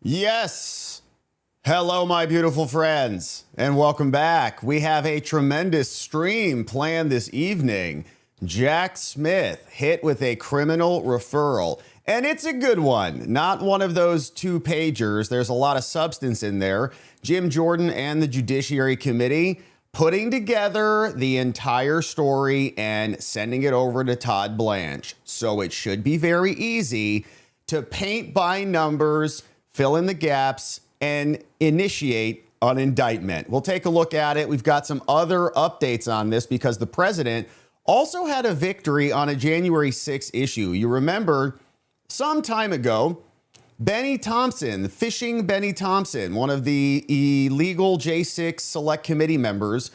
Yes. Hello, my beautiful friends, and welcome back. We have a tremendous stream planned this evening. Jack Smith hit with a criminal referral, and it's a good one. Not one of those two-pagers. There's a lot of substance in there. Jim Jordan and the Judiciary Committee putting together the entire story and sending it over to Todd Blanche. So it should be very easy to paint by numbers, fill in the gaps, and initiate an indictment. We'll take a look at it. We've got some other updates on this because the president also had a victory on a January 6th issue. You remember some time ago, Benny Thompson, Fishing Benny Thompson, one of the illegal J6 Select Committee members,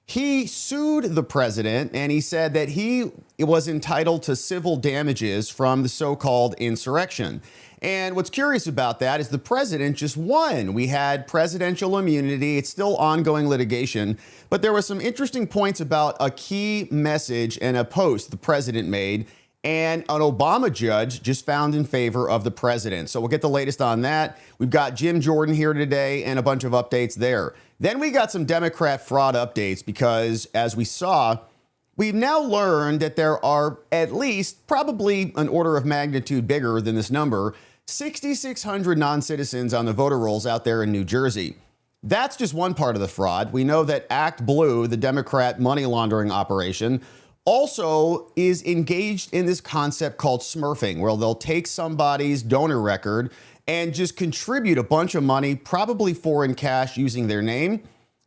he sued the president and he said that he was entitled to civil damages from the so-called insurrection. And what's curious about that is the president just won. We had presidential immunity. It's still ongoing litigation, but there were some interesting points about a key message and a post the president made, and an Obama judge just found in favor of the president. So we'll get the latest on that. We've got Jim Jordan here today and a bunch of updates there. Then we got some Democrat fraud updates because, as we saw, we've now learned that there are at least, probably an order of magnitude bigger than this number, 6,600 non-citizens on the voter rolls out there in New Jersey. That's just one part of the fraud. We know that Act Blue, the Democrat money laundering operation, also is engaged in this concept called smurfing, where they'll take somebody's donor record and just contribute a bunch of money, probably foreign cash, using their name.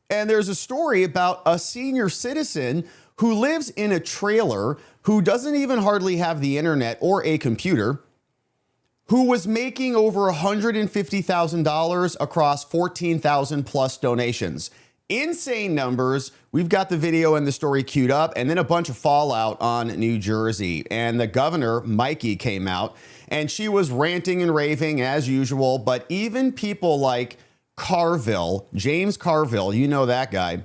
And there's a story about a senior citizen who lives in a trailer, who doesn't even hardly have the internet or a computer, who was making over $150,000 across 14,000 plus donations. Insane numbers. We've got the video and the story queued up, and then a bunch of fallout on New Jersey. And the governor, Mikey, came out, and she was ranting and raving as usual. But even people like Carville, James Carville, you know that guy,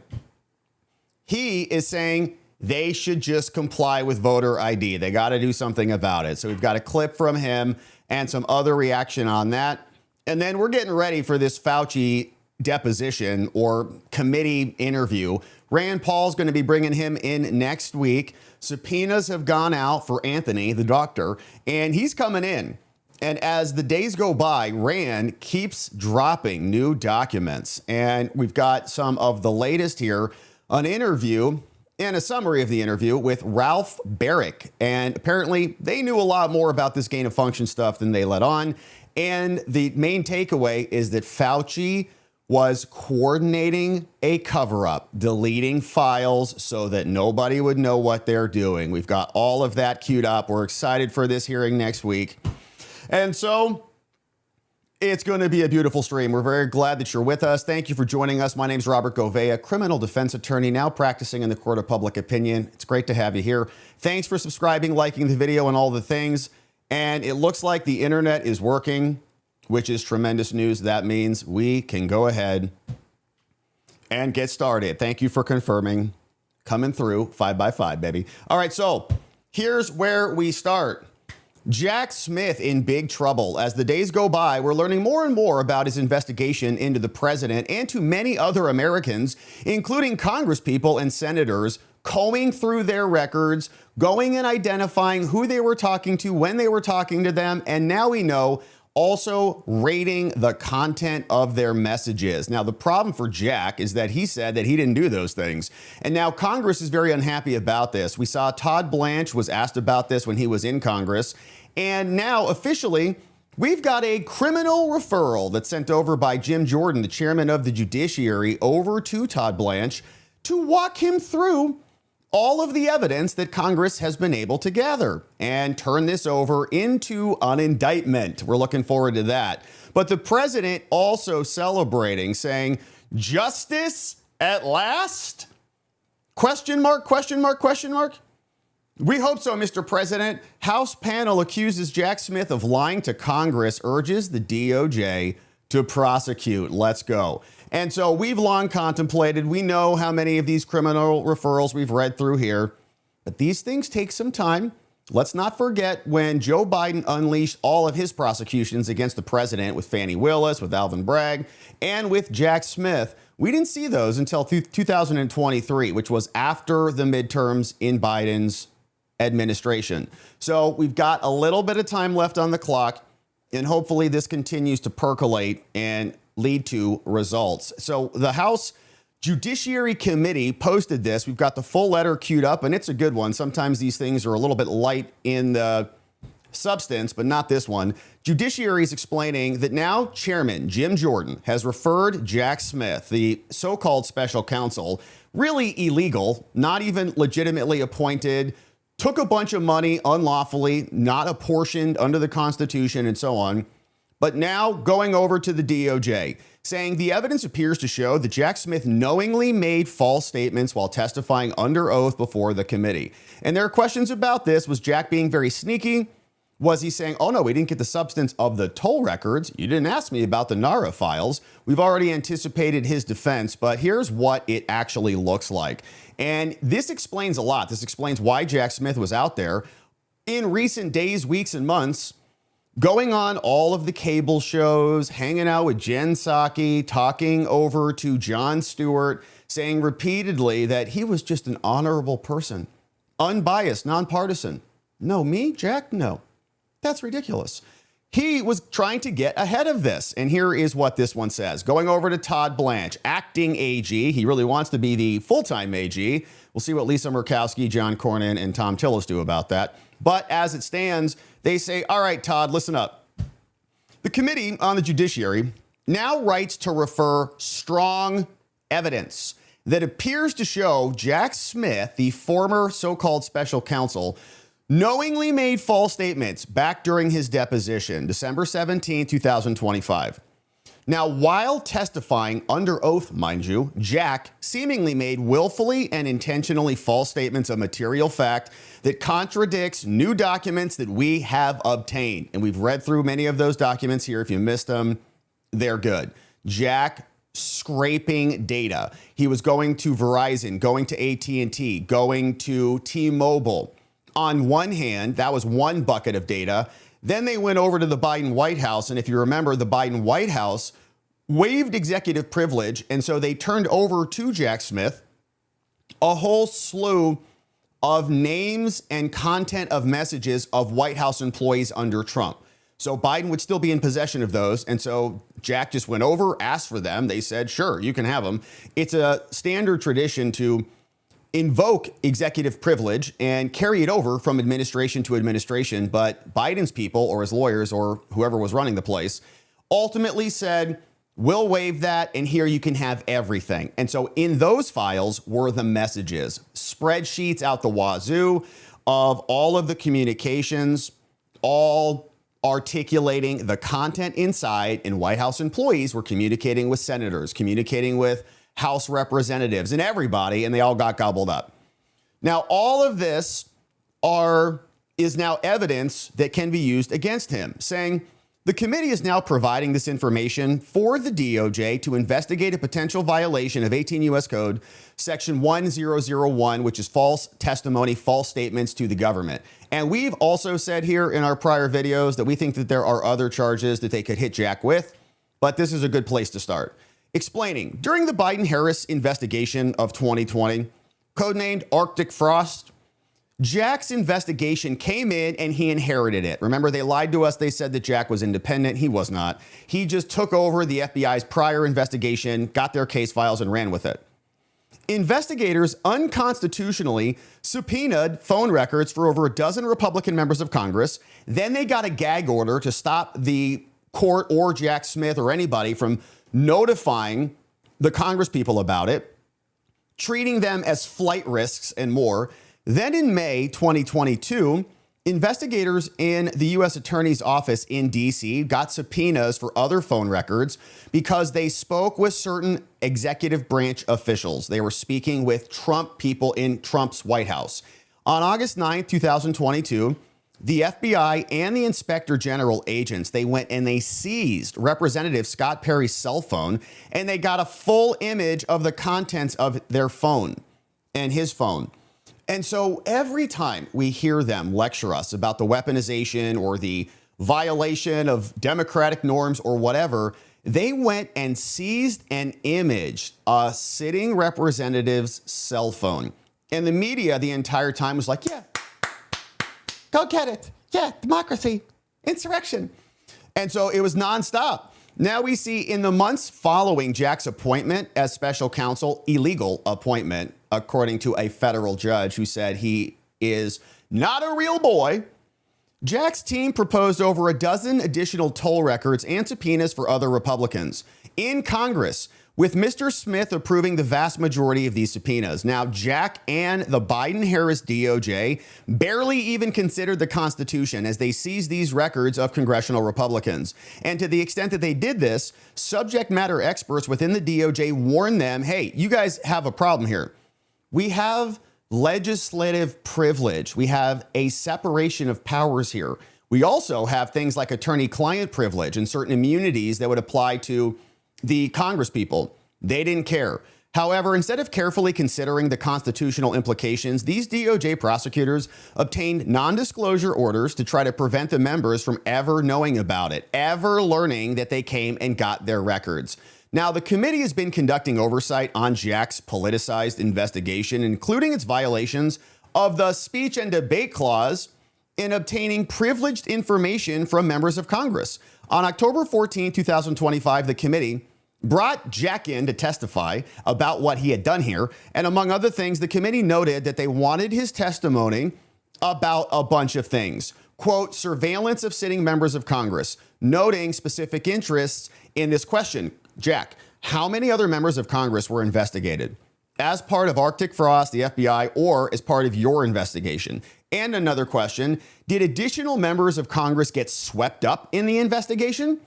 he is saying they should just comply with voter ID. They got to do something about it. So we've got a clip from him and some other reaction on that. And then we're getting ready for this Fauci deposition or committee interview. Rand Paul's going to be bringing him in next week. Subpoenas have gone out for Anthony, the doctor, and he's coming in. And as the days go by, Rand keeps dropping new documents. And we've got some of the latest here, an interview and a summary of the interview with Ralph Baric. And apparently they knew a lot more about this gain of function stuff than they let on. And the main takeaway is that Fauci was coordinating a cover-up, deleting files so that nobody would know what they're doing. We've got all of that queued up. We're excited for this hearing next week. And so it's going to be a beautiful stream. We're very glad that you're with us. Thank you for joining us. My name is Robert Gouveia, criminal defense attorney, now practicing in the court of public opinion. It's great to have you here. Thanks for subscribing, liking the video, and all the things. And it looks like the internet is working, which is tremendous news. That means we can go ahead and get started. Thank you for confirming. Coming through 5x5, baby. All right, so here's where we start. Jack Smith in big trouble. As the days go by, we're learning more and more about his investigation into the president and to many other Americans, including congresspeople and senators, combing through their records, going and identifying who they were talking to, when they were talking to them, and now we know also rating the content of their messages. Now, the problem for Jack is that he said that he didn't do those things. And now Congress is very unhappy about this. We saw Todd Blanche was asked about this when he was in Congress. And now officially, we've got a criminal referral that's sent over by Jim Jordan, the chairman of the Judiciary, over to Todd Blanche to walk him through all of the evidence that Congress has been able to gather and turn this over into an indictment. We're looking forward to that. But the president also celebrating, saying, justice at last? Question mark, question mark, question mark? We hope so, Mr. President. House panel accuses Jack Smith of lying to Congress, urges the DOJ to prosecute. Let's go. And so we've long contemplated, we know how many of these criminal referrals we've read through here, but these things take some time. Let's not forget when Joe Biden unleashed all of his prosecutions against the president with Fani Willis, with Alvin Bragg, and with Jack Smith. We didn't see those until 2023, which was after the midterms in Biden's administration. So we've got a little bit of time left on the clock, and hopefully this continues to percolate and lead to results. So the House Judiciary Committee posted this. We've got the full letter queued up, and it's a good one. Sometimes these things are a little bit light in the substance, but not this one. Judiciary is explaining that now Chairman Jim Jordan has referred Jack Smith, the so-called special counsel, really illegal, not even legitimately appointed, took a bunch of money unlawfully, not apportioned under the Constitution and so on, but now going over to the DOJ, saying the evidence appears to show that Jack Smith knowingly made false statements while testifying under oath before the committee. And there are questions about this. Was Jack being very sneaky? Was he saying, oh no, we didn't get the substance of the toll records. You didn't ask me about the NARA files. We've already anticipated his defense, but here's what it actually looks like. And this explains a lot. This explains why Jack Smith was out there in recent days, weeks, and months, going on all of the cable shows, hanging out with Jen Psaki, talking over to Jon Stewart, saying repeatedly that he was just an honorable person, unbiased, nonpartisan. No, me, Jack? No. That's ridiculous. He was trying to get ahead of this. And here is what this one says. Going over to Todd Blanche, acting AG. He really wants to be the full-time AG. We'll see what Lisa Murkowski, John Cornyn, and Tom Tillis do about that. But as it stands, they say, all right, Todd, listen up. The Committee on the Judiciary now writes to refer strong evidence that appears to show Jack Smith, the former so-called special counsel, knowingly made false statements back during his deposition, December 17, 2025. Now, while testifying under oath, mind you, Jack seemingly made willfully and intentionally false statements of material fact that contradicts new documents that we have obtained. And we've read through many of those documents here. If you missed them, they're good. Jack scraping data. He was going to Verizon, going to AT&T, going to T-Mobile. On one hand, that was one bucket of data. Then they went over to the Biden White House. And if you remember, the Biden White House waived executive privilege. And so they turned over to Jack Smith a whole slew of names and content of messages of White House employees under Trump. So Biden would still be in possession of those. And so Jack just went over, asked for them. They said, sure, you can have them. It's a standard tradition to invoke executive privilege and carry it over from administration to administration. But Biden's people, or his lawyers, or whoever was running the place, ultimately said, we'll waive that, and here you can have everything. And so in those files were the messages, spreadsheets out the wazoo of all of the communications, all articulating the content inside, and White House employees were communicating with senators, communicating with House representatives and everybody, and they all got gobbled up. Now, all of this is now evidence that can be used against him, saying the committee is now providing this information for the DOJ to investigate a potential violation of 18 U.S. Code Section 1001, which is false testimony, false statements to the government. And we've also said here in our prior videos that we think that there are other charges that they could hit Jack with, but this is a good place to start. Explaining, during the Biden-Harris investigation of 2020, codenamed Arctic Frost, Jack's investigation came in and he inherited it. Remember, they lied to us. They said that Jack was independent. He was not. He just took over the FBI's prior investigation, got their case files, and ran with it. Investigators unconstitutionally subpoenaed phone records for over a dozen Republican members of Congress. Then they got a gag order to stop the court or Jack Smith or anybody from notifying the Congress people about it, treating them as flight risks and more. Then in May 2022, investigators in the U.S. Attorney's Office in D.C. got subpoenas for other phone records because they spoke with certain executive branch officials. They were speaking with Trump people in Trump's White House. On August 9th, 2022, the FBI and the Inspector General agents, they went and they seized Representative Scott Perry's cell phone, and they got a full image of the contents of their phone and his phone. And so every time we hear them lecture us about the weaponization or the violation of democratic norms or whatever, they went and seized and imaged a sitting representative's cell phone. And the media the entire time was like, yeah, go get it. Yeah, democracy, insurrection. And so it was nonstop. Now we see in the months following Jack's appointment as special counsel, illegal appointment, according to a federal judge who said he is not a real boy, Jack's team proposed over a dozen additional toll records and subpoenas for other Republicans in Congress, with Mr. Smith approving the vast majority of these subpoenas. Now, Jack and the Biden-Harris DOJ barely even considered the Constitution as they seized these records of congressional Republicans. And to the extent that they did this, subject matter experts within the DOJ warned them, hey, you guys have a problem here. We have legislative privilege. We have a separation of powers here. We also have things like attorney-client privilege and certain immunities that would apply to the Congress people. They didn't care. However, instead of carefully considering the constitutional implications, these DOJ prosecutors obtained non-disclosure orders to try to prevent the members from ever knowing about it, ever learning that they came and got their records. Now, the committee has been conducting oversight on Jack's politicized investigation, including its violations of the speech and debate clause in obtaining privileged information from members of Congress. On October 14, 2025, the committee brought Jack in to testify about what he had done here. And among other things, the committee noted that they wanted his testimony about a bunch of things. Quote, surveillance of sitting members of Congress, noting specific interests in this question. Jack, how many other members of Congress were investigated as part of Arctic Frost, the FBI, or as part of your investigation? And another question, did additional members of Congress get swept up in the investigation?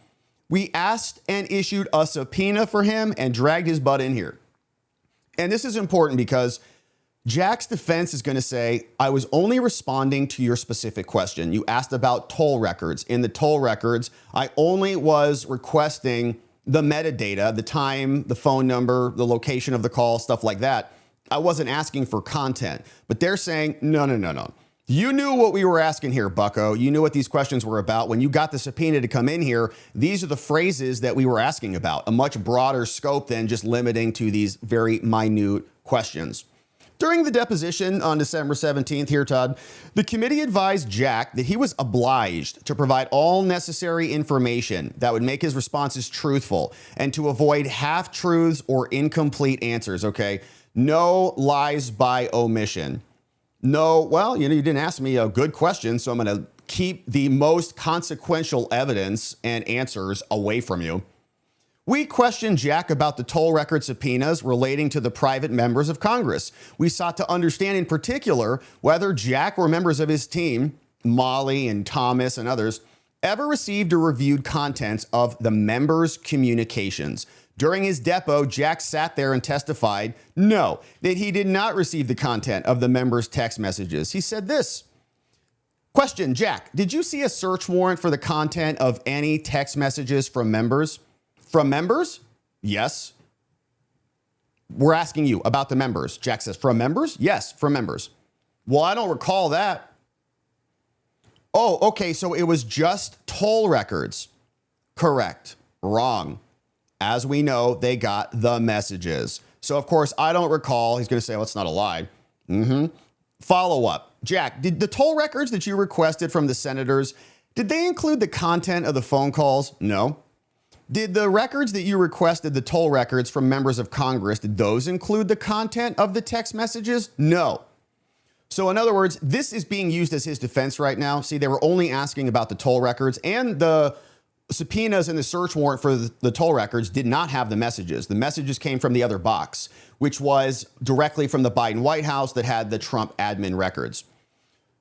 We asked and issued a subpoena for him and dragged his butt in here. And this is important because Jack's defense is going to say, I was only responding to your specific question. You asked about toll records. In the toll records, I only was requesting the metadata, the time, the phone number, the location of the call, stuff like that. I wasn't asking for content. But they're saying, no. You knew what we were asking here, bucko. You knew what these questions were about. When you got the subpoena to come in here, these are the phrases that we were asking about, a much broader scope than just limiting to these very minute questions. During the deposition on December 17th here, Todd, the committee advised Jack that he was obliged to provide all necessary information that would make his responses truthful and to avoid half-truths or incomplete answers, okay? No lies by omission. No, well, you didn't ask me a good question, so I'm going to keep the most consequential evidence and answers away from you. We questioned Jack about the toll record subpoenas relating to the private members of Congress. We sought to understand in particular whether Jack or members of his team, Molly and Thomas and others, ever received or reviewed contents of the members' communications. During his depo, Jack sat there and testified, no, that he did not receive the content of the members' text messages. He said this. Question, Jack, did you see a search warrant for the content of any text messages from members? From members? Yes. We're asking you about the members. Jack says, from members? Yes, from members. Well, I don't recall that. Oh, okay, so it was just toll records. Correct. Wrong. As we know, they got the messages. So, of course, I don't recall. He's going to say, well, it's not a lie. Follow up. Jack, did the toll records that you requested from the senators, did they include the content of the phone calls? No. Did the records that you requested, the toll records from members of Congress, did those include the content of the text messages? No. So in other words, this is being used as his defense right now. See, they were only asking about the toll records, and the subpoenas and the search warrant for the toll records did not have the messages. The messages came from the other box, which was directly from the Biden White House that had the Trump admin records.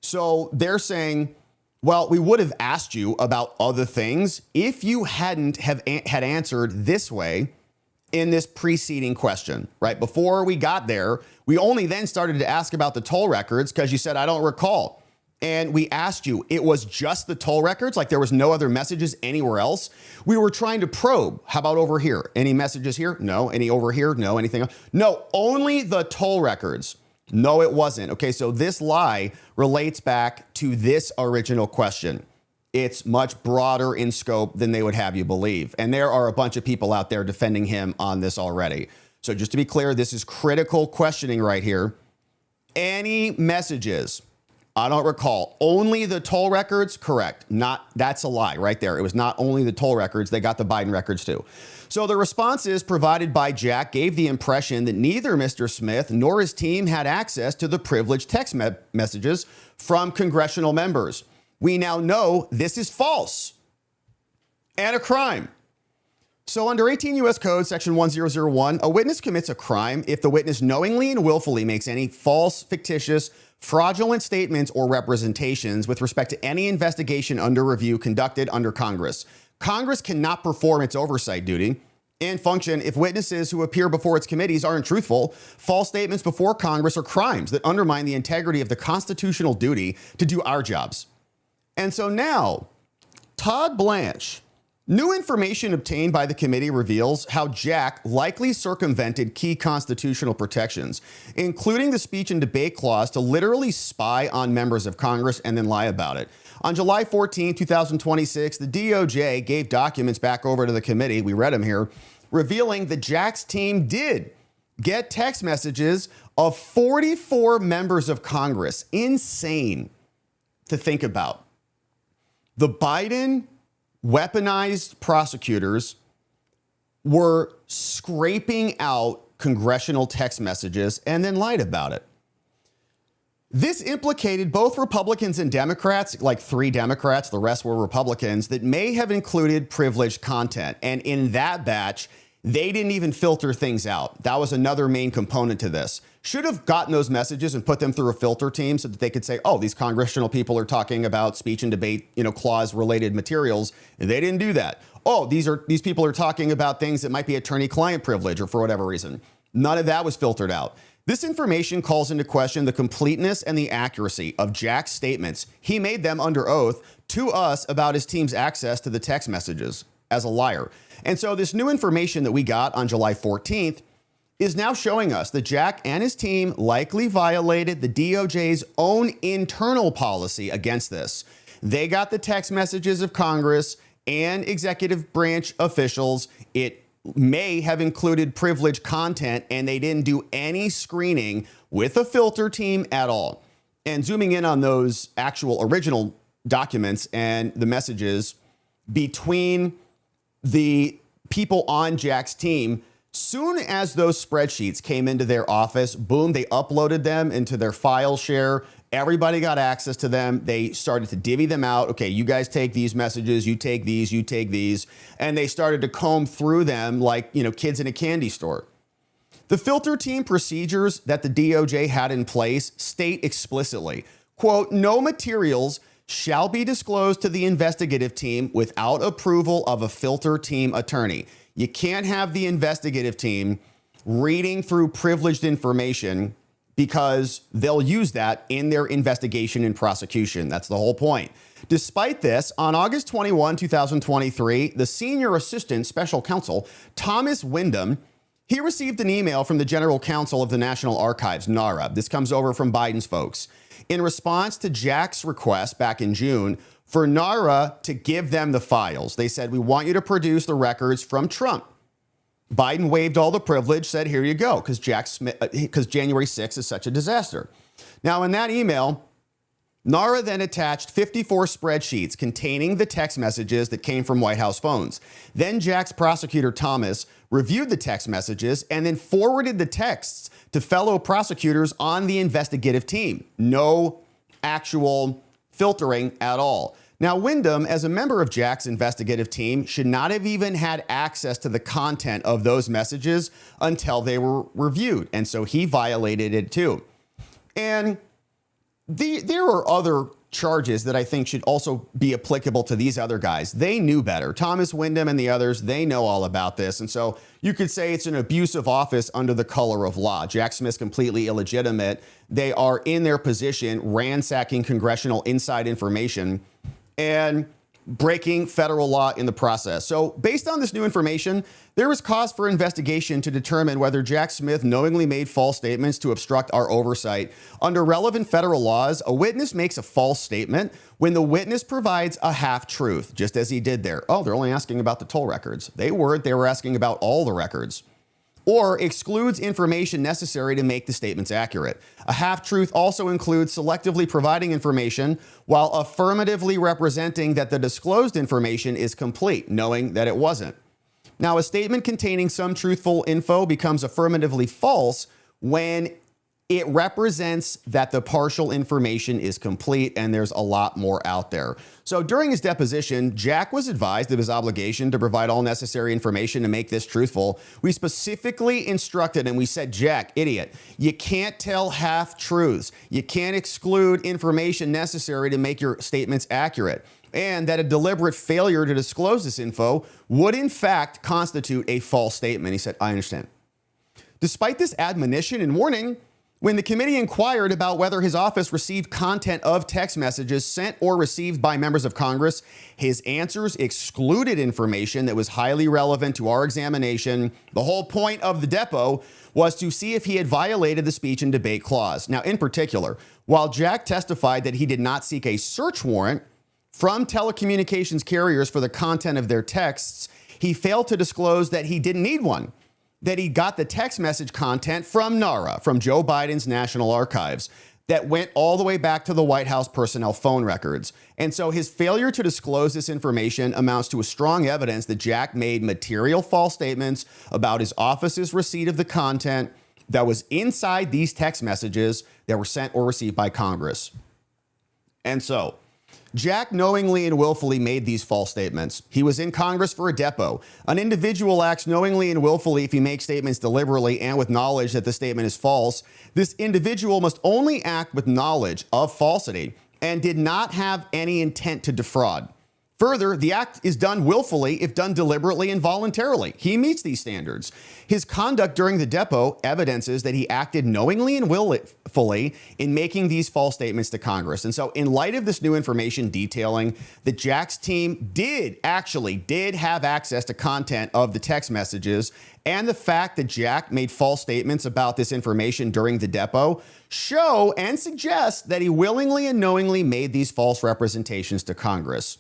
So they're saying, well, we would have asked you about other things if you hadn't had answered this way in this preceding question, right? Before we got there, we only then started to ask about the toll records because you said, I don't recall. And we asked you, it was just the toll records, like there was no other messages anywhere else. We were trying to probe. How about over here? Any messages here? No. Any over here? No. Anything else? No, only the toll records. No, it wasn't. Okay, so this lie relates back to this original question. It's much broader in scope than they would have you believe. And there are a bunch of people out there defending him on this already. So just to be clear, this is critical questioning right here. Any messages, I don't recall, only the toll records? Correct. That's a lie right there. It was not only the toll records, they got the Biden records too. So the responses provided by Jack gave the impression that neither Mr. Smith nor his team had access to the privileged text messages from congressional members. We now know this is false and a crime. So under 18 U.S. Code, Section 1001, a witness commits a crime if the witness knowingly and willfully makes any false, fictitious, fraudulent statements or representations with respect to any investigation under review conducted under Congress. Congress cannot perform its oversight duty and function if witnesses who appear before its committees aren't truthful. False statements before Congress are crimes that undermine the integrity of the constitutional duty to do our jobs. And so now, Todd Blanche, new information obtained by the committee reveals how Jack likely circumvented key constitutional protections, including the speech and debate clause, to literally spy on members of Congress and then lie about it. On July 14, 2026, the DOJ gave documents back over to the committee, we read them here, revealing that Jack's team did get text messages of 44 members of Congress. Insane to think about. The Biden weaponized prosecutors were scraping out congressional text messages and then lied about it. This implicated both Republicans and Democrats, like 3 Democrats, the rest were Republicans, that may have included privileged content. And in that batch, they didn't even filter things out. That was another main component to this. Should have gotten those messages and put them through a filter team so that they could say, oh, these congressional people are talking about speech and debate, clause related materials. And they didn't do that. Oh, these people are talking about things that might be attorney-client privilege or for whatever reason. None of that was filtered out. This information calls into question the completeness and the accuracy of Jack's statements. He made them under oath to us about his team's access to the text messages as a liar. And so this new information that we got on July 14th is now showing us that Jack and his team likely violated the DOJ's own internal policy against this. They got the text messages of Congress and executive branch officials. It may have included privileged content, and they didn't do any screening with a filter team at all. And zooming in on those actual original documents and the messages between the people on Jack's team, soon as those spreadsheets came into their office, boom, they uploaded them into their file share. Everybody got access to them. They started to divvy them out. Okay, you guys take these messages, you take these, you take these. And they started to comb through them like, kids in a candy store. The filter team procedures that the DOJ had in place state explicitly, quote, no materials shall be disclosed to the investigative team without approval of a filter team attorney. You can't have the investigative team reading through privileged information because they'll use that in their investigation and prosecution. That's the whole point. Despite this, on August 21, 2023, the senior assistant special counsel, Thomas Wyndham, he received an email from the General Counsel of the National Archives, NARA. This comes over from Biden's folks. In response to Jack's request back in June for NARA to give them the files, they said, we want you to produce the records from Trump. Biden waived all the privilege, said, here you go, because January 6th is such a disaster. Now, in that email, NARA then attached 54 spreadsheets containing the text messages that came from White House phones. Then Jack's prosecutor, Thomas, reviewed the text messages and then forwarded the texts to fellow prosecutors on the investigative team. No actual filtering at all. Now, Wyndham, as a member of Jack's investigative team, should not have even had access to the content of those messages until they were reviewed. And so he violated it too. And there are other charges that I think should also be applicable to these other guys. They knew better. Thomas Wyndham and the others, they know all about this. And so you could say it's an abuse of office under the color of law. Jack Smith's completely illegitimate. They are in their position ransacking congressional inside information. And breaking federal law in the process. So based on this new information, there is cause for investigation to determine whether Jack Smith knowingly made false statements to obstruct our oversight. Under relevant federal laws, a witness makes a false statement when the witness provides a half-truth, just as he did there. Oh, they're only asking about the toll records. They weren't. They were asking about all the records. Or excludes information necessary to make the statements accurate. A half-truth also includes selectively providing information while affirmatively representing that the disclosed information is complete, knowing that it wasn't. Now, a statement containing some truthful info becomes affirmatively false when it represents that the partial information is complete and there's a lot more out there. So during his deposition, Jack was advised of his obligation to provide all necessary information to make this truthful. We specifically instructed and we said, Jack, idiot, you can't tell half-truths. You can't exclude information necessary to make your statements accurate. And that a deliberate failure to disclose this info would in fact constitute a false statement. He said, I understand. Despite this admonition and warning, when the committee inquired about whether his office received content of text messages sent or received by members of Congress, his answers excluded information that was highly relevant to our examination. The whole point of the depo was to see if he had violated the speech and debate clause. Now, in particular, while Jack testified that he did not seek a search warrant from telecommunications carriers for the content of their texts, he failed to disclose that he didn't need one, that he got the text message content from NARA, from Joe Biden's National Archives, that went all the way back to the White House personnel phone records. And so his failure to disclose this information amounts to a strong evidence that Jack made material false statements about his office's receipt of the content that was inside these text messages that were sent or received by Congress. And so Jack knowingly and willfully made these false statements. He was in Congress for a depo. An individual acts knowingly and willfully if he makes statements deliberately and with knowledge that the statement is false. This individual must only act with knowledge of falsity and did not have any intent to defraud. Further, the act is done willfully if done deliberately and voluntarily. He meets these standards. His conduct during the depo evidences that he acted knowingly and willfully in making these false statements to Congress. And so in light of this new information detailing that Jack's team did have access to content of the text messages, and the fact that Jack made false statements about this information during the depo show and suggest that he willingly and knowingly made these false representations to Congress.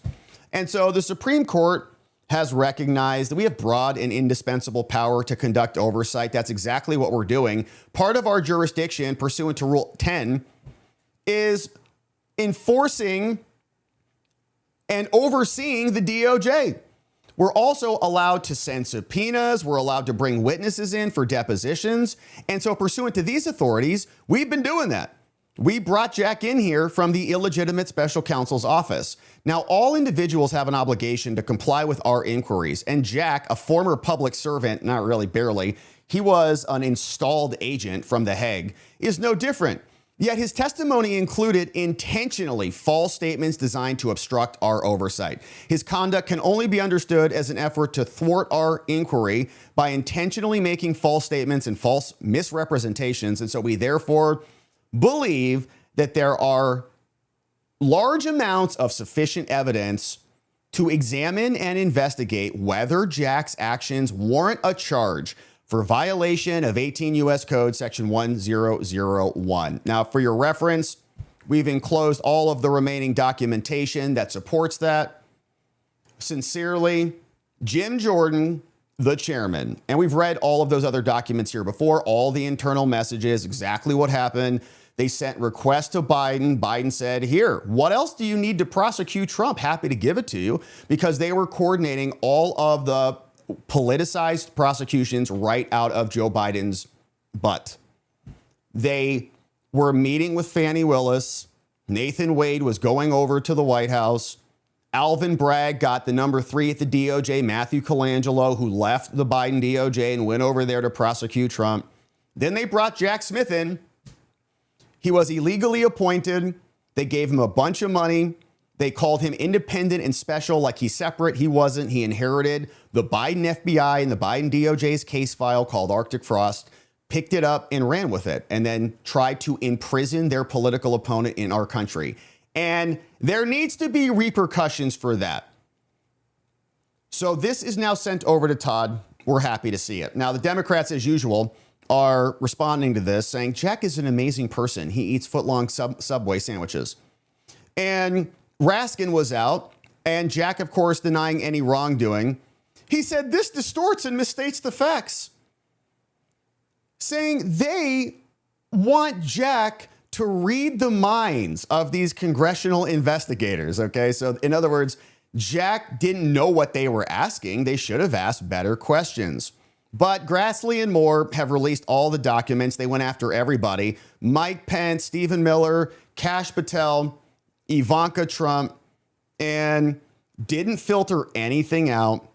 And so the Supreme Court has recognized that we have broad and indispensable power to conduct oversight. That's exactly what we're doing. Part of our jurisdiction, pursuant to Rule 10, is enforcing and overseeing the DOJ. We're also allowed to send subpoenas. We're allowed to bring witnesses in for depositions. And so pursuant to these authorities, we've been doing that. We brought Jack in here from the illegitimate special counsel's office. Now, all individuals have an obligation to comply with our inquiries. And Jack, a former public servant, not really barely, he was an installed agent from The Hague, is no different. Yet his testimony included intentionally false statements designed to obstruct our oversight. His conduct can only be understood as an effort to thwart our inquiry by intentionally making false statements and false misrepresentations. And so we therefore believe that there are large amounts of sufficient evidence to examine and investigate whether Jack's actions warrant a charge for violation of 18 U.S. Code Section 1001. Now, for your reference, we've enclosed all of the remaining documentation that supports that. Sincerely, Jim Jordan, the chairman. And we've read all of those other documents here before, all the internal messages, exactly what happened. They sent requests to Biden. Biden said, here, what else do you need to prosecute Trump? Happy to give it to you, because they were coordinating all of the politicized prosecutions right out of Joe Biden's butt. They were meeting with Fani Willis. Nathan Wade was going over to the White House. Alvin Bragg got the number 3 at the DOJ, Matthew Colangelo, who left the Biden DOJ and went over there to prosecute Trump. Then they brought Jack Smith in. He was illegally appointed. They gave him a bunch of money. They called him independent and special, like he's separate. He wasn't. He inherited the Biden FBI and the Biden DOJ's case file called Arctic Frost, picked it up and ran with it, and then tried to imprison their political opponent in our country. And there needs to be repercussions for that. So this is now sent over to Todd. We're happy to see it. Now, the Democrats, as usual, are responding to this, saying Jack is an amazing person. He eats foot-long Subway sandwiches. And Raskin was out, and Jack, of course, denying any wrongdoing. He said this distorts and misstates the facts, saying they want Jack to read the minds of these congressional investigators, okay? So in other words, Jack didn't know what they were asking. They should have asked better questions. But Grassley and Moore have released all the documents. They went after everybody. Mike Pence, Stephen Miller, Kash Patel, Ivanka Trump, and didn't filter anything out.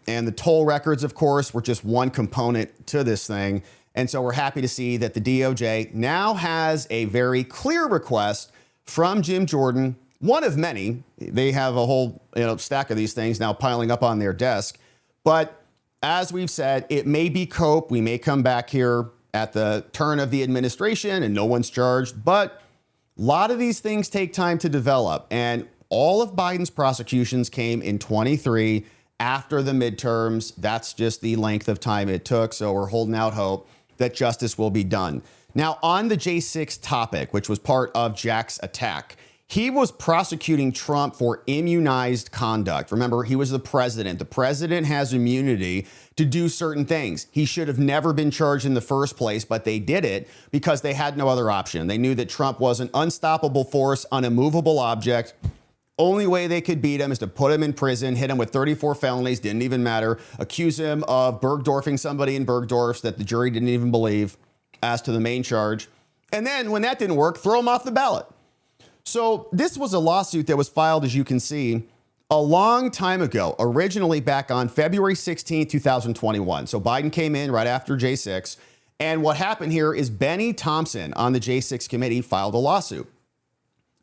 And the toll records, of course, were just one component to this thing. And so we're happy to see that the DOJ now has a very clear request from Jim Jordan, one of many. They have a whole stack of these things now piling up on their desk. But as we've said, it may be cope. We may come back here at the turn of the administration and no one's charged. But a lot of these things take time to develop. And all of Biden's prosecutions came in 23 after the midterms. That's just the length of time it took. So we're holding out hope that justice will be done. Now, on the J6 topic, which was part of Jack's attack, he was prosecuting Trump for immunized conduct. Remember, he was the president. The president has immunity to do certain things. He should have never been charged in the first place, but they did it because they had no other option. They knew that Trump was an unstoppable force, an immovable object. Only way they could beat him is to put him in prison, hit him with 34 felonies, didn't even matter, accuse him of Bergdorfing somebody in Bergdorf's that the jury didn't even believe as to the main charge. And then when that didn't work, throw him off the ballot. So this was a lawsuit that was filed, as you can see, a long time ago, originally back on February 16, 2021. So Biden came in right after J6. And what happened here is Benny Thompson on the J6 committee filed a lawsuit.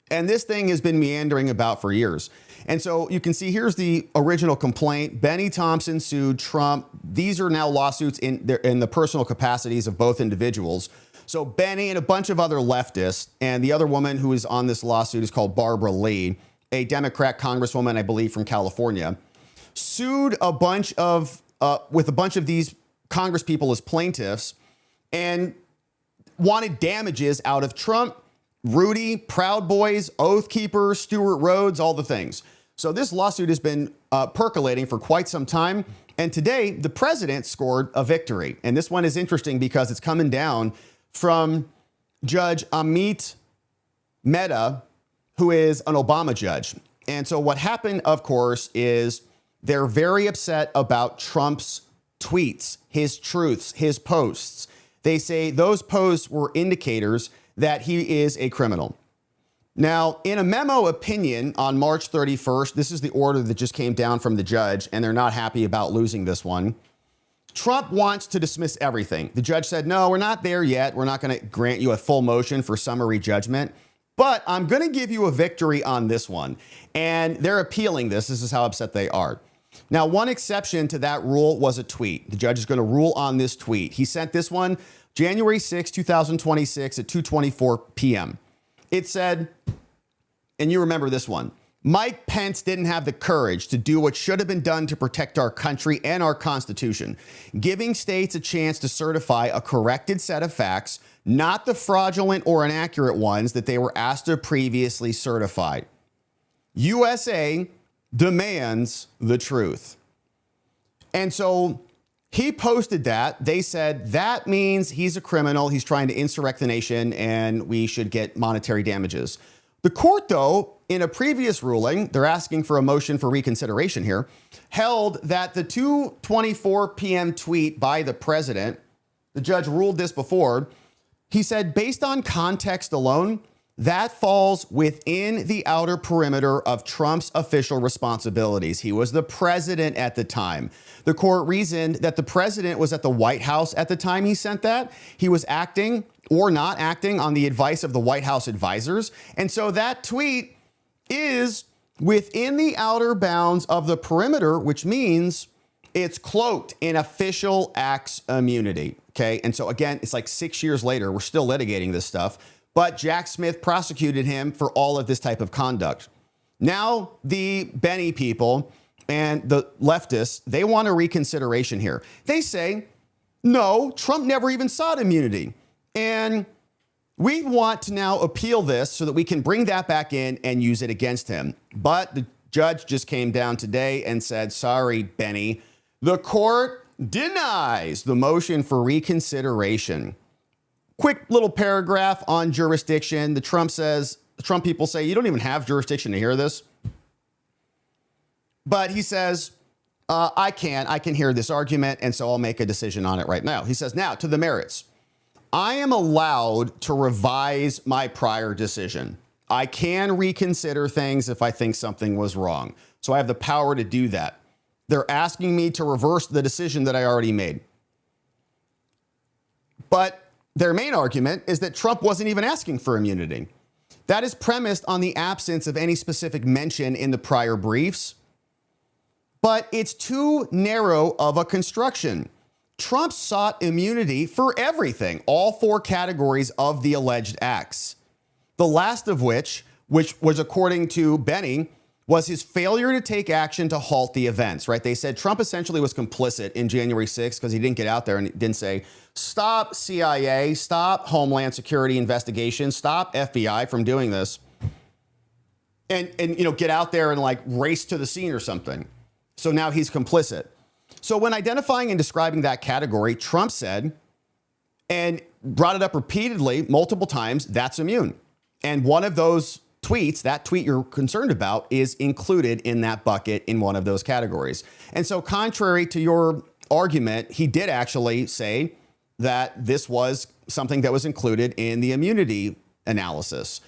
And this thing has been meandering about for years. And so you can see here's the original complaint. Benny Thompson sued Trump. These are now lawsuits in the personal capacities of both individuals. So Benny and a bunch of other leftists, and the other woman who is on this lawsuit is called Barbara Lee, a Democrat congresswoman, I believe, from California, sued a bunch of with a bunch of these Congress people as plaintiffs and wanted damages out of Trump, Rudy, Proud Boys, Oath Keepers, Stuart Rhodes, all the things. So this lawsuit has been percolating for quite some time. And today, the president scored a victory. And this one is interesting because it's coming down from Judge Harmeet Mehta, who is an Obama judge. And so what happened, of course, is they're very upset about Trump's tweets, his truths, his posts. They say those posts were indicators that he is a criminal. Now, in a memo opinion on March 31st, this is the order that just came down from the judge, and they're not happy about losing this one. Trump wants to dismiss everything. The judge said, no, we're not there yet. We're not going to grant you a full motion for summary judgment, but I'm going to give you a victory on this one. And they're appealing this. This is how upset they are. Now, one exception to that rule was a tweet. The judge is going to rule on this tweet. He sent this one January 6, 2026 at 2:24 p.m. It said, and you remember this one, Mike Pence didn't have the courage to do what should have been done to protect our country and our Constitution, giving states a chance to certify a corrected set of facts, not the fraudulent or inaccurate ones that they were asked to previously certify. USA demands the truth. And so he posted that. They said that means he's a criminal. He's trying to insurrect the nation and we should get monetary damages. The court, though, in a previous ruling, they're asking for a motion for reconsideration here, held that the 2:24 p.m. tweet by the president, the judge ruled this before, he said, based on context alone, that falls within the outer perimeter of Trump's official responsibilities. He was the president at the time. The court reasoned that the president was at the White House at the time he sent that. He was acting or not acting on the advice of the White House advisors. And so that tweet is within the outer bounds of the perimeter, which means it's cloaked in official acts immunity. Okay. And so again, it's like 6 years later, we're still litigating this stuff. But Jack Smith prosecuted him for all of this type of conduct. Now, the Benny people and the leftists, they want a reconsideration here. They say, no, Trump never even sought immunity. And we want to now appeal this so that we can bring that back in and use it against him. But the judge just came down today and said, sorry, Benny, the court denies the motion for reconsideration. Quick little paragraph on jurisdiction. The Trump people say, you don't even have jurisdiction to hear this. But he says, I can hear this argument, and so I'll make a decision on it right now. He says, now to the merits. I am allowed to revise my prior decision. I can reconsider things if I think something was wrong. So I have the power to do that. They're asking me to reverse the decision that I already made. But their main argument is that Trump wasn't even asking for immunity. That is premised on the absence of any specific mention in the prior briefs. But it's too narrow of a construction. Trump sought immunity for everything, all four categories of the alleged acts. The last of which was according to Benny, was his failure to take action to halt the events, right? They said Trump essentially was complicit in January 6th because he didn't get out there and didn't say, stop CIA, stop Homeland Security investigation, stop FBI from doing this. And get out there and like race to the scene or something. So now he's complicit. So when identifying and describing that category, Trump said, and brought it up repeatedly, multiple times, that's immune. And one of those tweets, that tweet you're concerned about, is included in that bucket in one of those categories. And so contrary to your argument, he did actually say that this was something that was included in the immunity analysis.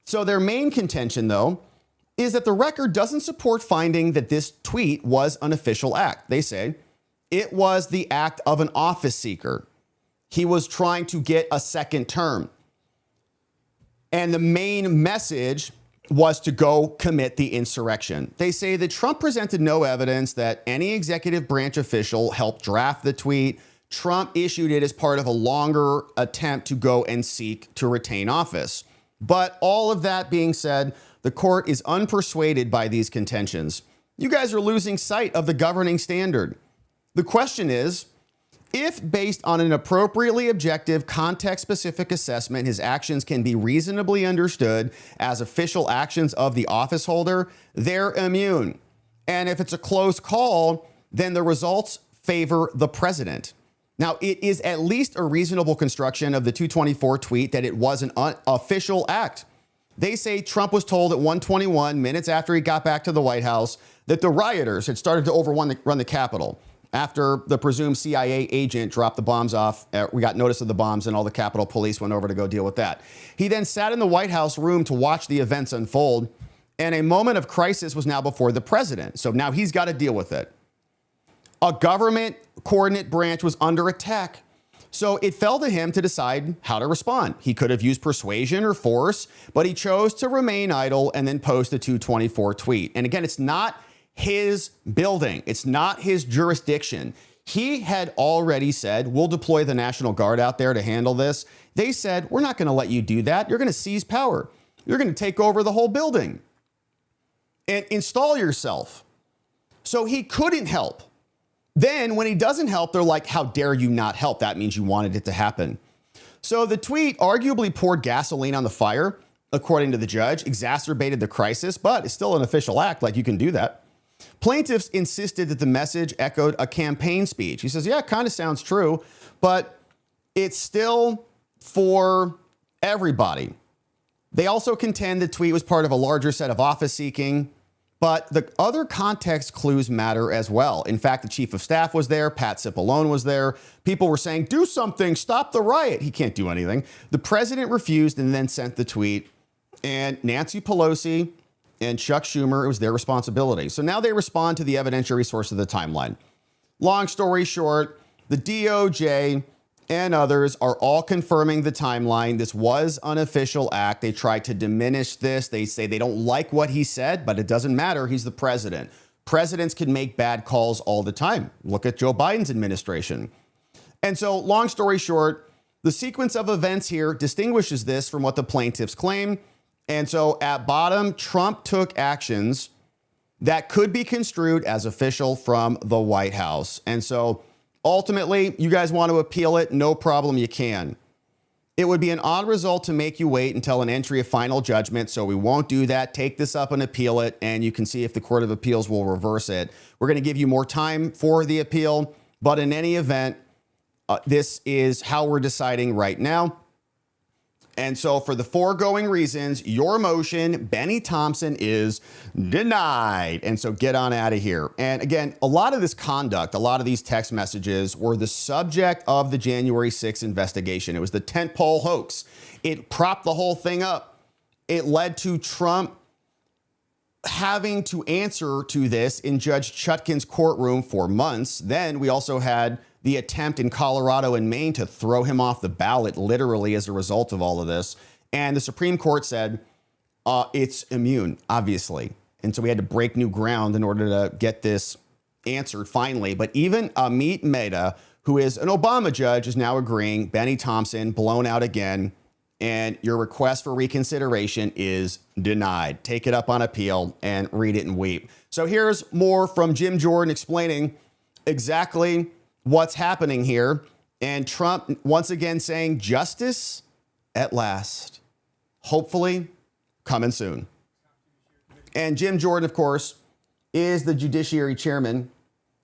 So their main contention, though, is that the record doesn't support finding that this tweet was an official act. They say it was the act of an office seeker. He was trying to get a second term. And the main message was to go commit the insurrection. They say that Trump presented no evidence that any executive branch official helped draft the tweet. Trump issued it as part of a longer attempt to go and seek to retain office. But all of that being said, the court is unpersuaded by these contentions. You guys are losing sight of the governing standard. The question is, if based on an appropriately objective, context-specific assessment, his actions can be reasonably understood as official actions of the office holder, they're immune. And if it's a close call, then the results favor the president. Now, it is at least a reasonable construction of the 224 tweet that it was an official act. They say Trump was told at 1:21 minutes after he got back to the White House that the rioters had started to run the Capitol. After the presumed CIA agent dropped the bombs off, we got notice of the bombs and all the Capitol Police went over to go deal with that. He then sat in the White House room to watch the events unfold, and a moment of crisis was now before the president. So now he's got to deal with it. A government coordinate branch was under attack. So it fell to him to decide how to respond. He could have used persuasion or force, but he chose to remain idle and then post a 224 tweet. And again, it's not his building. It's not his jurisdiction. He had already said, we'll deploy the National Guard out there to handle this. They said, we're not going to let you do that. You're going to seize power. You're going to take over the whole building and install yourself. So he couldn't help. Then when he doesn't help, they're like, how dare you not help? That means you wanted it to happen. So the tweet arguably poured gasoline on the fire, according to the judge, exacerbated the crisis, but it's still an official act. Like, you can do that. Plaintiffs insisted that the message echoed a campaign speech. He says, yeah, it kind of sounds true, but it's still for everybody. They also contend the tweet was part of a larger set of office seeking, but the other context clues matter as well. In fact, the chief of staff was there. Pat Cipollone was there. People were saying, do something, stop the riot. He can't do anything. The president refused and then sent the tweet. And Nancy Pelosi and Chuck Schumer, it was their responsibility. So now they respond to the evidentiary source of the timeline. Long story short, the DOJ and others are all confirming the timeline. This was an official act. They try to diminish this. They say they don't like what he said, but it doesn't matter. He's the president. Presidents can make bad calls all the time. Look at Joe Biden's administration. And so, long story short, the sequence of events here distinguishes this from what the plaintiffs claim. And so at bottom, Trump took actions that could be construed as official from the White House. And so ultimately, you guys want to appeal it, no problem, you can. It would be an odd result to make you wait until an entry of final judgment, so we won't do that. Take this up and appeal it, and you can see if the Court of Appeals will reverse it. We're going to give you more time for the appeal, but in any event, this is how we're deciding right now. And so for the foregoing reasons, your motion, Benny Thompson, is denied. And so get on out of here. And again, a lot of this conduct, a lot of these text messages were the subject of the January 6th investigation. It was the tentpole hoax. It propped the whole thing up. It led to Trump having to answer to this in Judge Chutkan's courtroom for months. Then we also had the attempt in Colorado and Maine to throw him off the ballot, literally, as a result of all of this. And the Supreme Court said it's immune, obviously. And so we had to break new ground in order to get this answered finally. But even Harmeet Mehta, who is an Obama judge, is now agreeing. Benny Thompson, blown out again. And your request for reconsideration is denied. Take it up on appeal and read it and weep. So here's more from Jim Jordan explaining exactly what's happening here. And Trump once again saying justice at last. Hopefully coming soon. And Jim Jordan, of course, is the Judiciary Chairman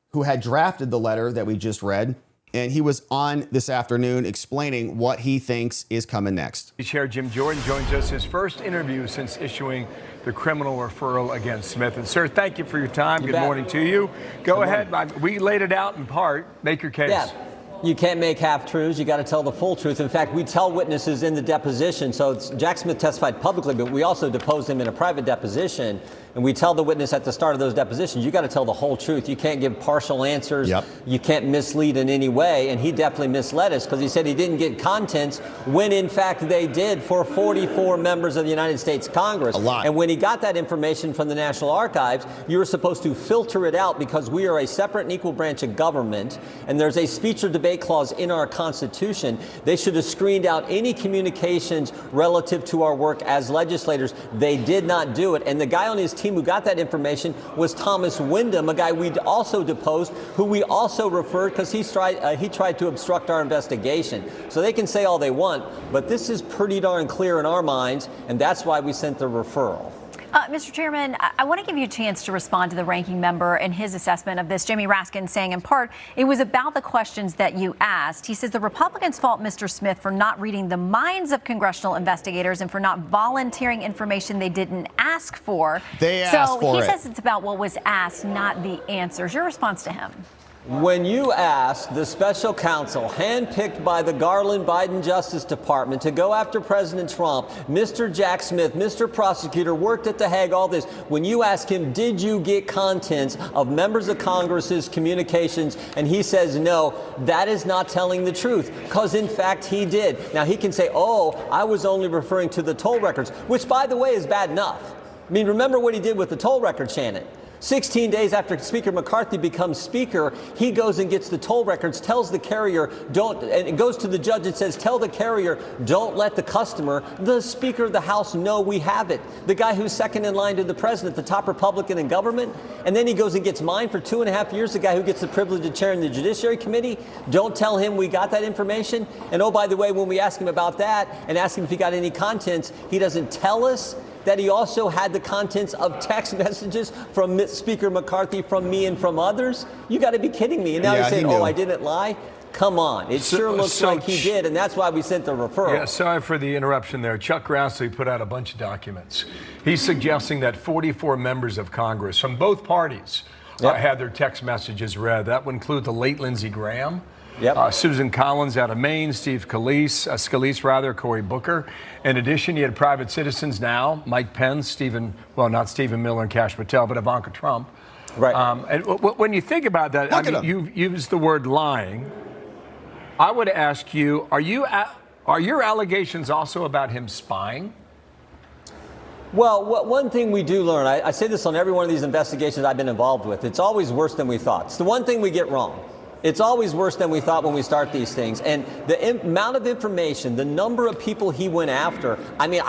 who had drafted the letter that we just read. And he was on this afternoon explaining what he thinks is coming next. Chair Jim Jordan joins us, his first interview since issuing the criminal referral against Smith. And sir, thank you for your time. Good morning to you. Go ahead. We laid it out in part. Make your case. Yeah. You can't make half-truths. You got to tell the full truth. In fact, we tell witnesses in the deposition. So Jack Smith testified publicly, but we also deposed him in a private deposition. And we tell the witness at the start of those depositions, you got to tell the whole truth. You can't give partial answers. Yep. You can't mislead in any way. And he definitely misled us because he said he didn't get contents when, in fact, they did for 44 members of the United States Congress. A lot. And when he got that information from the National Archives, you were supposed to filter it out because we are a separate and equal branch of government. And there's a speech or debate clause in our Constitution. They should have screened out any communications relative to our work as legislators. They did not do it. And the guy on his team who got that information was Thomas Wyndham, a guy we'd also deposed, who we also referred because he tried to obstruct our investigation. So they can say all they want, but this is pretty darn clear in our minds, and that's why we sent the referral. Mr. Chairman, I want to give you a chance to respond to the ranking member and his assessment of this. Jimmy Raskin saying, in part, it was about the questions that you asked. He says the Republicans fault Mr. Smith for not reading the minds of congressional investigators and for not volunteering information they didn't ask for. They asked for it. So he says it's about what was asked, not the answers. Your response to him? When you ask the special counsel, handpicked by the Garland Biden Justice Department, to go after President Trump, Mr. Jack Smith, Mr. Prosecutor, worked at the Hague, all this, when you ask him, did you get contents of members of Congress's communications, and he says no, that is not telling the truth, because in fact he did. Now he can say, oh, I was only referring to the toll records, which by the way is bad enough. I mean, remember what he did with the toll records, Shannon. 16 days after Speaker McCarthy becomes Speaker, he goes and gets the toll records, tells the carrier, don't, and it goes to the judge and says, tell the carrier, don't let the customer, the Speaker of the House, know we have it. The guy who's second in line to the president, the top Republican in government. And then he goes and gets mine for 2.5 years, the guy who gets the privilege of chairing the Judiciary Committee. Don't tell him we got that information. And oh, by the way, when we ask him about that and ask him if he got any contents, he doesn't tell us that he also had the contents of text messages from Speaker McCarthy, from me, and from others. You got to be kidding me. And now he's saying, oh, I didn't lie? Come on. It sure looks like he did, and that's why we sent the referral. Yeah, sorry for the interruption there. Chuck Grassley put out a bunch of documents. He's suggesting that 44 members of Congress from both parties had their text messages read. That would include the late Lindsey Graham, Susan Collins out of Maine, Steve Scalise, Cory Booker. In addition, you had private citizens now, Mike Pence, not Stephen Miller and Kash Patel, but Ivanka Trump. Right. And when you think about that, I mean, you've used the word lying. I would ask you, are your allegations also about him spying? Well, one thing we do learn, I say this on every one of these investigations I've been involved with, it's always worse than we thought. It's the one thing we get wrong. It's always worse than we thought when we start these things. And the amount of information, the number of people he went after, I mean,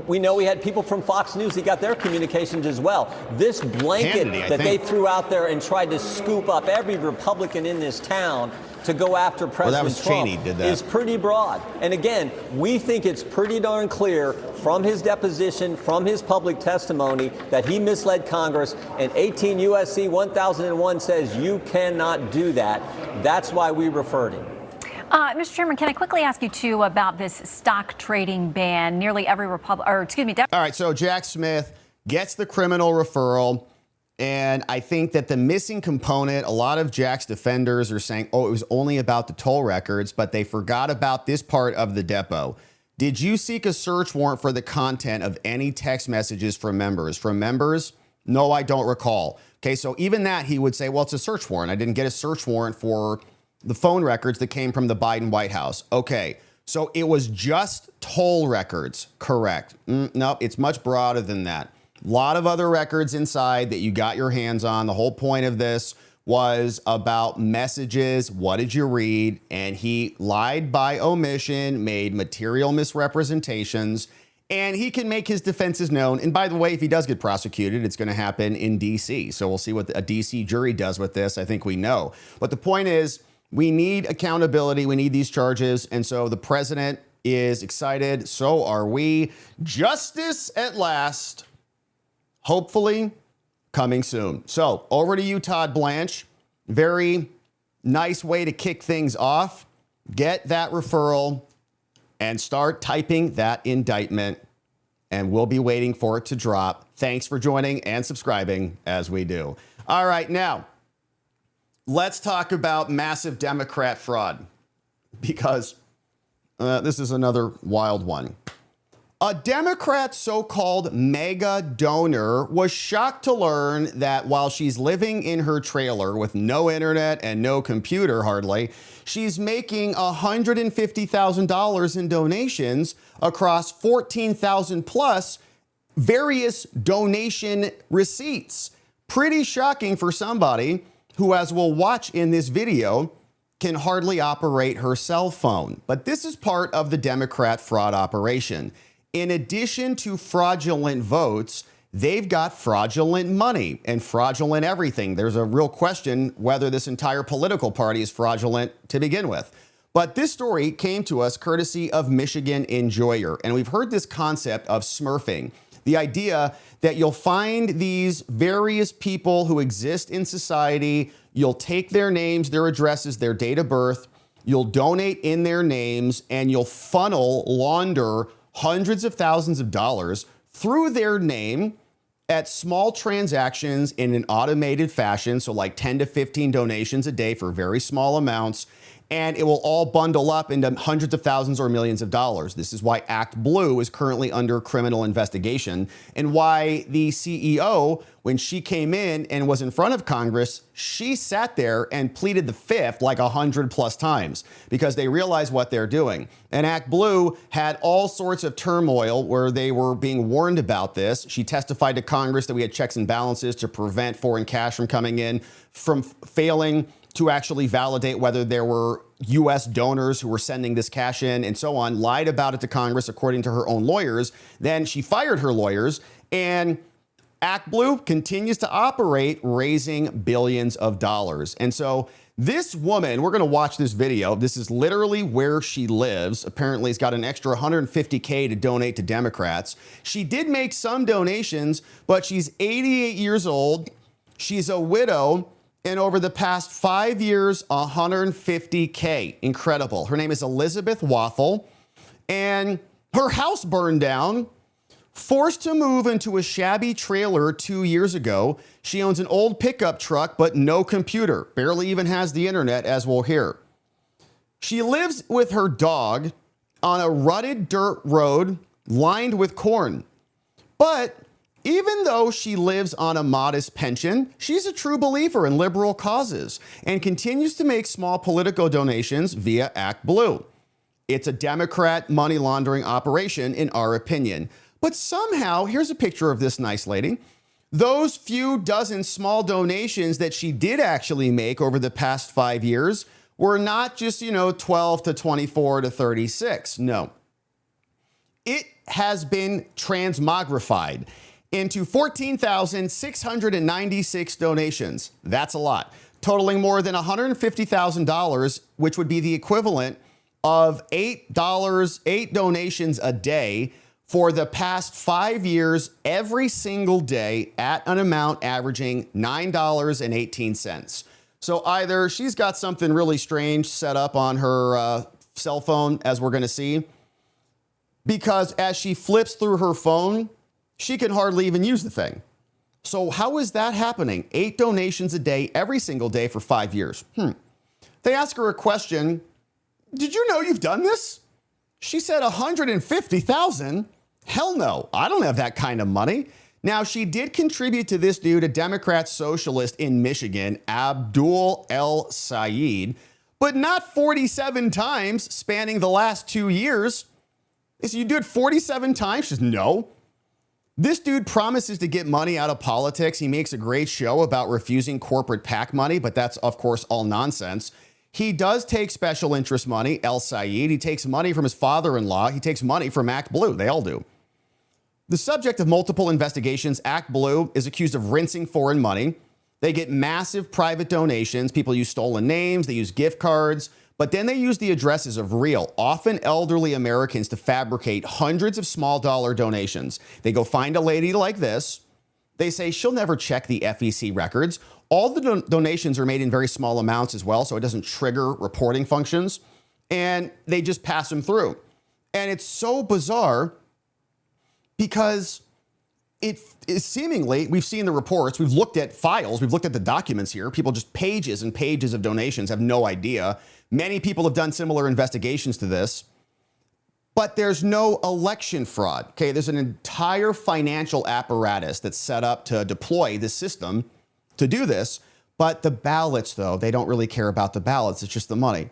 we know we had people from Fox News, he got their communications as well. This blanket they threw out there and tried to scoop up every Republican in this town to go after President Trump is pretty broad. And again, we think it's pretty darn clear from his deposition, from his public testimony, that he misled Congress, and 18 U.S.C. 1001 says you cannot do that. That's why we referred him. Mr. Chairman, can I quickly ask you, too, about this stock trading ban? Nearly every All right, so Jack Smith gets the criminal referral. And I think that the missing component, a lot of Jack's defenders are saying, oh, it was only about the toll records, but they forgot about this part of the depo. Did you seek a search warrant for the content of any text messages from members? From members? No, I don't recall. Okay, so even that, he would say, well, it's a search warrant. I didn't get a search warrant for the phone records that came from the Biden White House. Okay, so it was just toll records. Correct. No, it's much broader than that. A lot of other records inside that you got your hands on. The whole point of this was about messages. What did you read? And he lied by omission, made material misrepresentations, and he can make his defenses known. And by the way, if he does get prosecuted, it's going to happen in D.C. So we'll see what a D.C. jury does with this. I think we know. But the point is, we need accountability. We need these charges. And so the president is excited. So are we. Justice at last. Hopefully coming soon. So over to you, Todd Blanche. Very nice way to kick things off. Get that referral and start typing that indictment. And we'll be waiting for it to drop. Thanks for joining and subscribing as we do. All right, now let's talk about massive Democrat fraud, because this is another wild one. A Democrat so-called mega donor was shocked to learn that while she's living in her trailer with no internet and no computer hardly, she's making $150,000 in donations across 14,000 plus various donation receipts. Pretty shocking for somebody who, as we'll watch in this video, can hardly operate her cell phone. But this is part of the Democrat fraud operation. In addition to fraudulent votes, they've got fraudulent money and fraudulent everything. There's a real question whether this entire political party is fraudulent to begin with. But this story came to us courtesy of Michigan Enjoyer. And we've heard this concept of smurfing, the idea that you'll find these various people who exist in society. You'll take their names, their addresses, their date of birth. You'll donate in their names, and you'll launder hundreds of thousands of dollars through their name at small transactions in an automated fashion. So like 10 to 15 donations a day for very small amounts. And it will all bundle up into hundreds of thousands or millions of dollars. This is why Act Blue is currently under criminal investigation, and why the CEO, when she came in and was in front of Congress, she sat there and pleaded the fifth like 100+ times because they realize what they're doing. And Act Blue had all sorts of turmoil where they were being warned about this. She testified to Congress that we had checks and balances to prevent foreign cash from coming in, from failing to actually validate whether there were U.S. donors who were sending this cash in and so on, lied about it to Congress according to her own lawyers. Then she fired her lawyers, and Act Blue continues to operate, raising billions of dollars. And so this woman, we're going to watch this video. This is literally where she lives. Apparently, it's got an extra $150K to donate to Democrats. She did make some donations, but she's 88 years old. She's a widow. And over the past 5 years, $150K. Incredible. Her name is Elizabeth Waffle. And her house burned down. Forced to move into a shabby trailer 2 years ago. She owns an old pickup truck, but no computer. Barely even has the internet, as we'll hear. She lives with her dog on a rutted dirt road lined with corn. But even though she lives on a modest pension, she's a true believer in liberal causes and continues to make small political donations via Act Blue. It's a Democrat money laundering operation, in our opinion. But somehow, here's a picture of this nice lady. Those few dozen small donations that she did actually make over the past 5 years were not just, 12 to 24 to 36. No. It has been transmogrified into 14,696 donations. That's a lot. Totaling more than $150,000, which would be the equivalent of $8 donations a day for the past 5 years, every single day at an amount averaging $9.18. So either she's got something really strange set up on her cell phone, as we're going to see, because as she flips through her phone, she can hardly even use the thing. So how is that happening? 8 donations a day, every single day for 5 years. They ask her a question. Did you know you've done this? She said 150,000. Hell no, I don't have that kind of money. Now, she did contribute to this dude, a Democrat socialist in Michigan, Abdul El Sayed, but not 47 times spanning the last 2 years. So you do it 47 times? She says, no. This dude promises to get money out of politics. He makes a great show about refusing corporate PAC money, but that's, of course, all nonsense. He does take special interest money, El Sayed. He takes money from his father-in-law. He takes money from Act Blue. They all do. The subject of multiple investigations, Act Blue is accused of rinsing foreign money. They get massive private donations. People use stolen names. They use gift cards. But then they use the addresses of real, often elderly Americans to fabricate hundreds of small dollar donations. They go find a lady like this. They say she'll never check the FEC records. All the donations are made in very small amounts as well, so it doesn't trigger reporting functions. And they just pass them through. And it's so bizarre because it is seemingly, we've seen the reports, we've looked at files, we've looked at the documents here. People just pages and pages of donations, have no idea. Many people have done similar investigations to this, but there's no election fraud. Okay, there's an entire financial apparatus that's set up to deploy this system to do this. But the ballots, though, they don't really care about the ballots. It's just the money.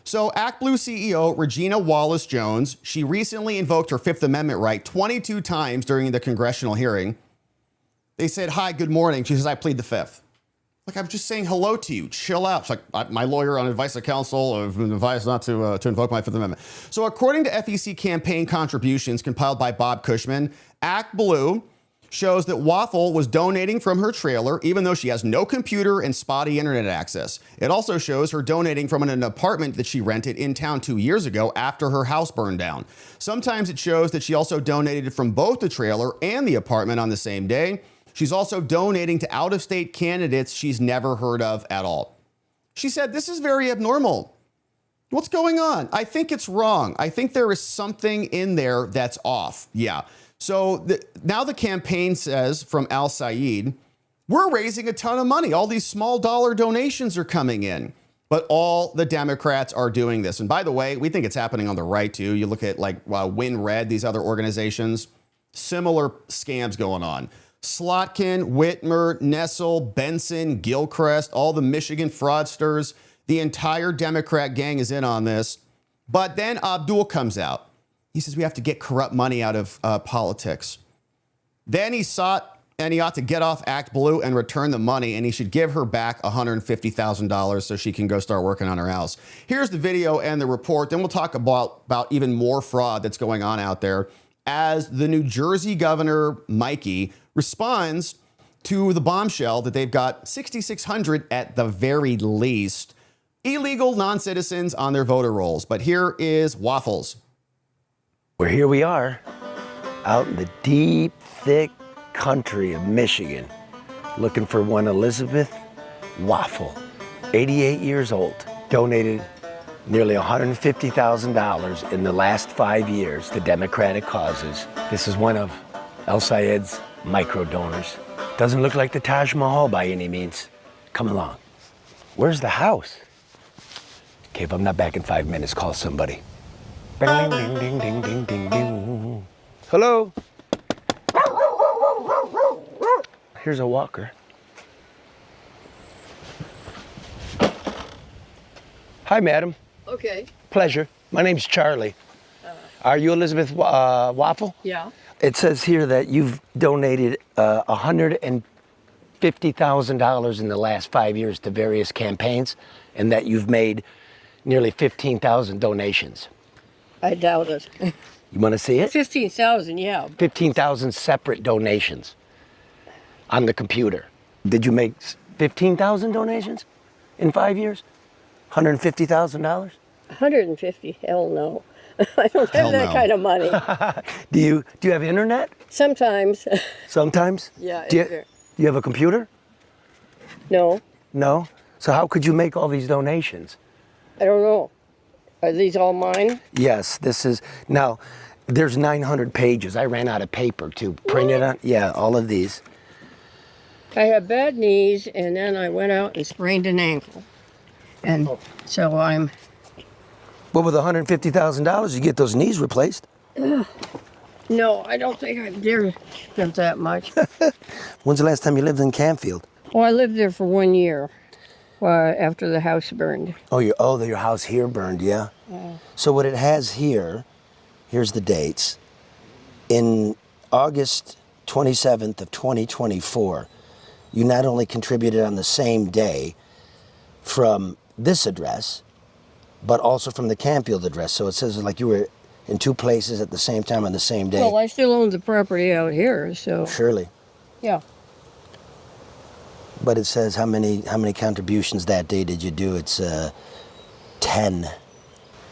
So Act Blue CEO Regina Wallace-Jones, she recently invoked her Fifth Amendment right 22 times during the congressional hearing. They said, hi, good morning. She says, I plead the Fifth. Like, I'm just saying hello to you. Chill out. She's like, my lawyer on advice of counsel have been advised not to invoke my Fifth Amendment. So according to FEC campaign contributions compiled by Bob Cushman, Act Blue shows that Waffle was donating from her trailer, even though she has no computer and spotty internet access. It also shows her donating from an apartment that she rented in town 2 years ago after her house burned down. Sometimes it shows that she also donated from both the trailer and the apartment on the same day. She's also donating to out-of-state candidates she's never heard of at all. She said, this is very abnormal. What's going on? I think it's wrong. I think there is something in there that's off. Yeah. So now the campaign says from Al Sayed, we're raising a ton of money. All these small dollar donations are coming in. But all the Democrats are doing this. And by the way, we think it's happening on the right, too. You look at like WinRed, these other organizations, similar scams going on. Slotkin, Whitmer, Nessel, Benson, Gilchrist, all the Michigan fraudsters, the entire Democrat gang is in on this. But then Abdul comes out. He says we have to get corrupt money out of politics. Then he sought and he ought to get off Act Blue and return the money, and he should give her back $150,000 so she can go start working on her house. Here's the video and the report. Then we'll talk about even more fraud that's going on out there as the New Jersey governor, Mikey, responds to the bombshell that they've got 6,600 at the very least illegal non-citizens on their voter rolls. But here is Waffles. Well, here we are out in the deep, thick country of Michigan, looking for one Elizabeth Waffle, 88 years old, donated nearly $150,000 in the last 5 years to Democratic causes. This is one of El Sayed's micro donors. Doesn't look like the Taj Mahal by any means. Come along. Where's the house? Okay, if I'm not back in 5 minutes, call somebody. Ding, ding, ding, ding, ding, ding, ding. Hello? Here's a walker. Hi, madam. Okay. Pleasure. My name's Charlie. Are you Elizabeth Waffle? Yeah. It says here that you've donated $150,000 in the last 5 years to various campaigns, and that you've made nearly 15,000 donations. I doubt it. You want to see it? 15,000, yeah. 15,000 separate donations on the computer. Did you make 15,000 donations in 5 years? $150,000? 150? Hell no. I don't have that kind of money. Do you have internet? Sometimes. Sometimes? Yeah. Do you have a computer? No, No? So how could you make all these donations? I don't know. Are these all mine? Yes, this is, now, there's 900 pages. I ran out of paper to print it on. Yeah, all of these. I have bad knees, and then I went out and sprained an ankle. And so I'm... Well, with $150,000, you get those knees replaced. No, I don't think I've dare spent that much. When's the last time you lived in Canfield? Well, I lived there for 1 year after the house burned. Oh, your house here burned, yeah? So what it has here, here's the dates. In August 27th of 2024, you not only contributed on the same day from this address, but also from the Canfield address. So it says like you were in two places at the same time on the same day. Well, I still own the property out here, so... Surely. Yeah. But it says how many contributions that day did you do? It's 10.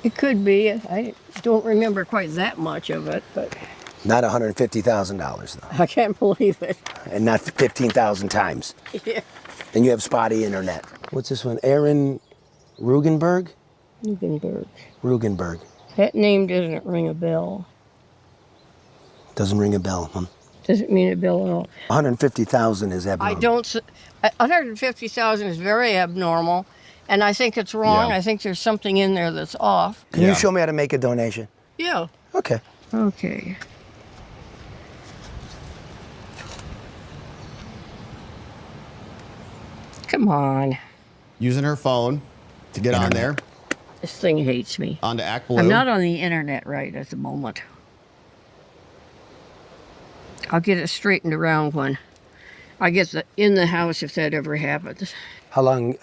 It could be. I don't remember quite that much of it, but... Not $150,000 though. I can't believe it. And not 15,000 times. Yeah. And you have spotty internet. What's this one? Aaron Rugenberg? Rugenberg. That name doesn't ring a bell. Doesn't ring a bell, huh? Doesn't mean a bell at all. 150,000 is abnormal. 150,000 is very abnormal, and I think it's wrong. Yeah. I think there's something in there that's off. Can you show me how to make a donation? Yeah. Okay. Okay. Come on. Using her phone to get on there, This thing hates me. onto Act Blue. I'm not on the internet right at the moment. I'll get it straightened around when I get in the house, if that ever happens. How long,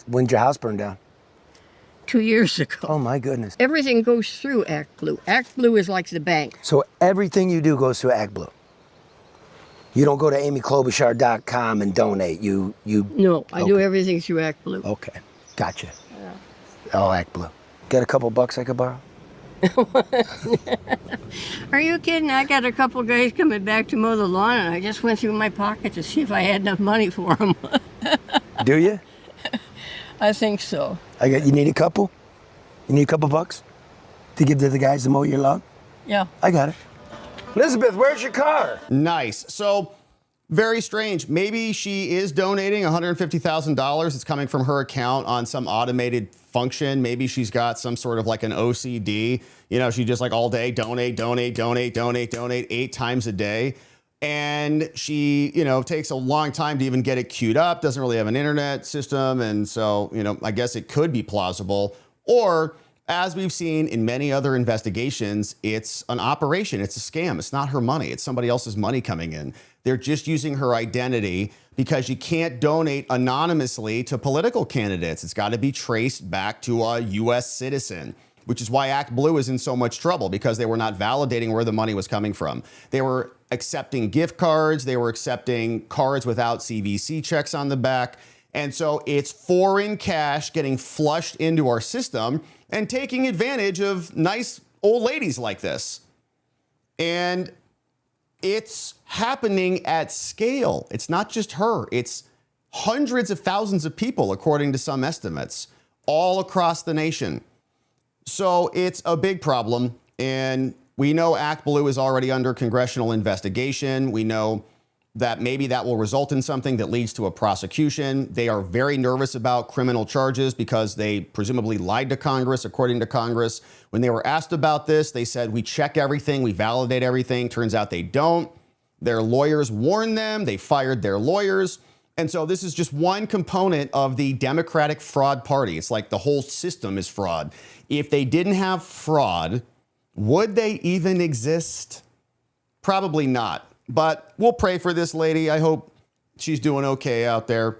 when did your house burn down? 2 years ago. Oh my goodness. Everything goes through Act Blue. Act Blue is like the bank. So everything you do goes through Act Blue? You don't go to amyklobuchar.com and donate? No, I do everything through Act Blue. Okay, gotcha. Yeah. Oh, Act Blue. Got a couple bucks I could borrow? Are you kidding? I got a couple guys coming back to mow the lawn, and I just went through my pocket to see if I had enough money for them. Do you? I think so. You need a couple? You need a couple bucks to give to the guys to mow your lawn? Yeah. I got it. Elizabeth, where's your car? Nice. So very strange. Maybe she is donating $150,000. It's coming from her account on some automated function. Maybe she's got some sort of like an OCD. You know, she just like all day donate 8 times a day. And she, you know, takes a long time to even get it queued up, doesn't really have an internet system. And so, you know, I guess it could be plausible. Or as we've seen in many other investigations, it's an operation. It's a scam. It's not her money. It's somebody else's money coming in. They're just using her identity because you can't donate anonymously to political candidates. It's got to be traced back to a U.S. citizen, which is why Act Blue is in so much trouble, because they were not validating where the money was coming from. They were accepting gift cards. They were accepting cards without CVC checks on the back. And so it's foreign cash getting flushed into our system and taking advantage of nice old ladies like this. And it's happening at scale. It's not just her. It's hundreds of thousands of people, according to some estimates, all across the nation. So it's a big problem. And we know Act Blue is already under congressional investigation. We know that maybe that will result in something that leads to a prosecution. They are very nervous about criminal charges because they presumably lied to Congress, according to Congress. When they were asked about this, they said, we check everything, we validate everything. Turns out they don't. Their lawyers warned them. They fired their lawyers. And so this is just one component of the Democratic fraud party. It's like the whole system is fraud. If they didn't have fraud, would they even exist? Probably not. But we'll pray for this lady. I hope she's doing okay out there.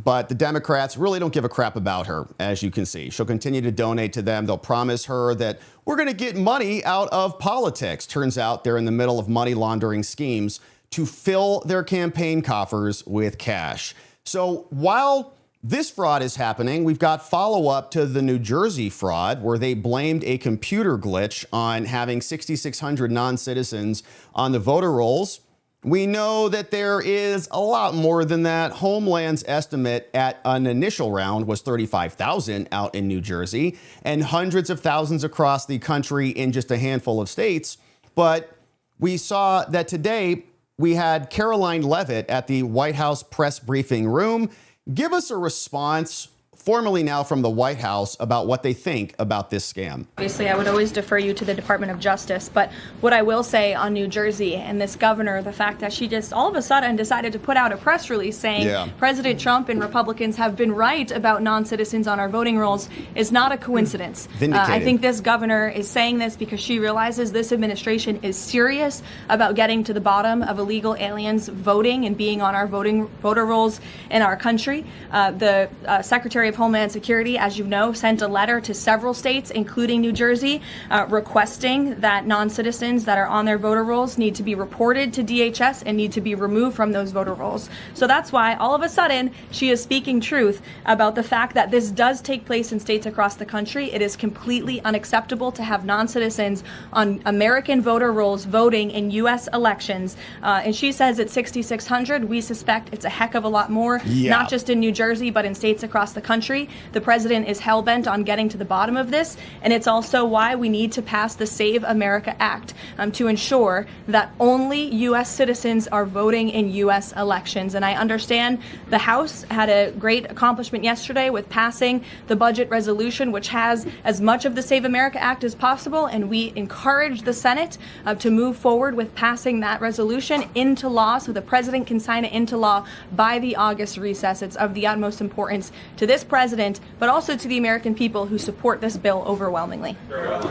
But the Democrats really don't give a crap about her, as you can see. She'll continue to donate to them. They'll promise her that we're going to get money out of politics. Turns out they're in the middle of money laundering schemes to fill their campaign coffers with cash. So while this fraud is happening, we've got follow-up to the New Jersey fraud where they blamed a computer glitch on having 6,600 non-citizens on the voter rolls. We know that there is a lot more than that. Homeland's estimate at an initial round was 35,000 out in New Jersey and hundreds of thousands across the country in just a handful of states. But we saw that today we had Caroline Leavitt at the White House press briefing room give us a response, formally now from the White House, about what they think about this scam. Obviously, I would always defer you to the Department of Justice, but what I will say on New Jersey and this governor, the fact that she just all of a sudden decided to put out a press release saying President Trump and Republicans have been right about non-citizens on our voting rolls is not a coincidence. I think this governor is saying this because she realizes this administration is serious about getting to the bottom of illegal aliens voting and being on our voter rolls in our country. The Secretary of Homeland Security, as you know, sent a letter to several states, including New Jersey, requesting that non-citizens that are on their voter rolls need to be reported to DHS and need to be removed from those voter rolls. So that's why all of a sudden she is speaking truth about the fact that this does take place in states across the country. It is completely unacceptable to have non-citizens on American voter rolls voting in U.S. elections. And she says it's 6,600. We suspect it's a heck of a lot more, not just in New Jersey, but in states across the country. The president is hell-bent on getting to the bottom of this, and it's also why we need to pass the Save America Act to ensure that only U.S. citizens are voting in U.S. elections. And I understand the House had a great accomplishment yesterday with passing the budget resolution, which has as much of the Save America Act as possible, and we encourage the Senate to move forward with passing that resolution into law so the president can sign it into law by the August recess. It's of the utmost importance to this president, but also to the American people who support this bill overwhelmingly.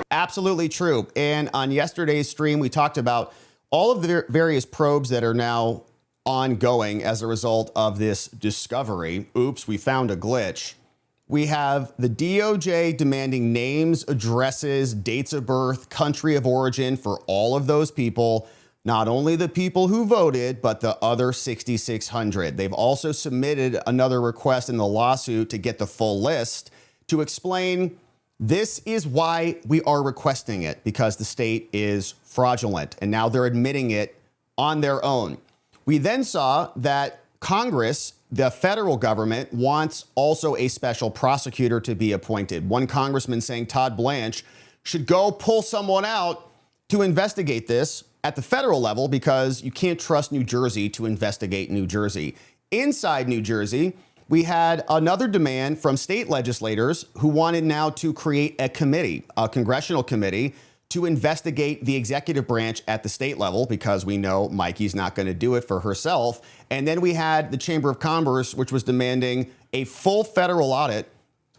Absolutely true. And on yesterday's stream, we talked about all of the various probes that are now ongoing as a result of this discovery. Oops, we found a glitch. We have the DOJ demanding names, addresses, dates of birth, country of origin for all of those people. Not only the people who voted, but the other 6,600. They've also submitted another request in the lawsuit to get the full list to explain this is why we are requesting it, because the state is fraudulent. And now they're admitting it on their own. We then saw that Congress, the federal government, wants also a special prosecutor to be appointed. One congressman saying Todd Blanche should go pull someone out to investigate this at the federal level because you can't trust New Jersey to investigate New Jersey. Inside New Jersey, we had another demand from state legislators who wanted now to create a committee, a congressional committee, to investigate the executive branch at the state level because we know Mikey's not going to do it for herself. And then we had the Chamber of Commerce, which was demanding a full federal audit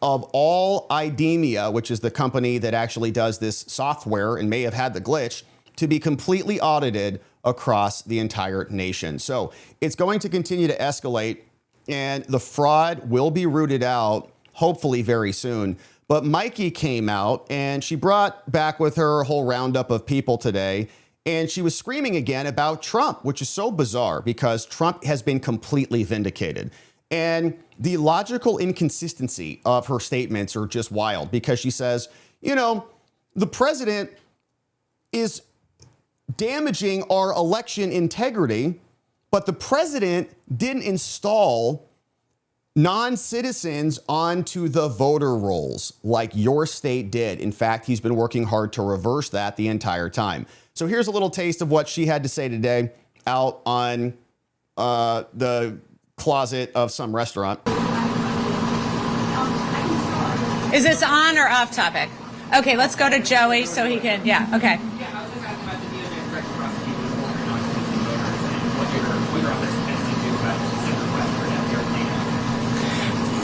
of all IDEMIA, which is the company that actually does this software and may have had the glitch, to be completely audited across the entire nation. So it's going to continue to escalate and the fraud will be rooted out, hopefully very soon. But Mikey came out and she brought back with her a whole roundup of people today. And she was screaming again about Trump, which is so bizarre because Trump has been completely vindicated. And the logical inconsistency of her statements are just wild because she says, you know, the president is damaging our election integrity, but the president didn't install non-citizens onto the voter rolls like your state did. In fact, he's been working hard to reverse that the entire time. So here's a little taste of what she had to say today out on the closet of some restaurant. Is this on or off topic? Okay, let's go to Joey so he can, yeah, okay.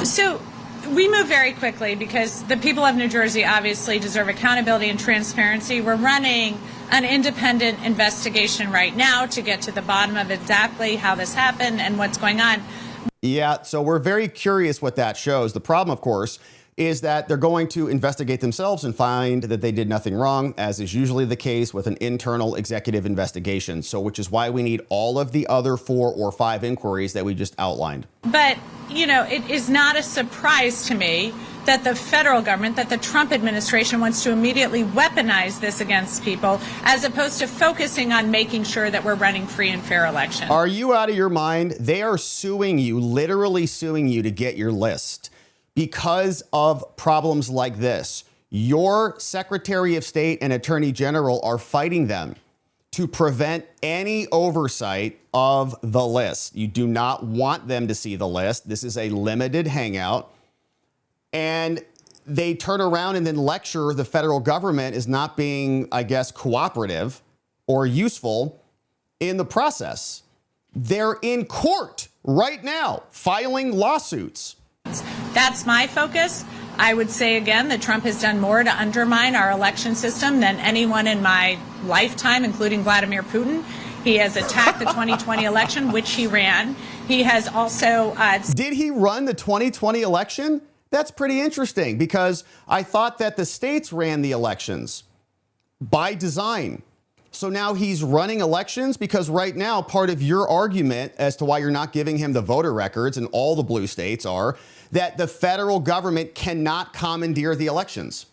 So we move very quickly because the people of New Jersey obviously deserve accountability and transparency. We're running an independent investigation right now to get to the bottom of exactly how this happened and what's going on. Yeah, so we're very curious what that shows. The problem, of course, is that they're going to investigate themselves and find that they did nothing wrong, as is usually the case with an internal executive investigation. So, which is why we need all of the other 4 or 5 inquiries that we just outlined. But, you know, it is not a surprise to me that the federal government, that the Trump administration wants to immediately weaponize this against people, as opposed to focusing on making sure that we're running free and fair elections. Are you out of your mind? They are suing you, literally suing you to get your list because of problems like this. Your Secretary of State and Attorney General are fighting them to prevent any oversight of the list. You do not want them to see the list. This is a limited hangout. And they turn around and then lecture the federal government as not being, I guess, cooperative or useful in the process. They're in court right now filing lawsuits. That's my focus. I would say again that Trump has done more to undermine our election system than anyone in my lifetime, including Vladimir Putin. He has attacked the 2020 election, which he ran. He has also... Did he run the 2020 election? That's pretty interesting, because I thought that the states ran the elections by design. So now he's running elections, because right now part of your argument as to why you're not giving him the voter records in all the blue states are that the federal government cannot commandeer the elections.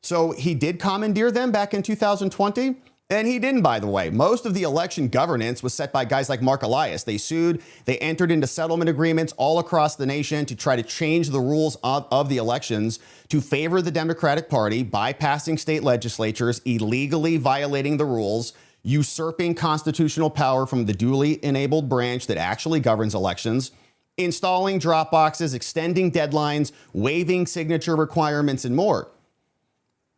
So he did commandeer them back in 2020. And he didn't, by the way. Most of the election governance was set by guys like Mark Elias. They sued, they entered into settlement agreements all across the nation to try to change the rules of the elections to favor the Democratic Party, bypassing state legislatures, illegally violating the rules, usurping constitutional power from the duly enabled branch that actually governs elections, installing drop boxes, extending deadlines, waiving signature requirements, and more.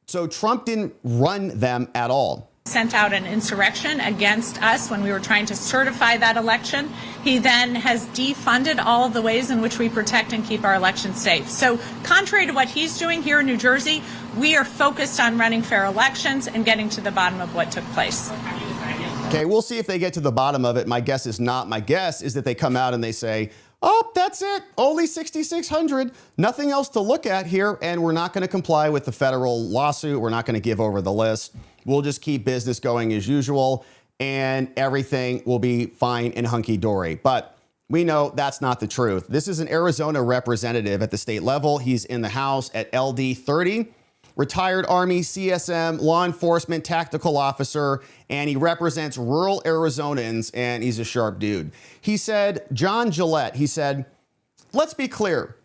So Trump didn't run them at all. Sent out an insurrection against us when we were trying to certify that election. He then has defunded all of the ways in which we protect and keep our elections safe. So contrary to what he's doing here in New Jersey, we are focused on running fair elections and getting to the bottom of what took place. Okay, we'll see if they get to the bottom of it. My guess is not. My guess is that they come out and they say, oh, that's it. Only 6,600. Nothing else to look at here. And we're not going to comply with the federal lawsuit. We're not going to give over the list. We'll just keep business going as usual, and everything will be fine and hunky-dory. But we know that's not the truth. This is an Arizona representative at the state level. He's in the House at LD 30, retired Army CSM, law enforcement tactical officer, and he represents rural Arizonans, and he's a sharp dude. He said, John Gillette, he said, let's be clear.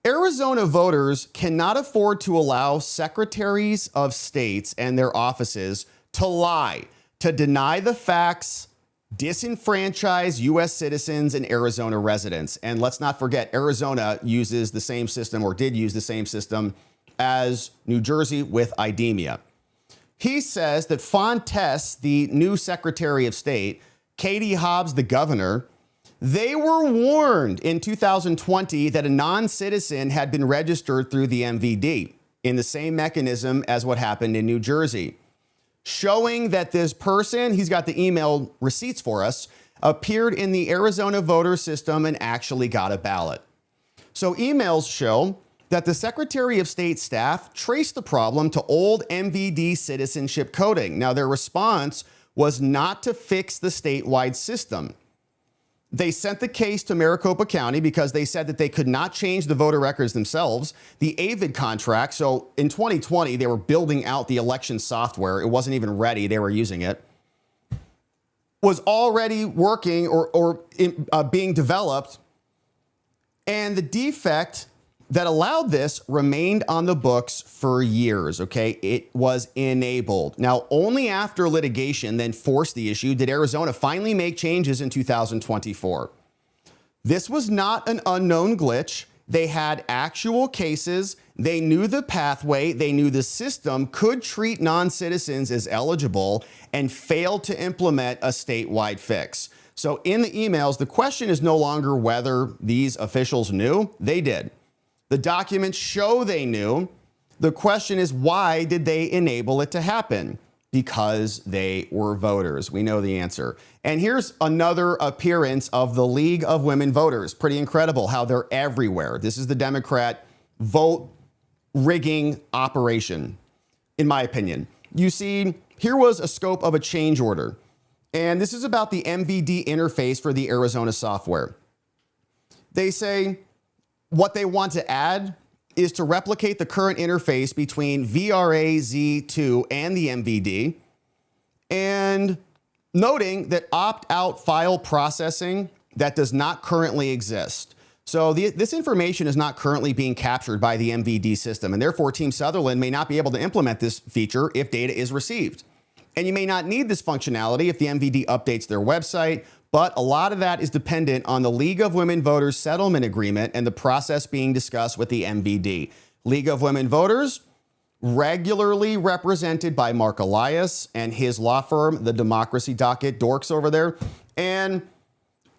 Arizona voters cannot afford to allow secretaries of states and their offices to lie, to deny the facts, disenfranchise U.S. citizens and Arizona residents. And let's not forget, Arizona uses the same system, or did use the same system, as New Jersey with IDEMIA. He says that Fontes, the new Secretary of State, Katie Hobbs, the governor, they were warned in 2020 that a non-citizen had been registered through the MVD in the same mechanism as what happened in New Jersey, showing that this person, he's got the email receipts for us, appeared in the Arizona voter system and actually got a ballot. So emails show that the Secretary of State staff traced the problem to old MVD citizenship coding. Now, their response was not to fix the statewide system. They sent the case to Maricopa County because they said that they could not change the voter records themselves. The AVID contract, so in 2020, they were building out the election software. It wasn't even ready. They were using it. Was already working or being developed. And the defect that allowed this remained on the books for years, okay? It was enabled. Now, only after litigation then forced the issue did Arizona finally make changes in 2024. This was not an unknown glitch. They had actual cases. They knew the pathway. They knew the system could treat non-citizens as eligible and failed to implement a statewide fix. So in the emails, the question is no longer whether these officials knew. They did. The documents show they knew. The question is, why did they enable it to happen? because they were voters. We know the answer. And here's another appearance of the League of Women Voters. Pretty incredible how they're everywhere. This is the Democrat vote rigging operation, in my opinion. You see, here was a scope of a change order. And this is about the MVD interface for the Arizona software. They say what they want to add is to replicate the current interface between VRAZ2 and the MVD, and noting that opt-out file processing that does not currently exist. So this information is not currently being captured by the MVD system, and therefore Team Sutherland may not be able to implement this feature if data is received. And you may not need this functionality if the MVD updates their website, but a lot of that is dependent on the League of Women Voters settlement agreement and the process being discussed with the MVD. League of Women Voters, regularly represented by Mark Elias and his law firm, the Democracy Docket Dorks over there. And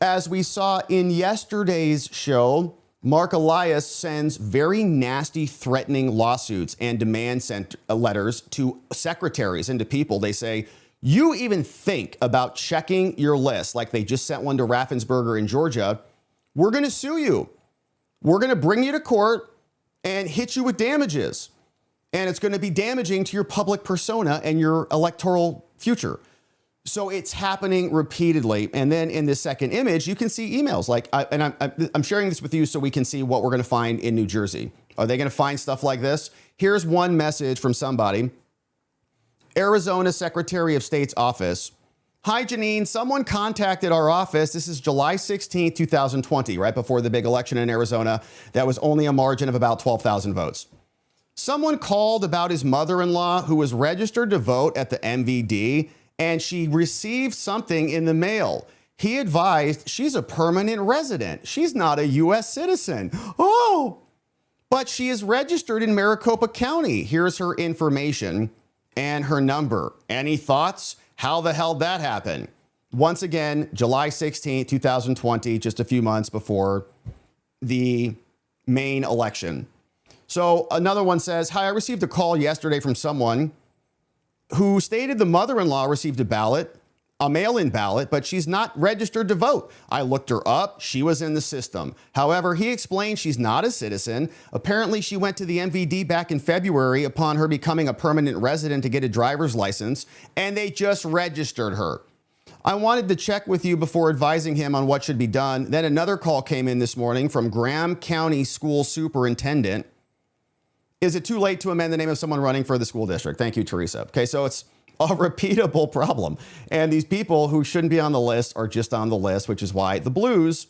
as we saw in yesterday's show, Mark Elias sends very nasty, threatening lawsuits and demand letters to secretaries and to people. They say, you even think about checking your list, like they just sent one to Raffensperger in Georgia, we're going to sue you. We're going to bring you to court and hit you with damages. And it's going to be damaging to your public persona and your electoral future. So it's happening repeatedly. And then in this second image, you can see emails like, I'm sharing this with you so we can see what we're going to find in New Jersey. Are they going to find stuff like this? Here's one message from somebody. Arizona Secretary of State's office. Hi, Janine. Someone contacted our office. This is July 16, 2020, right before the big election in Arizona. That was only a margin of about 12,000 votes. Someone called about his mother-in-law who was registered to vote at the MVD, and she received something in the mail. He advised she's a permanent resident. She's not a U.S. citizen. Oh, but she is registered in Maricopa County. Here's her information and her number. Any thoughts? How the hell did that happen? Once again, July 16, 2020, just a few months before the main election. So another one says, hi, I received a call yesterday from someone who stated the mother-in-law received a mail-in ballot, but she's not registered to vote. I looked her up. She was in the system. However, he explained she's not a citizen. Apparently, she went to the MVD back in February upon her becoming a permanent resident to get a driver's license, and they just registered her. I wanted to check with you before advising him on what should be done. Then another call came in this morning from Graham County School Superintendent. Is it too late to amend the name of someone running for the school district? Thank you, Teresa. Okay, so it's a repeatable problem. And these people who shouldn't be on the list are just on the list, which is why the Blues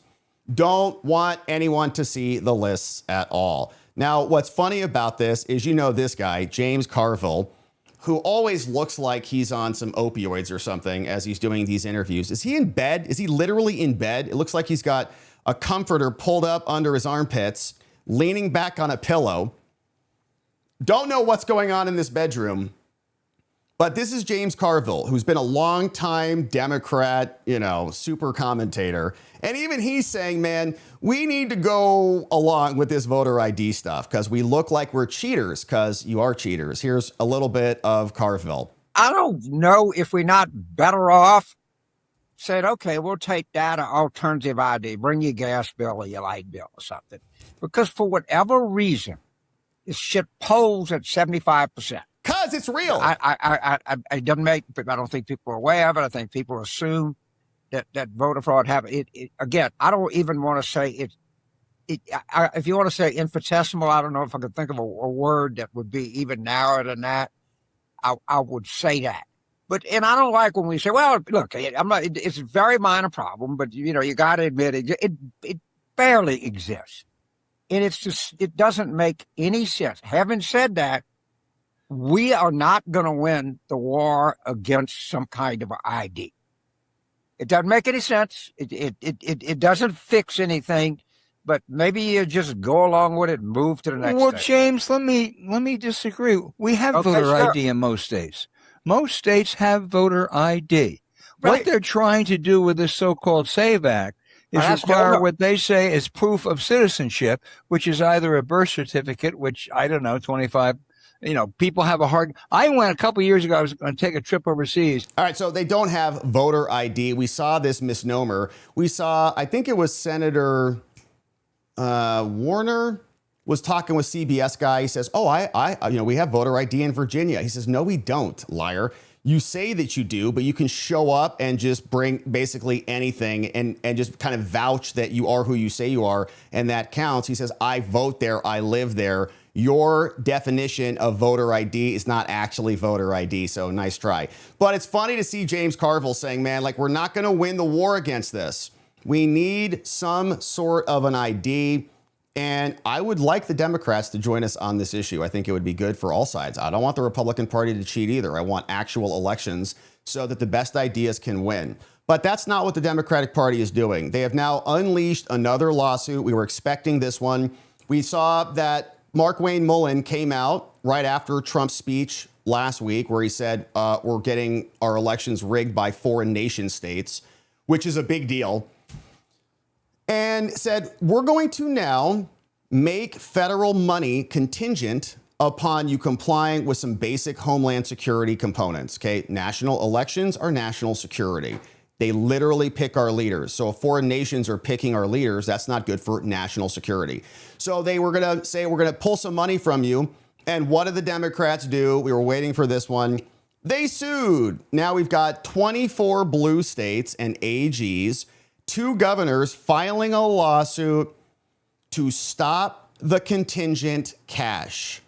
don't want anyone to see the lists at all. Now, what's funny about this is, you know, this guy, James Carville, who always looks like he's on some opioids or something as he's doing these interviews. Is he in bed? Is he literally in bed? It looks like he's got a comforter pulled up under his armpits, leaning back on a pillow. Don't know what's going on in this bedroom. But this is James Carville, who's been a longtime Democrat, super commentator. And even he's saying, man, we need to go along with this voter ID stuff because we look like we're cheaters, because you are cheaters. Here's a little bit of Carville. I don't know if we're not better off saying, okay, we'll take that alternative ID, bring your gas bill or your light bill or something. Because for whatever reason, this shit polls at 75%. Because it's real. It doesn't make, I don't think people are aware of it. I think people assume that voter fraud happens. Again, I don't even want to say if you want to say infinitesimal, I don't know if I could think of a word that would be even narrower than that. I would say that. And I don't like when we say, well, look, it's a very minor problem, but you got to admit it barely exists. And it doesn't make any sense. Having said that, we are not going to win the war against some kind of ID. It doesn't make any sense. It doesn't fix anything, but maybe you just go along with it and move to the next Well, stage. James, let me disagree. We have voter ID in most states. Most states have voter ID. Right. What they're trying to do with this so-called SAVE Act is require what they say is proof of citizenship, which is either a birth certificate, which, I don't know, 25 people have a hard. I went a couple of years ago. I was going to take a trip overseas. All right, so they don't have voter ID. We saw this misnomer. We saw, I think it was Senator Warner was talking with CBS guy. He says, we have voter ID in Virginia. He says, no, we don't, liar. You say that you do, but you can show up and just bring basically anything and just kind of vouch that you are who you say you are, and that counts. He says, I vote there, I live there. Your definition of voter ID is not actually voter ID, so nice try. But it's funny to see James Carville saying, man, like, we're not going to win the war against this. We need some sort of an ID. And I would like the Democrats to join us on this issue. I think it would be good for all sides. I don't want the Republican Party to cheat either. I want actual elections so that the best ideas can win. But that's not what the Democratic Party is doing. They have now unleashed another lawsuit. We were expecting this one. We saw that Mark Wayne Mullen came out right after Trump's speech last week where he said, we're getting our elections rigged by foreign nation states, which is a big deal. And said, we're going to now make federal money contingent upon you complying with some basic homeland security components. Okay, national elections are national security. They literally pick our leaders. So if foreign nations are picking our leaders, that's not good for national security. So they were going to say, we're going to pull some money from you. And what did the Democrats do? We were waiting for this one. They sued. Now we've got 24 blue states and AGs, 2 governors filing a lawsuit to stop the contingent cash.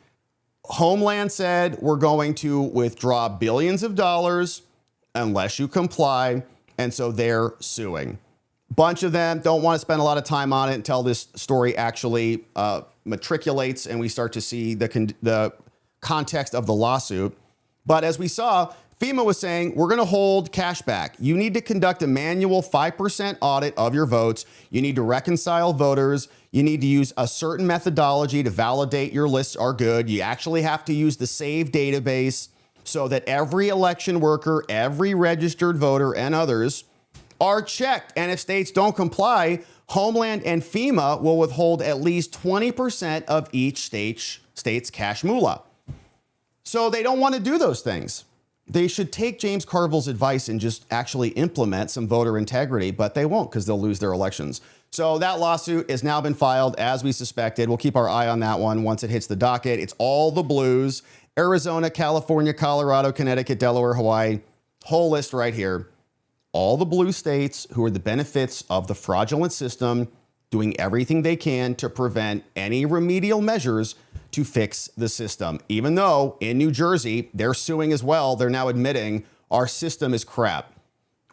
Homeland said, we're going to withdraw billions of dollars unless you comply. And so they're suing. Bunch of them don't want to spend a lot of time on it until this story actually matriculates and we start to see the context of the lawsuit. But as we saw, FEMA was saying, we're going to hold cash back. You need to conduct a manual 5% audit of your votes. You need to reconcile voters. You need to use a certain methodology to validate your lists are good. You actually have to use the SAVE database so that every election worker, every registered voter, and others are checked. And if states don't comply, Homeland and FEMA will withhold at least 20% of each state's cash moolah. So they don't want to do those things. They should take James Carville's advice and just actually implement some voter integrity, but they won't because they'll lose their elections. So that lawsuit has now been filed as we suspected. We'll keep our eye on that one once it hits the docket. It's all the blues: Arizona, California, Colorado, Connecticut, Delaware, Hawaii. Whole list right here. All the blue states who are the benefits of the fraudulent system, doing everything they can to prevent any remedial measures to fix the system. Even though in New Jersey, they're suing as well. They're now admitting our system is crap.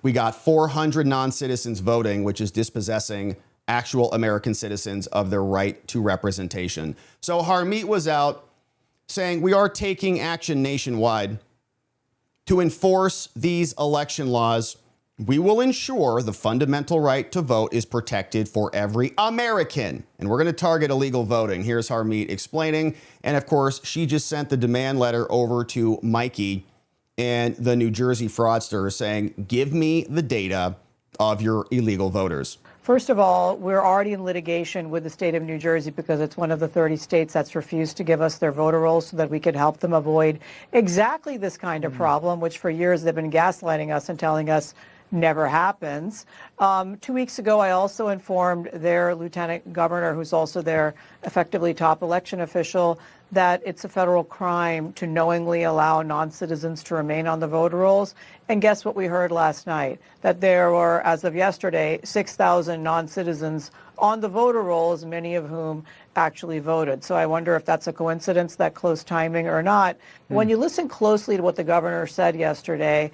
We got 400 non-citizens voting, which is dispossessing actual American citizens of their right to representation. So Harmeet was out saying we are taking action nationwide to enforce these election laws. We will ensure the fundamental right to vote is protected for every American. And we're going to target illegal voting. Here's Harmeet explaining. And of course, she just sent the demand letter over to Mikey and the New Jersey fraudster saying, give me the data of your illegal voters. First of all, we're already in litigation with the state of New Jersey because it's one of the 30 states that's refused to give us their voter rolls so that we could help them avoid exactly this kind of problem, which for years they've been gaslighting us and telling us never happens. 2 weeks ago, I also informed their lieutenant governor, who's also their effectively top election official, that it's a federal crime to knowingly allow non-citizens to remain on the voter rolls. And guess what we heard last night? That there were, as of yesterday, 6,000 non-citizens on the voter rolls, many of whom actually voted. So I wonder if that's a coincidence, that close timing or not. When you listen closely to what the governor said yesterday,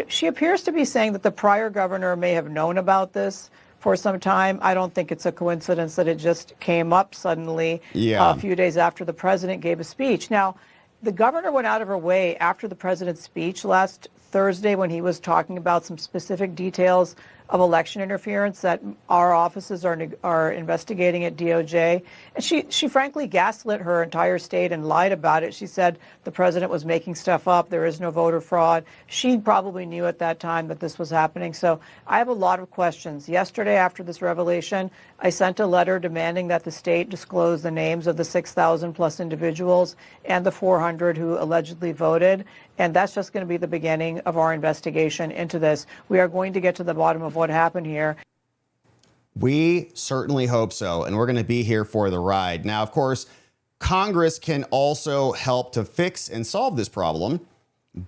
she appears to be saying that the prior governor may have known about this for some time. I don't think it's a coincidence that it just came up suddenly a few days after the president gave a speech. Now, the governor went out of her way after the president's speech last Thursday when he was talking about some specific details of election interference that our offices are investigating at DOJ. And she frankly gaslit her entire state and lied about it. She said the president was making stuff up. There is no voter fraud. She probably knew at that time that this was happening. So I have a lot of questions. Yesterday, after this revelation, I sent a letter demanding that the state disclose the names of the 6,000 plus individuals and the 400 who allegedly voted. And that's just going to be the beginning of our investigation into this. We are going to get to the bottom of what happened here. We certainly hope so. And we're going to be here for the ride. Now, of course, Congress can also help to fix and solve this problem.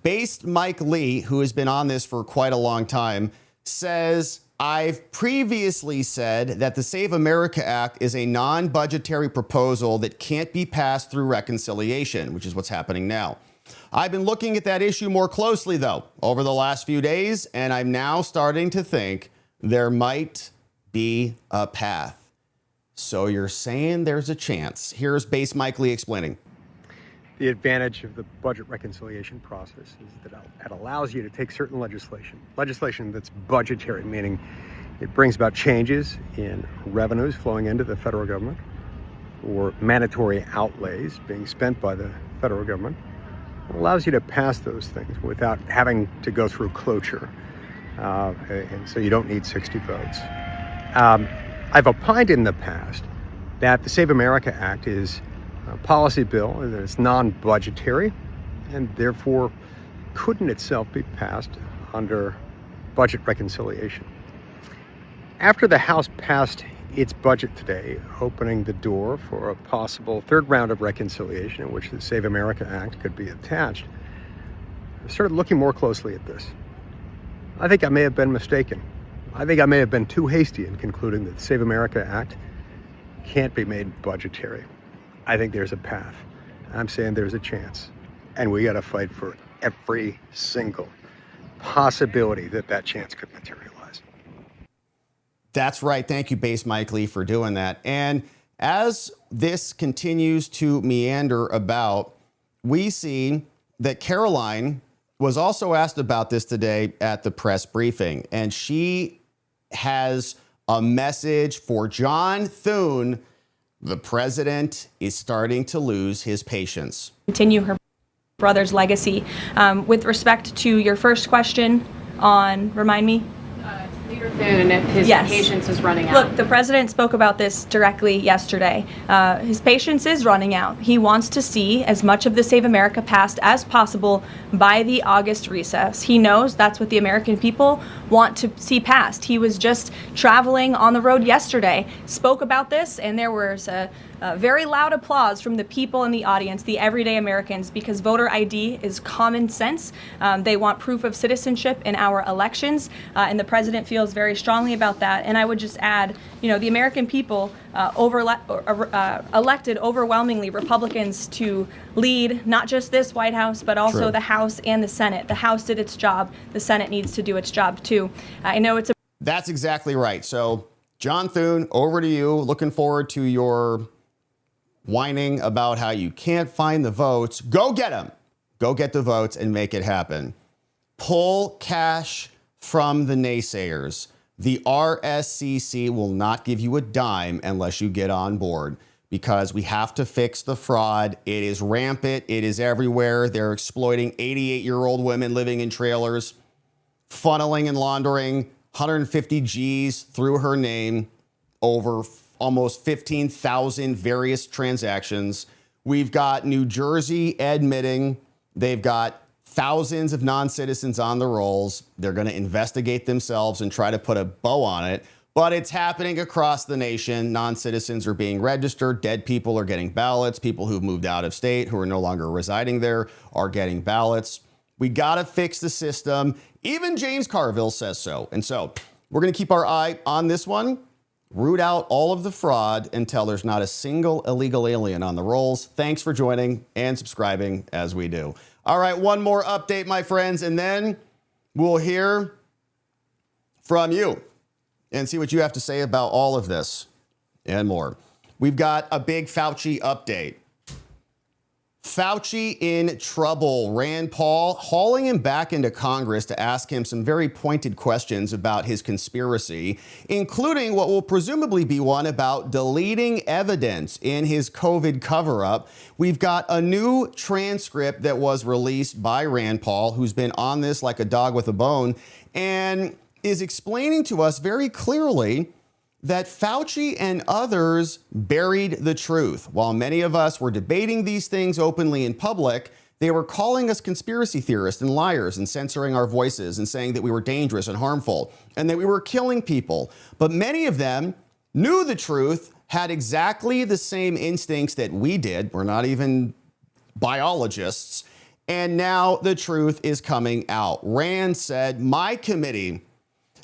Based Mike Lee, who has been on this for quite a long time, says, I've previously said that the Save America Act is a non-budgetary proposal that can't be passed through reconciliation, which is what's happening now. I've been looking at that issue more closely, though, over the last few days, and I'm now starting to think there might be a path. So you're saying there's a chance. Here's Base Mike Lee explaining. The advantage of the budget reconciliation process is that it allows you to take certain legislation that's budgetary, meaning it brings about changes in revenues flowing into the federal government or mandatory outlays being spent by the federal government. It allows you to pass those things without having to go through cloture, and so you don't need 60 votes. I've opined in the past that the Save America Act is a policy bill and that it's non-budgetary and therefore couldn't itself be passed under budget reconciliation. After the House passed its budget today, opening the door for a possible third round of reconciliation in which the Save America Act could be attached, I started looking more closely at this. I think I may have been mistaken. I think I may have been too hasty in concluding that the Save America Act can't be made budgetary. I think there's a path. I'm saying there's a chance. And we got to fight for every single possibility that that chance could materialize. That's right. Thank you, Base Mike Lee, for doing that. And as this continues to meander about, we see that Caroline was also asked about this today at the press briefing. And she has a message for John Thune. The president is starting to lose his patience. Continue her brother's legacy. With respect to your first question on, remind me? Leader Thune, his patience is running out. Look, the president spoke about this directly yesterday. His patience is running out. He wants to see as much of the Save America passed as possible by the August recess. He knows that's what the American people want to see passed. He was just traveling on the road yesterday, spoke about this, and there was a very loud applause from the people in the audience, the everyday Americans, because voter ID is common sense. They want proof of citizenship in our elections, and the president feels very strongly about that. And I would just add, the American people elected overwhelmingly Republicans to lead not just this White House, but also the House and the Senate. The House did its job. The Senate needs to do its job, too. I know it's a... That's exactly right. So, John Thune, over to you. Looking forward to your whining about how you can't find the votes. Go get them. Go get the votes and make it happen. Pull cash from the naysayers. The RSCC will not give you a dime unless you get on board, because we have to fix the fraud. It is rampant. It is everywhere. They're exploiting 88-year-old women living in trailers, funneling and laundering 150 G's through her name over almost 15,000 various transactions. We've got New Jersey admitting they've got thousands of non-citizens on the rolls. They're going to investigate themselves and try to put a bow on it. But it's happening across the nation. Non-citizens are being registered. Dead people are getting ballots. People who've moved out of state, who are no longer residing there, are getting ballots. We got to fix the system. Even James Carville says so. And so we're going to keep our eye on this one. Root out all of the fraud until there's not a single illegal alien on the rolls. Thanks for joining and subscribing as we do. All right, one more update, my friends, and then we'll hear from you and see what you have to say about all of this and more. We've got a big Fauci update. Fauci in trouble. Rand Paul hauling him back into Congress to ask him some very pointed questions about his conspiracy, including what will presumably be one about deleting evidence in his COVID cover-up. We've got a new transcript that was released by Rand Paul, who's been on this like a dog with a bone, and is explaining to us very clearly that Fauci and others buried the truth. While many of us were debating these things openly in public, they were calling us conspiracy theorists and liars and censoring our voices and saying that we were dangerous and harmful and that we were killing people. But many of them knew the truth, had exactly the same instincts that we did. We're not even biologists. And now the truth is coming out. Rand said, my committee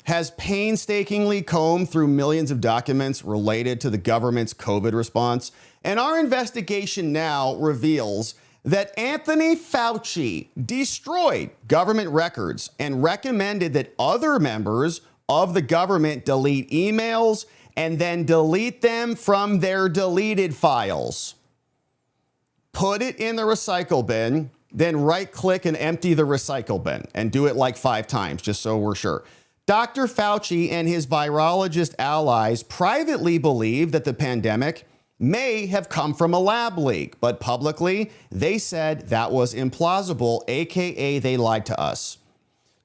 has painstakingly combed through millions of documents related to the government's COVID response. And our investigation now reveals that Anthony Fauci destroyed government records and recommended that other members of the government delete emails and then delete them from their deleted files. Put it in the recycle bin, then right-click and empty the recycle bin and do it like 5 times, just so we're sure. Dr. Fauci and his virologist allies privately believe that the pandemic may have come from a lab leak, but publicly they said that was implausible, aka they lied to us.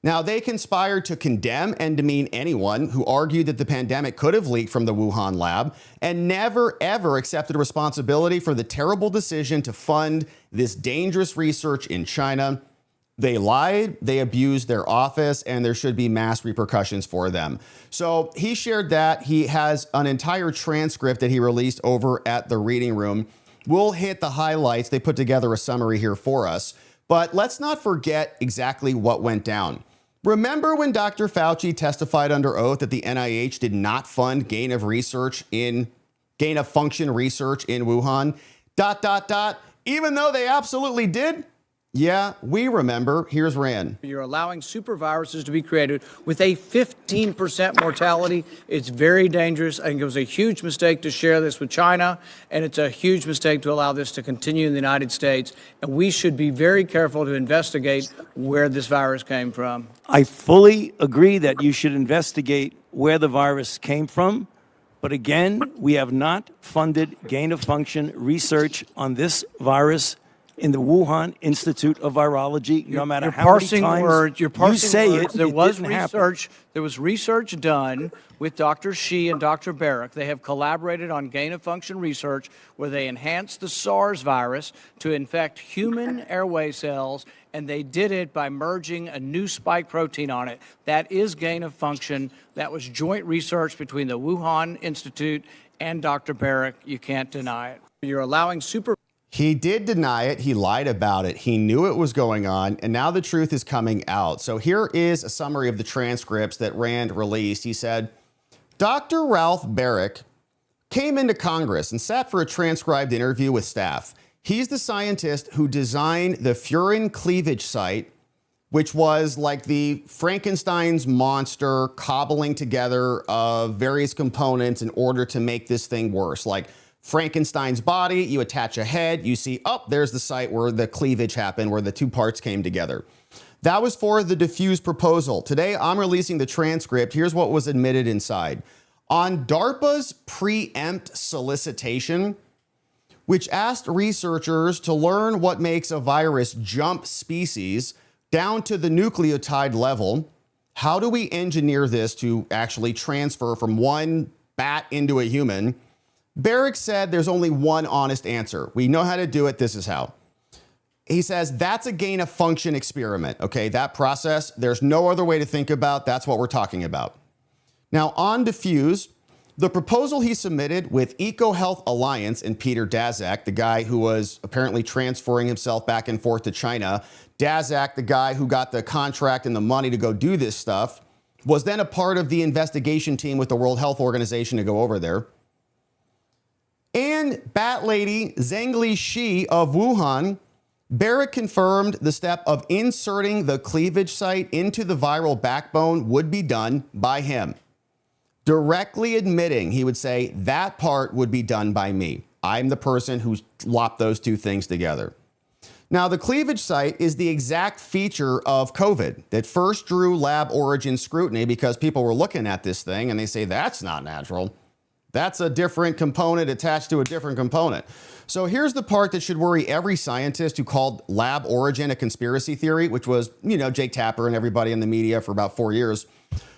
Now, they conspired to condemn and demean anyone who argued that the pandemic could have leaked from the Wuhan lab and never, ever accepted responsibility for the terrible decision to fund this dangerous research in China. They lied, they abused their office, and there should be mass repercussions for them. So he shared that. He has an entire transcript that he released over at the reading room. We'll hit the highlights. They put together a summary here for us. But let's not forget exactly what went down. Remember when Dr. Fauci testified under oath that the NIH did not fund gain of function research in Wuhan? ... Even though they absolutely did? Yeah, we remember. Here's Rand. You're allowing super viruses to be created with a 15% mortality. It's very dangerous. I think it was a huge mistake to share this with China, and it's a huge mistake to allow this to continue in the United States. And we should be very careful to investigate where this virus came from. I fully agree that you should investigate where the virus came from. But again, we have not funded gain-of-function research on this virus in the Wuhan Institute of Virology, no matter how many times you say it, there was research. There was research done with Dr. Shi and Dr. Baric. They have collaborated on gain-of-function research where they enhanced the SARS virus to infect human airway cells, and they did it by merging a new spike protein on it. That is gain-of-function. That was joint research between the Wuhan Institute and Dr. Baric. You can't deny it. You're allowing super... He did deny it. He lied about it. He knew it was going on, and now the truth is coming out. So here is a summary of the transcripts that Rand released. He said, Dr. Ralph Baric came into Congress and sat for a transcribed interview with staff. He's the scientist who designed the furin cleavage site, which was like the Frankenstein's monster cobbling together of various components in order to make this thing worse. Like Frankenstein's body, you attach a head, you see, oh, there's the site where the cleavage happened, where the two parts came together. That was for the diffuse proposal. Today, I'm releasing the transcript. Here's what was admitted inside. On DARPA's preempt solicitation, which asked researchers to learn what makes a virus jump species down to the nucleotide level, how do we engineer this to actually transfer from one bat into a human? Baric said there's only one honest answer. We know how to do it. This is how. He says that's a gain of function experiment. Okay, that process, there's no other way to think about. That's what we're talking about. Now on diffuse, the proposal he submitted with EcoHealth Alliance and Peter Daszak, the guy who was apparently transferring himself back and forth to China, Daszak, the guy who got the contract and the money to go do this stuff, was then a part of the investigation team with the World Health Organization to go over there. And Bat Lady Zhengli Shi of Wuhan, Baric confirmed the step of inserting the cleavage site into the viral backbone would be done by him. Directly admitting, he would say, that part would be done by me. I'm the person who lopped those two things together. Now, the cleavage site is the exact feature of COVID that first drew lab origin scrutiny because people were looking at this thing and they say, that's not natural. That's a different component attached to a different component. So here's the part that should worry every scientist who called lab origin a conspiracy theory, which was, Jake Tapper and everybody in the media for about 4 years.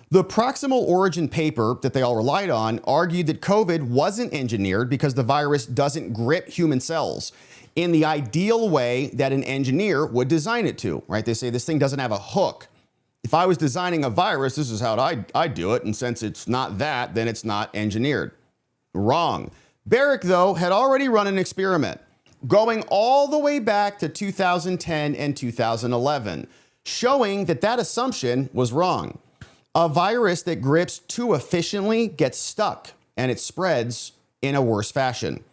The proximal origin paper that they all relied on argued that COVID wasn't engineered because the virus doesn't grip human cells in the ideal way that an engineer would design it to, right? They say this thing doesn't have a hook. If I was designing a virus, this is how I'd do it. And since it's not that, then it's not engineered. Wrong. Baric, though, had already run an experiment going all the way back to 2010 and 2011, showing that that assumption was wrong. A virus that grips too efficiently gets stuck and it spreads in a worse fashion.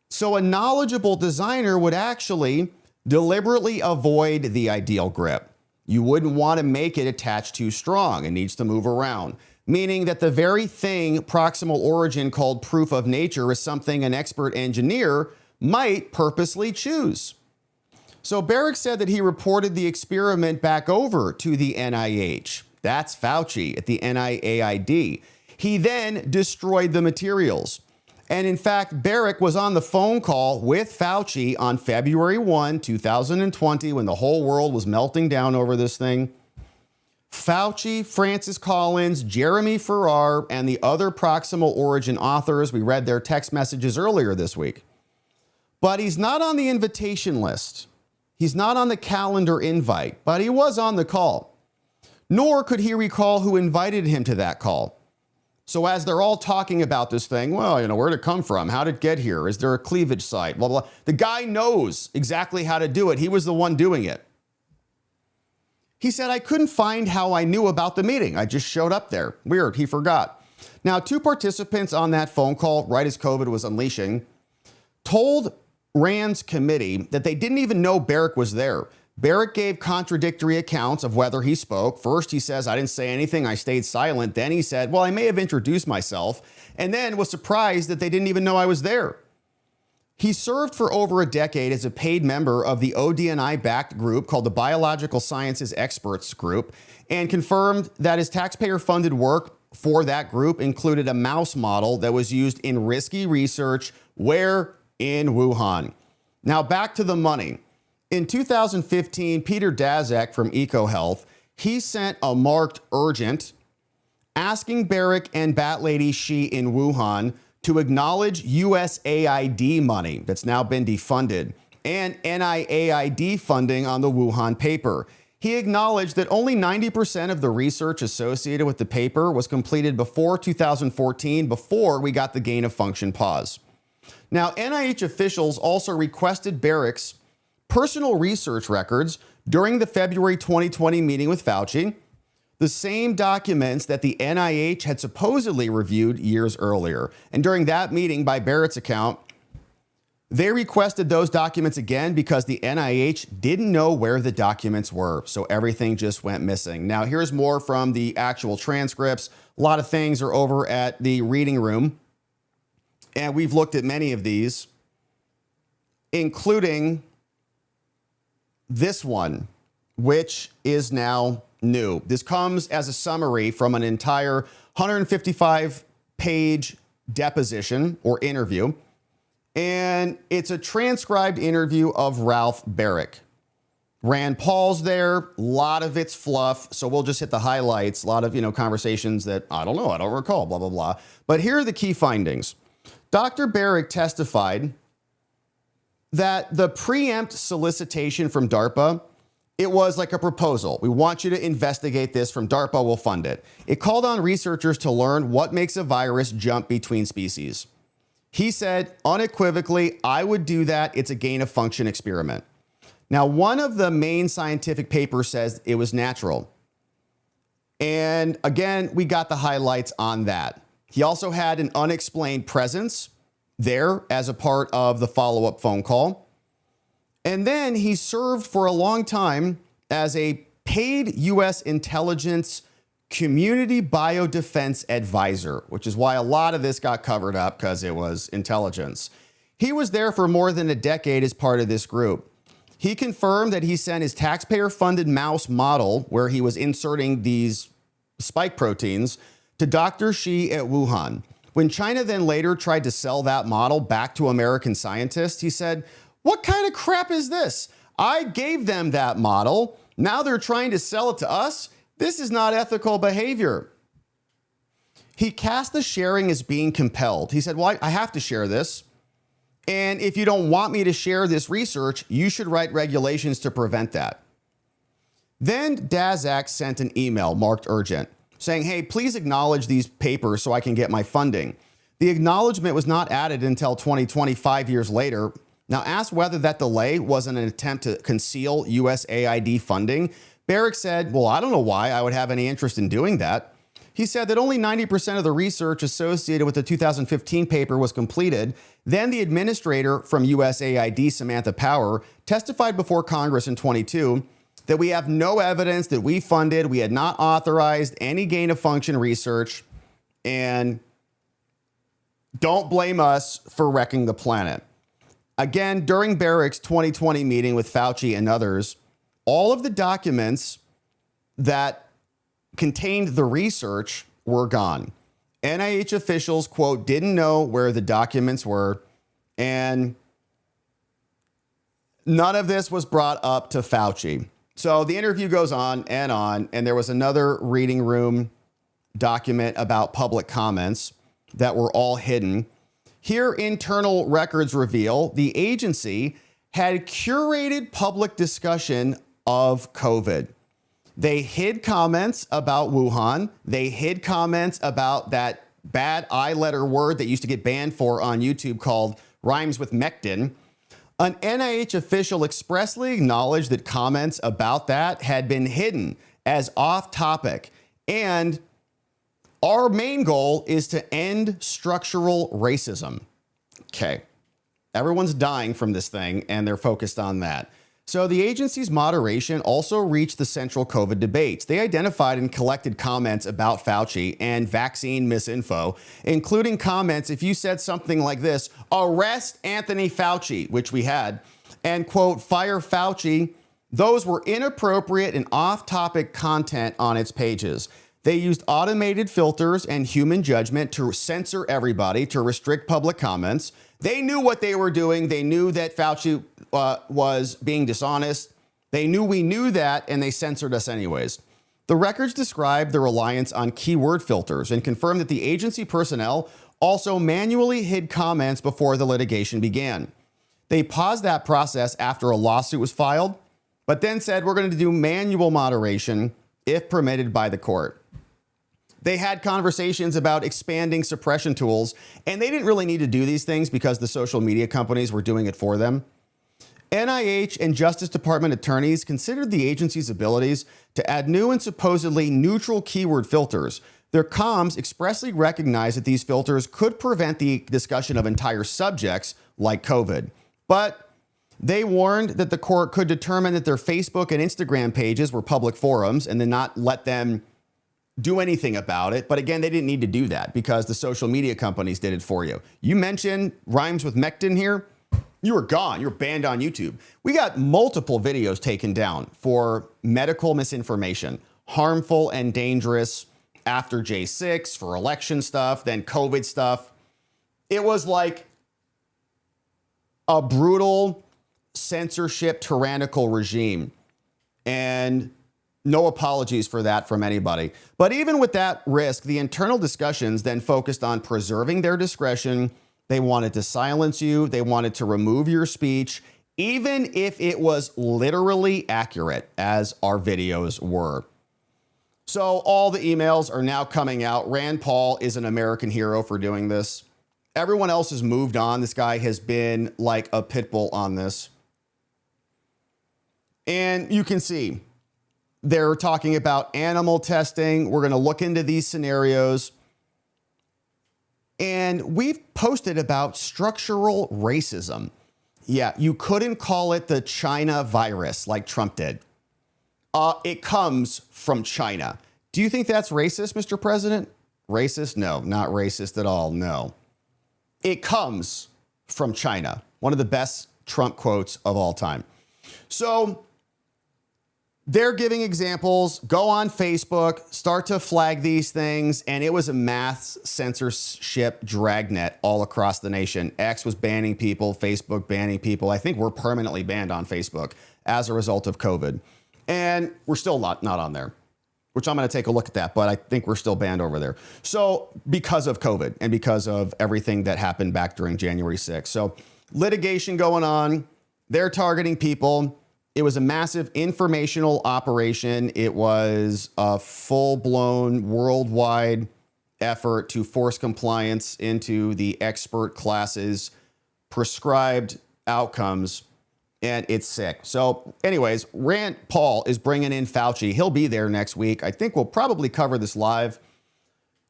So a knowledgeable designer would actually deliberately avoid the ideal grip. You wouldn't want to make it attached too strong. It needs to move around, meaning that the very thing proximal origin called proof of nature is something an expert engineer might purposely choose. So Baric said that he reported the experiment back over to the NIH. That's Fauci at the NIAID. He then destroyed the materials. And in fact, Baric was on the phone call with Fauci on February 1, 2020, when the whole world was melting down over this thing. Fauci, Francis Collins, Jeremy Farrar, and the other proximal origin authors, we read their text messages earlier this week. But he's not on the invitation list. He's not on the calendar invite, but he was on the call. Nor could he recall who invited him to that call. So as they're all talking about this thing, well, where'd it come from? How did it get here? Is there a cleavage site? Blah, blah. The guy knows exactly how to do it. He was the one doing it. He said, I couldn't find how I knew about the meeting. I just showed up there. Weird, he forgot. Now, 2 participants on that phone call, right as COVID was unleashing, told Rand's committee that they didn't even know Baric was there. Baric gave contradictory accounts of whether he spoke. First, he says, I didn't say anything. I stayed silent. Then he said, well, I may have introduced myself, and then was surprised that they didn't even know I was there. He served for over a decade as a paid member of the ODNI-backed group called the Biological Sciences Experts Group, and confirmed that his taxpayer-funded work for that group included a mouse model that was used in risky research where? In Wuhan. Now back to the money. In 2015, Peter Daszak from EcoHealth, he sent a marked urgent asking Baric and Bat Lady Xi in Wuhan to acknowledge USAID money that's now been defunded and NIAID funding on the Wuhan paper. He acknowledged that only 90% of the research associated with the paper was completed before 2014, before we got the gain of function pause. Now, NIH officials also requested Baric's personal research records during the February 2020 meeting with Fauci, the same documents that the NIH had supposedly reviewed years earlier. And during that meeting, by Barrett's account, they requested those documents again because the NIH didn't know where the documents were. So everything just went missing. Now, here's more from the actual transcripts. A lot of things are over at the reading room. And we've looked at many of these, including this one, which is now new. This comes as a summary from an entire 155-page deposition or interview. And it's a transcribed interview of Ralph Baric. Rand Paul's there, a lot of it's fluff, so we'll just hit the highlights. A lot of, conversations that, I don't know, I don't recall, blah, blah, blah. But here are the key findings. Dr. Baric testified that the preempt solicitation from DARPA, it was like a proposal. We want you to investigate this from DARPA, we'll fund it. It called on researchers to learn what makes a virus jump between species. He said unequivocally, I would do that. It's a gain of function experiment. Now, one of the main scientific papers says it was natural. And again, we got the highlights on that. He also had an unexplained presence there as a part of the follow-up phone call. And then he served for a long time as a paid U.S. intelligence community biodefense advisor, which is why a lot of this got covered up because it was intelligence. He was there for more than a decade as part of this group. He confirmed that he sent his taxpayer-funded mouse model, where he was inserting these spike proteins, to Dr. Shi at Wuhan. When China then later tried to sell that model back to American scientists, he said, "What kind of crap is this? I gave them that model. Now they're trying to sell it to us? This is not ethical behavior." He cast the sharing as being compelled. He said, "Well, I have to share this. And if you don't want me to share this research, you should write regulations to prevent that." Then Daszak sent an email marked urgent saying, "Hey, please acknowledge these papers so I can get my funding." The acknowledgement was not added until 2025 years later. Now, asked whether that delay wasn't an attempt to conceal USAID funding, Baric said, "Well, I don't know why I would have any interest in doing that." He said that only 90% of the research associated with the 2015 paper was completed. Then the administrator from USAID, Samantha Power, testified before Congress in 22 that we have no evidence that we had not authorized any gain-of-function research, and don't blame us for wrecking the planet. Again, during Baric's 2020 meeting with Fauci and others, all of the documents that contained the research were gone. NIH officials, quote, didn't know where the documents were, and none of this was brought up to Fauci. So the interview goes on, and there was another reading room document about public comments that were all hidden. Here, internal records reveal the agency had curated public discussion of COVID. They hid comments about Wuhan. They hid comments about that bad I-letter word that used to get banned on YouTube called rhymes with Mectin. An NIH official expressly acknowledged that comments about that had been hidden as off topic. And our main goal is to end structural racism. Okay. Everyone's dying from this thing, and they're focused on that. So the agency's moderation also reached the central COVID debates. They identified and collected comments about Fauci and vaccine misinfo, including comments if you said something like this, "Arrest Anthony Fauci," which we had, and quote, "Fire Fauci." Those were inappropriate and off-topic content on its pages. They used automated filters and human judgment to censor everybody, to restrict public comments. They knew what they were doing. They knew that Fauci was being dishonest. They knew we knew that, and they censored us anyways. The records describe the reliance on keyword filters and confirm that the agency personnel also manually hid comments before the litigation began. They paused that process after a lawsuit was filed, but then said we're going to do manual moderation if permitted by the court. They had conversations about expanding suppression tools, and they didn't really need to do these things because the social media companies were doing it for them. NIH and Justice Department attorneys considered the agency's abilities to add new and supposedly neutral keyword filters. Their comms expressly recognized that these filters could prevent the discussion of entire subjects like COVID. But they warned that the court could determine that their Facebook and Instagram pages were public forums and then not let them do anything about it. But again, they didn't need to do that because the social media companies did it for you. You mentioned rhymes with Mectin here, you were gone. You're banned on YouTube. We got multiple videos taken down for medical misinformation, harmful and dangerous after J6 for election stuff, then COVID stuff. It was like a brutal censorship, tyrannical regime. And no apologies for that from anybody. But even with that risk, the internal discussions then focused on preserving their discretion. They wanted to silence you. They wanted to remove your speech, even if it was literally accurate, as our videos were. So all the emails are now coming out. Rand Paul is an American hero for doing this. Everyone else has moved on. This guy has been like a pit bull on this. And you can see they're talking about animal testing. We're going to look into these scenarios. And we've posted about structural racism. Yeah, you couldn't call it the China virus like Trump did. It comes from China. Do you think that's racist, Mr. President? Racist? No, not racist at all. No. It comes from China. One of the best Trump quotes of all time. So they're giving examples. Go on Facebook, start to flag these things. And it was a mass censorship dragnet all across the nation. X was banning people, Facebook banning people. I think we're permanently banned on Facebook as a result of COVID. And we're still not on there, which I'm going to take a look at that. But I think we're still banned over there. So because of COVID and because of everything that happened back during January 6th. So litigation going on. They're targeting people. It was a massive informational operation. It was a full-blown worldwide effort to force compliance into the expert classes, prescribed outcomes, and it's sick. So anyways, Rand Paul is bringing in Fauci. He'll be there next week. I think we'll probably cover this live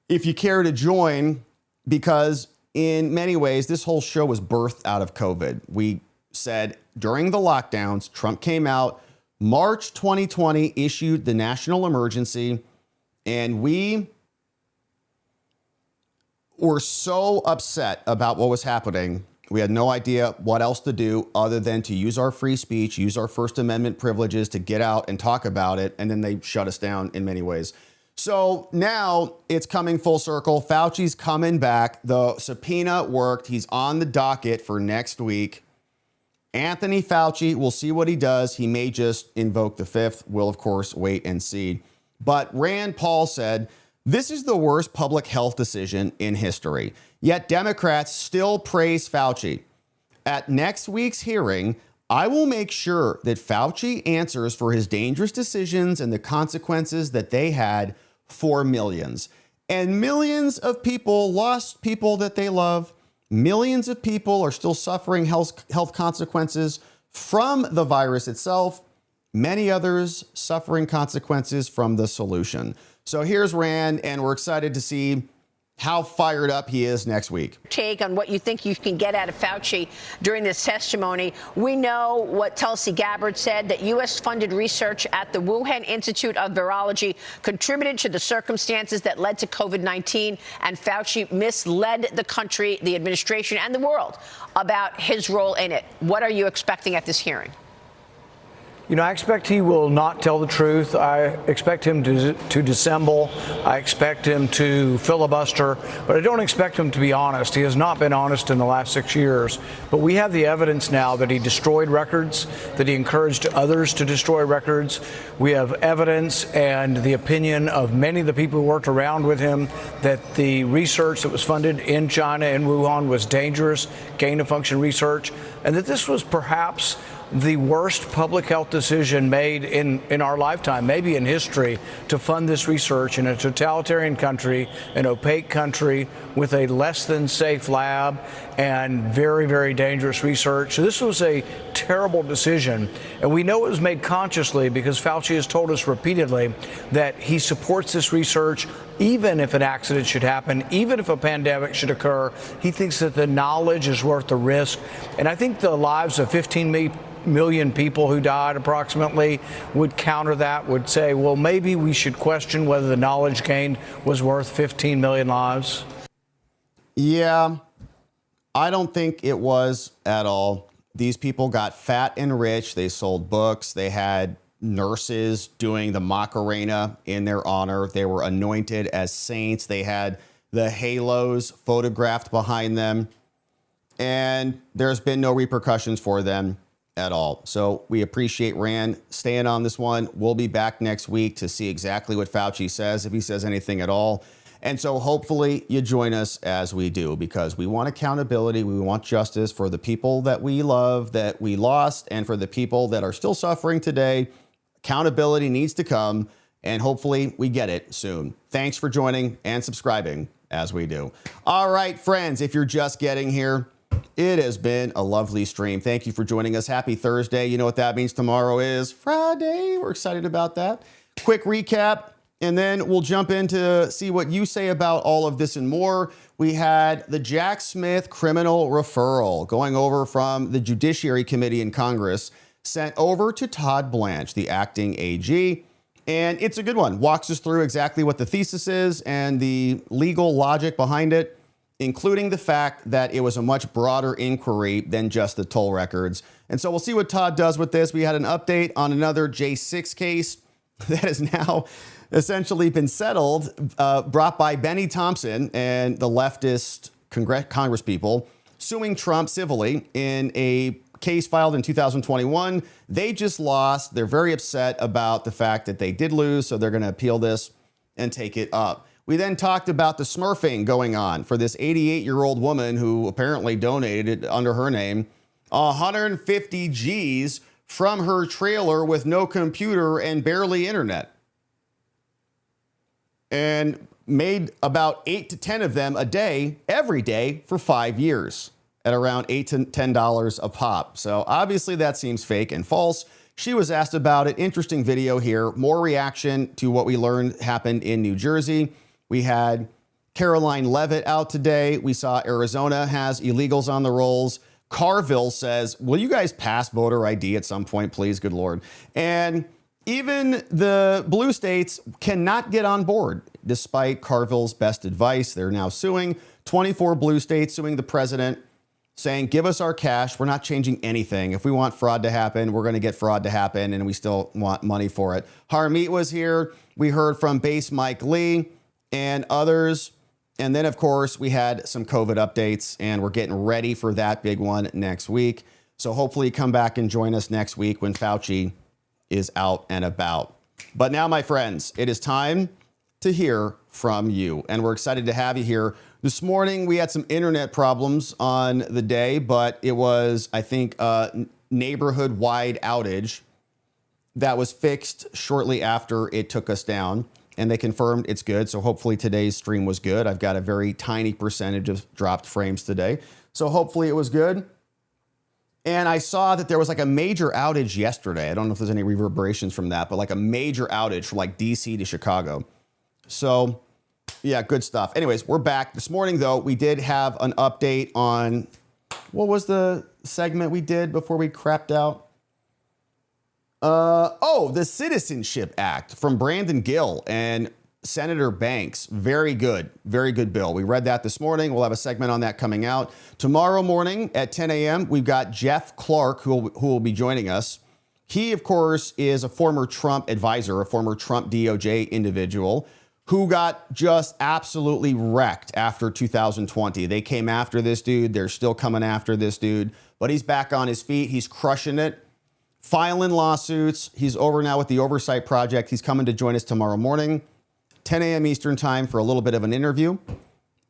if you care to join, because in many ways, this whole show was birthed out of COVID. We said during the lockdowns, Trump came out, March 2020, issued the national emergency, and we were so upset about what was happening. We had no idea what else to do other than to use our free speech, use our First Amendment privileges to get out and talk about it, and then they shut us down in many ways. So now it's coming full circle. Fauci's coming back. The subpoena worked. He's on the docket for next week. Anthony Fauci, we'll see what he does. He may just invoke the fifth. We'll, of course, wait and see. But Rand Paul said, this is the worst public health decision in history. Yet Democrats still praise Fauci. At next week's hearing, I will make sure that Fauci answers for his dangerous decisions and the consequences that they had for millions. And millions of people lost people that they love. Millions of people are still suffering health consequences from the virus itself. Many others suffering consequences from the solution. So here's Rand, and we're excited to see how fired up he is next week. Take on what you think you can get out of Fauci during this testimony. We know what Tulsi Gabbard said, that U.S.-funded research at the Wuhan Institute of Virology contributed to the circumstances that led to COVID-19, and Fauci misled the country, the administration, and the world about his role in it. What are you expecting at this hearing? You know, I expect he will not tell the truth. I expect him to dissemble. I expect him to filibuster, but I don't expect him to be honest. He has not been honest in the last 6 years. But we have the evidence now that he destroyed records, that he encouraged others to destroy records. We have evidence and the opinion of many of the people who worked around with him that the research that was funded in China and Wuhan was dangerous, gain-of-function research, and that this was perhaps the worst public health decision made in our lifetime, maybe in history, to fund this research in a totalitarian country, an opaque country with a less than safe lab and very, very dangerous research. So this was a terrible decision. And we know it was made consciously because Fauci has told us repeatedly that he supports this research. Even if an accident should happen, even if a pandemic should occur, he thinks that the knowledge is worth the risk. And I think the lives of 15 million people who died approximately would counter that, would say, well, maybe we should question whether the knowledge gained was worth 15 million lives. Yeah, I don't think it was at all. These people got fat and rich. They sold books. They had nurses doing the Macarena in their honor. They were anointed as saints. They had the halos photographed behind them. And there's been no repercussions for them at all. So we appreciate Rand staying on this one. We'll be back next week to see exactly what Fauci says, if he says anything at all. And so hopefully you join us as we do, because we want accountability. We want justice for the people that we love, that we lost, and for the people that are still suffering today. Accountability needs to come, and hopefully we get it soon. Thanks for joining and subscribing as we do. All right, friends, if you're just getting here, it has been a lovely stream. Thank you for joining us. Happy Thursday. You know what that means. Tomorrow is Friday. We're excited about that. Quick recap, and then we'll jump in to see what you say about all of this and more. We had the Jack Smith criminal referral going over from the Judiciary Committee in Congress, sent over to Todd Blanche, the acting AG. And it's a good one. Walks us through exactly what the thesis is and the legal logic behind it. including the fact that it was a much broader inquiry than just the toll records. And so we'll see what Todd does with this. We had an update on another J6 case that has now essentially been settled, brought by Benny Thompson and the leftist Congress people suing Trump civilly in a case filed in 2021. They just lost. They're very upset about the fact that they did lose, so they're going to appeal this and take it up. We then talked about the smurfing going on for this 88-year-old woman who apparently donated under her name 150 G's from her trailer with no computer and barely internet, and made about 8 to 10 of them a day, every day, for 5 years at around $8 to $10 a pop. So obviously that seems fake and false. She was asked about it. Interesting video here. More reaction to what we learned happened in New Jersey. We had Caroline Leavitt out today. We saw Arizona has illegals on the rolls. Carville says, will you guys pass voter ID at some point, please? Good Lord. And even the blue states cannot get on board, despite Carville's best advice. They're now suing 24 blue states, suing the president, saying, give us our cash. We're not changing anything. If we want fraud to happen, we're going to get fraud to happen, and we still want money for it. Harmeet was here. We heard from base Mike Lee and others. And then, of course, we had some COVID updates, and we're getting ready for that big one next week. So hopefully come back and join us next week when Fauci is out and about. But now, my friends, it is time to hear from you. And we're excited to have you here. This morning, we had some internet problems on the day, but it was, I think, a neighborhood-wide outage that was fixed shortly after it took us down. And they confirmed it's good. So hopefully today's stream was good. I've got a very tiny percentage of dropped frames today. So hopefully it was good. And I saw that there was like a major outage yesterday. I don't know if there's any reverberations from that, but like a major outage from like DC to Chicago. So yeah, good stuff. Anyways, we're back. This morning, though, we did have an update on, what was the segment we did before we crapped out? The Citizenship Act from Brandon Gill and Senator Banks. Very good bill. We read that this morning. We'll have a segment on that coming out. Tomorrow morning at 10 a.m., we've got Jeff Clark, who will be joining us. He, of course, is a former Trump advisor, a former Trump DOJ individual who got just absolutely wrecked after 2020. They came after this dude. They're still coming after this dude, but he's back on his feet. He's crushing it, filing lawsuits. He's over now with the Oversight Project. He's coming to join us tomorrow morning, 10 a.m. Eastern time, for a little bit of an interview,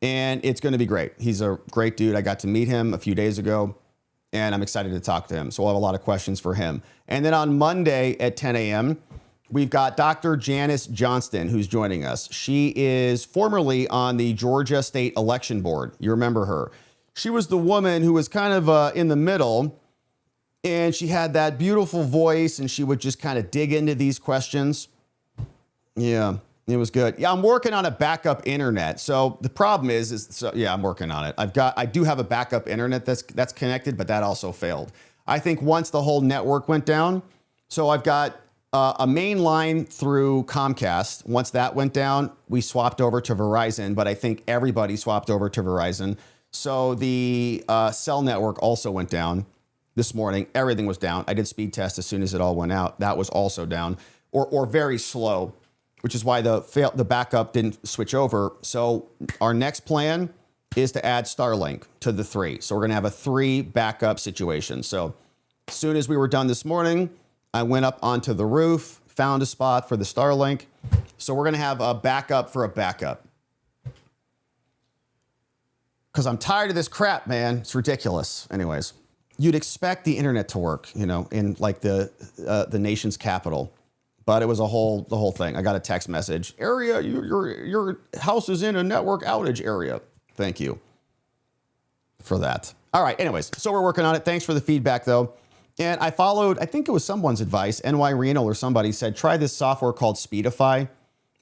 and it's going to be great. He's a great dude. I got to meet him a few days ago, and I'm excited to talk to him. So we'll have a lot of questions for him. And then on Monday at 10 a.m., we've got Dr. Janice Johnston, who's joining us. She is formerly on the Georgia State Election Board. You remember her. She was the woman who was kind of in the middle, and she had that beautiful voice, and she would just kind of dig into these questions. Yeah, it was good. Yeah, I'm working on a backup internet. So the problem is I'm working on it. I do have a backup internet that's connected, but that also failed. I think once the whole network went down, so I've got a main line through Comcast. Once that went down, we swapped over to Verizon, but I think everybody swapped over to Verizon. So the cell network also went down this morning. Everything was down. I did speed test as soon as it all went out. That was also down or very slow, which is why the backup didn't switch over. So our next plan is to add Starlink to the 3. So we're going to have a 3 backup situation. So as soon as we were done this morning, I went up onto the roof, found a spot for the Starlink. So we're going to have a backup for a backup. Because I'm tired of this crap, man. It's ridiculous. Anyways, you'd expect the internet to work, in like the nation's capital. But it was the whole thing. I got a text message. Area, your house is in a network outage area. Thank you for that. All right, anyways, so we're working on it. Thanks for the feedback, though. And I followed, I think it was someone's advice, NY Reno or somebody said, try this software called Speedify,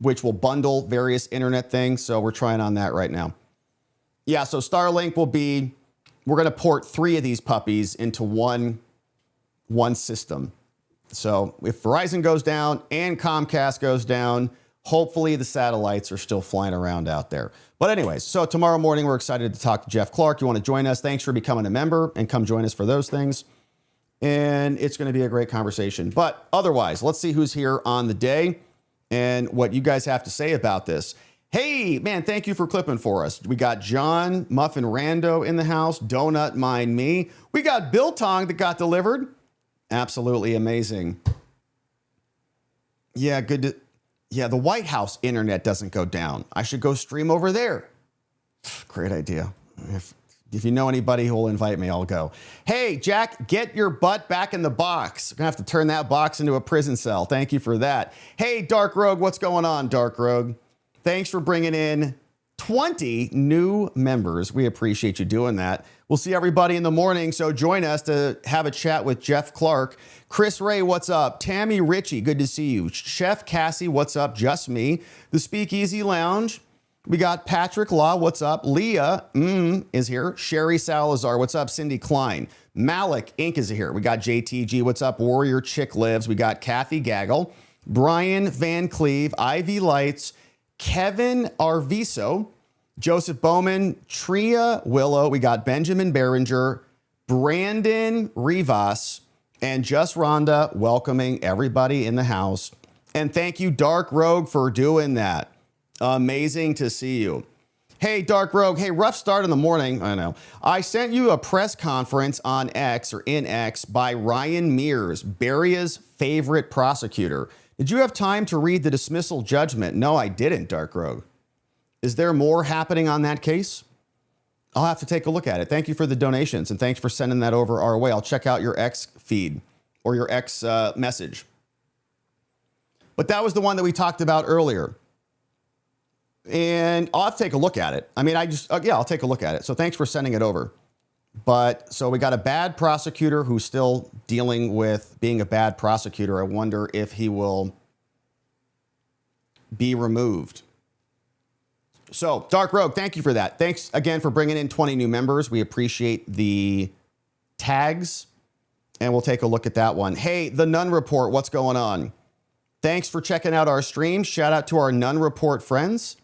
which will bundle various internet things. So we're trying on that right now. Yeah, so Starlink we're going to port 3 of these puppies into one system. So if Verizon goes down and Comcast goes down, Hopefully the satellites are still flying around out there. But anyways, so tomorrow morning, we're excited to talk to Jeff Clark. You want to join us? Thanks for becoming a member and come join us for those things. And it's going to be a great conversation. But otherwise, let's see who's here on the day and what you guys have to say about this. Hey, man, thank you for clipping for us. We got John Muffin Rando in the house. Donut Mind Me. We got Bill Tong that got delivered. Absolutely amazing. Yeah, good to... Yeah, the White House internet doesn't go down. I should go stream over there. Great idea. If you know anybody who will invite me, I'll go. Hey, Jack, get your butt back in the box. We're going to have to turn that box into a prison cell. Thank you for that. Hey, Dark Rogue, what's going on, Dark Rogue? Thanks for bringing in 20 new members. We appreciate you doing that. We'll see everybody in the morning, so join us to have a chat with Jeff Clark. Chris Ray, what's up? Tammy Ritchie, good to see you. Chef Cassie, what's up? Just me. The Speakeasy Lounge. We got Patrick Law, what's up? Leah is here. Sherry Salazar, what's up? Cindy Klein. Malik Inc. is here. We got JTG, what's up? Warrior Chick Lives. We got Kathy Gaggle. Brian Van Cleve. Ivy Lights. Kevin Arviso. Joseph Bowman, Tria Willow. We got Benjamin Behringer, Brandon Rivas, and Just Rhonda welcoming everybody in the house. And thank you, Dark Rogue, for doing that. Amazing to see you. Hey, Dark Rogue. Hey, rough start in the morning. I know. I sent you a press conference on X or in X by Ryan Mears, Baria's favorite prosecutor. Did you have time to read the dismissal judgment? No, I didn't, Dark Rogue. Is there more happening on that case? I'll have to take a look at it. Thank you for the donations, and thanks for sending that over our way. I'll check out your X feed or your X message. But that was the one that we talked about earlier. And I'll have to take a look at it. I mean, I'll take a look at it. So thanks for sending it over. But so we got a bad prosecutor who's still dealing with being a bad prosecutor. I wonder if he will be removed. So, Dark Rogue, thank you for that. Thanks again for bringing in 20 new members. We appreciate the tags, and we'll take a look at that one. Hey, the Nun Report, what's going on? Thanks for checking out our stream. Shout out to our Nun Report friends.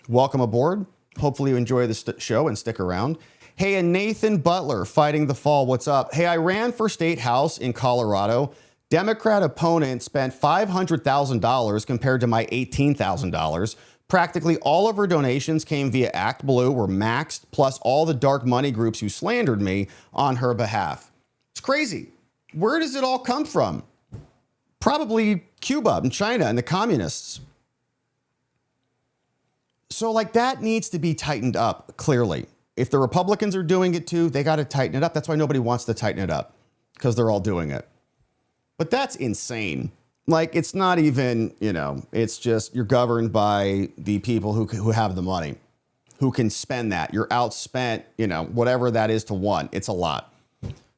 Welcome aboard. Hopefully you enjoy the show and stick around. Hey, and Nathan Butler, Fighting the Fall, what's up? Hey, I ran for state house in Colorado. Democrat opponent spent $500,000 compared to my $18,000. Practically all of her donations came via Act Blue, were maxed, plus all the dark money groups who slandered me on her behalf. It's crazy. Where does it all come from? Probably Cuba and China and the communists. So like that needs to be tightened up, clearly. If the Republicans are doing it too, they got to tighten it up. That's why nobody wants to tighten it up, because they're all doing it. But that's insane. Like, it's not even, it's just you're governed by the people who have the money, who can spend that. You're outspent, whatever that is to one. It's a lot.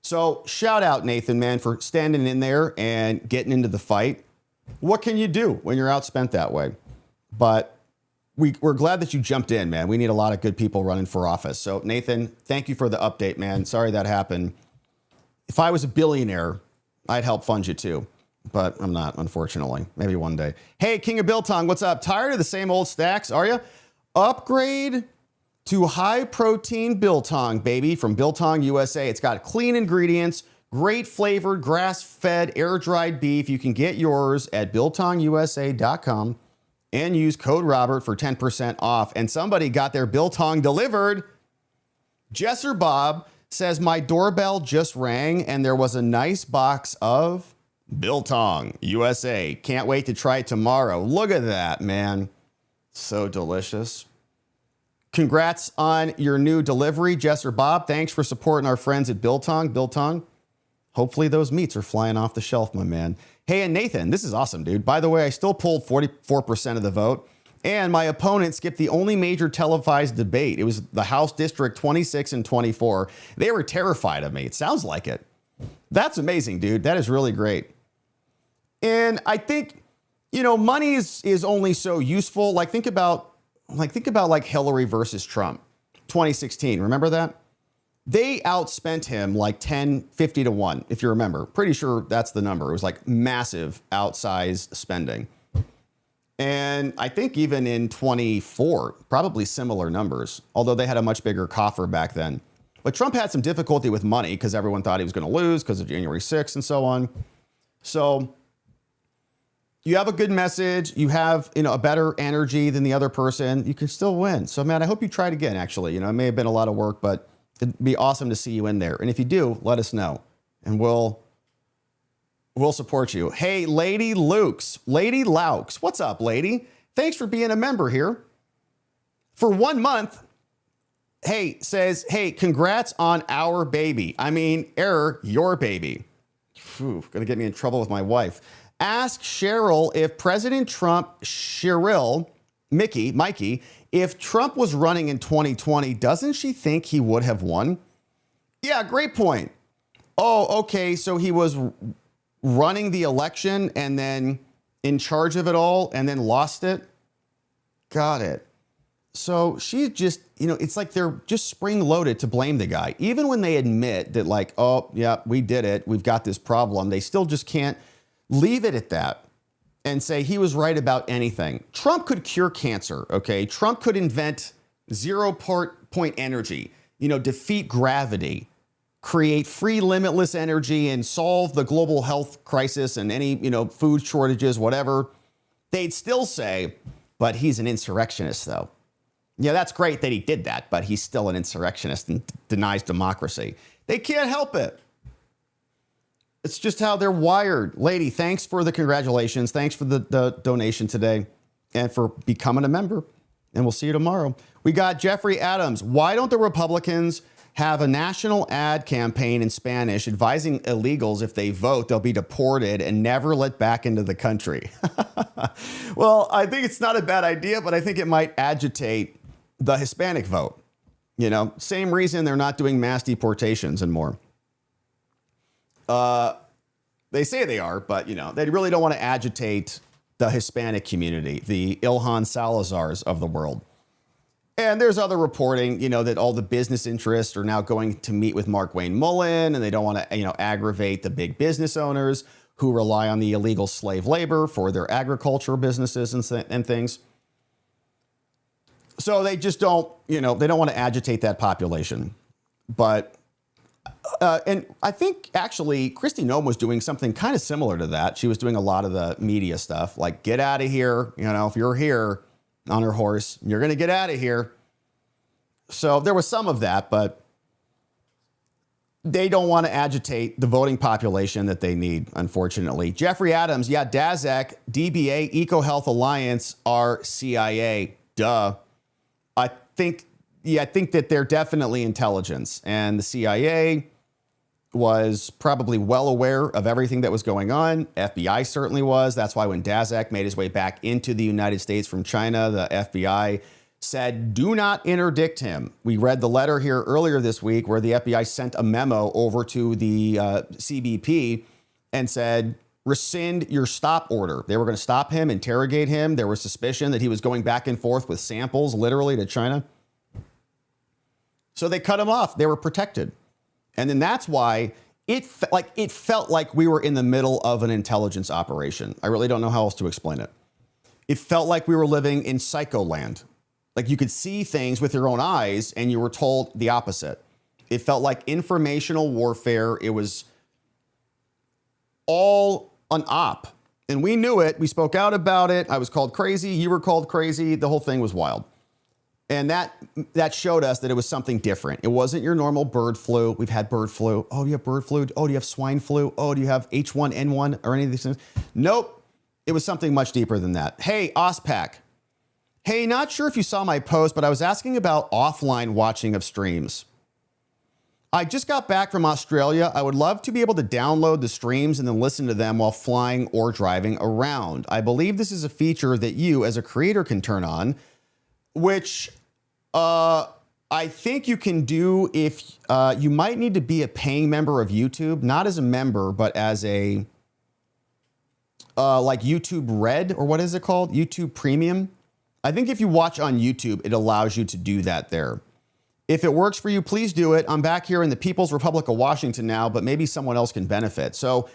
So shout out, Nathan, man, for standing in there and getting into the fight. What can you do when you're outspent that way? But we're glad that you jumped in, man. We need a lot of good people running for office. So, Nathan, thank you for the update, man. Sorry that happened. If I was a billionaire, I'd help fund you too. But I'm not, unfortunately. Maybe one day. Hey, King of Biltong, what's up? Tired of the same old stacks, are you? Upgrade to high-protein Biltong, baby, from Biltong USA. It's got clean ingredients, great flavored, grass-fed, air-dried beef. You can get yours at biltongusa.com and use code Robert for 10% off. And somebody got their Biltong delivered. Jesser Bob says, my doorbell just rang, and there was a nice box of Biltong USA. Can't wait to try it tomorrow. Look at that, man. So delicious. Congrats on your new delivery, Jesser Bob. Thanks for supporting our friends at Biltong. Biltong, hopefully those meats are flying off the shelf, my man. Hey, and Nathan, this is awesome, dude. By the way, I still pulled 44% of the vote, and my opponent skipped the only major televised debate. It was the House District 26 and 24. They were terrified of me. It sounds like it. That's amazing, dude. That is really great. And I think, money is only so useful. Like think about Hillary versus Trump, 2016. Remember that? They outspent him like 50 to 1, if you remember. Pretty sure that's the number. It was like massive outsized spending. And I think even in 24, probably similar numbers, although they had a much bigger coffer back then. But Trump had some difficulty with money because everyone thought he was going to lose because of January 6th and so on. So you have a good message. You have, a better energy than the other person. You can still win. So, man, I hope you try it again, actually. It may have been a lot of work, but it'd be awesome to see you in there. And if you do, let us know. And we'll support you. Hey, Lady Laux, what's up, lady? Thanks for being a member here. For 1 month, says, congrats on our baby. Your baby. Gonna get me in trouble with my wife. Ask Cheryl if President Trump, Mikey, if Trump was running in 2020, doesn't she think he would have won? Yeah, great point. Oh, okay, so he was running the election and then in charge of it all and then lost it? Got it. So she just, it's like they're just spring-loaded to blame the guy. Even when they admit that oh, yeah, we did it, we've got this problem, they still just can't leave it at that and say he was right about anything. Trump could cure cancer, okay? Trump could invent zero-point energy, defeat gravity, create free limitless energy and solve the global health crisis and any, food shortages, whatever. They'd still say, but he's an insurrectionist, though. Yeah, that's great that he did that, but he's still an insurrectionist and denies democracy. They can't help it. It's just how they're wired. Lady, thanks for the congratulations. Thanks for the donation today and for becoming a member. And we'll see you tomorrow. We got Jeffrey Adams. Why don't the Republicans have a national ad campaign in Spanish advising illegals if they vote, they'll be deported and never let back into the country? Well, I think it's not a bad idea, but I think it might agitate the Hispanic vote. Same reason they're not doing mass deportations anymore. They say they are, but, they really don't want to agitate the Hispanic community, the Ilhan Salazars of the world. And there's other reporting, that all the business interests are now going to meet with Mark Wayne Mullen, and they don't want to, aggravate the big business owners who rely on the illegal slave labor for their agriculture businesses and things. So they just don't, they don't want to agitate that population. But, and I think actually Kristi Noem was doing something kind of similar to that. She was doing a lot of the media stuff, like, get out of here. If you're here on her horse, you're going to get out of here. So there was some of that, but they don't want to agitate the voting population that they need, unfortunately. Jeffrey Adams, yeah, DASEC, DBA, EcoHealth Alliance are CIA. Duh. I think that they're definitely intelligence, and the CIA was probably well aware of everything that was going on. FBI certainly was. That's why when DASEC made his way back into the United States from China, the FBI said, do not interdict him. We read the letter here earlier this week where the FBI sent a memo over to the CBP and said, rescind your stop order. They were going to stop him, interrogate him. There was suspicion that he was going back and forth with samples, literally, to China. So they cut him off. They were protected. And then that's why it felt like we were in the middle of an intelligence operation. I really don't know how else to explain it. It felt like we were living in psycho land. Like you could see things with your own eyes and you were told the opposite. It felt like informational warfare. It was all an op. And we knew it. We spoke out about it. I was called crazy. You were called crazy. The whole thing was wild. And that showed us that it was something different. It wasn't your normal bird flu. We've had bird flu. Oh, you have bird flu? Oh, do you have swine flu? Oh, do you have H1N1 or any of these things? Nope. It was something much deeper than that. Hey, OSPAC. Hey, not sure if you saw my post, but I was asking about offline watching of streams. I just got back from Australia. I would love to be able to download the streams and then listen to them while flying or driving around. I believe this is a feature that you as a creator can turn on, which I think you can do if you might need to be a paying member of YouTube, not as a member, but as a like YouTube Red, or what is it called? YouTube Premium. I think if you watch on YouTube, it allows you to do that there. If it works for you, please do it. I'm back here in the People's Republic of Washington now, but maybe someone else can benefit. So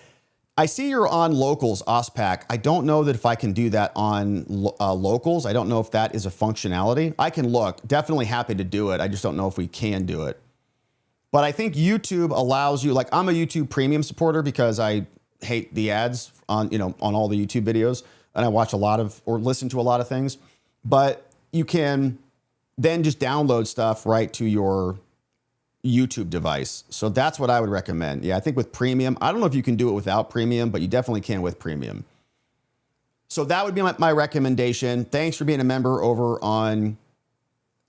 I see you're on locals, OSPAC. I don't know that if I can do that on locals. I don't know if that is a functionality. I can look. Definitely happy to do it. I just don't know if we can do it. But I think YouTube allows you, like I'm a YouTube Premium supporter because I hate the ads on, on all the YouTube videos. And I watch a lot of, or listen to a lot of things. But you can then just download stuff right to your YouTube device. So that's what I would recommend. Yeah, I think with Premium, I don't know if you can do it without Premium, but you definitely can with Premium. So that would be my recommendation. Thanks for being a member over on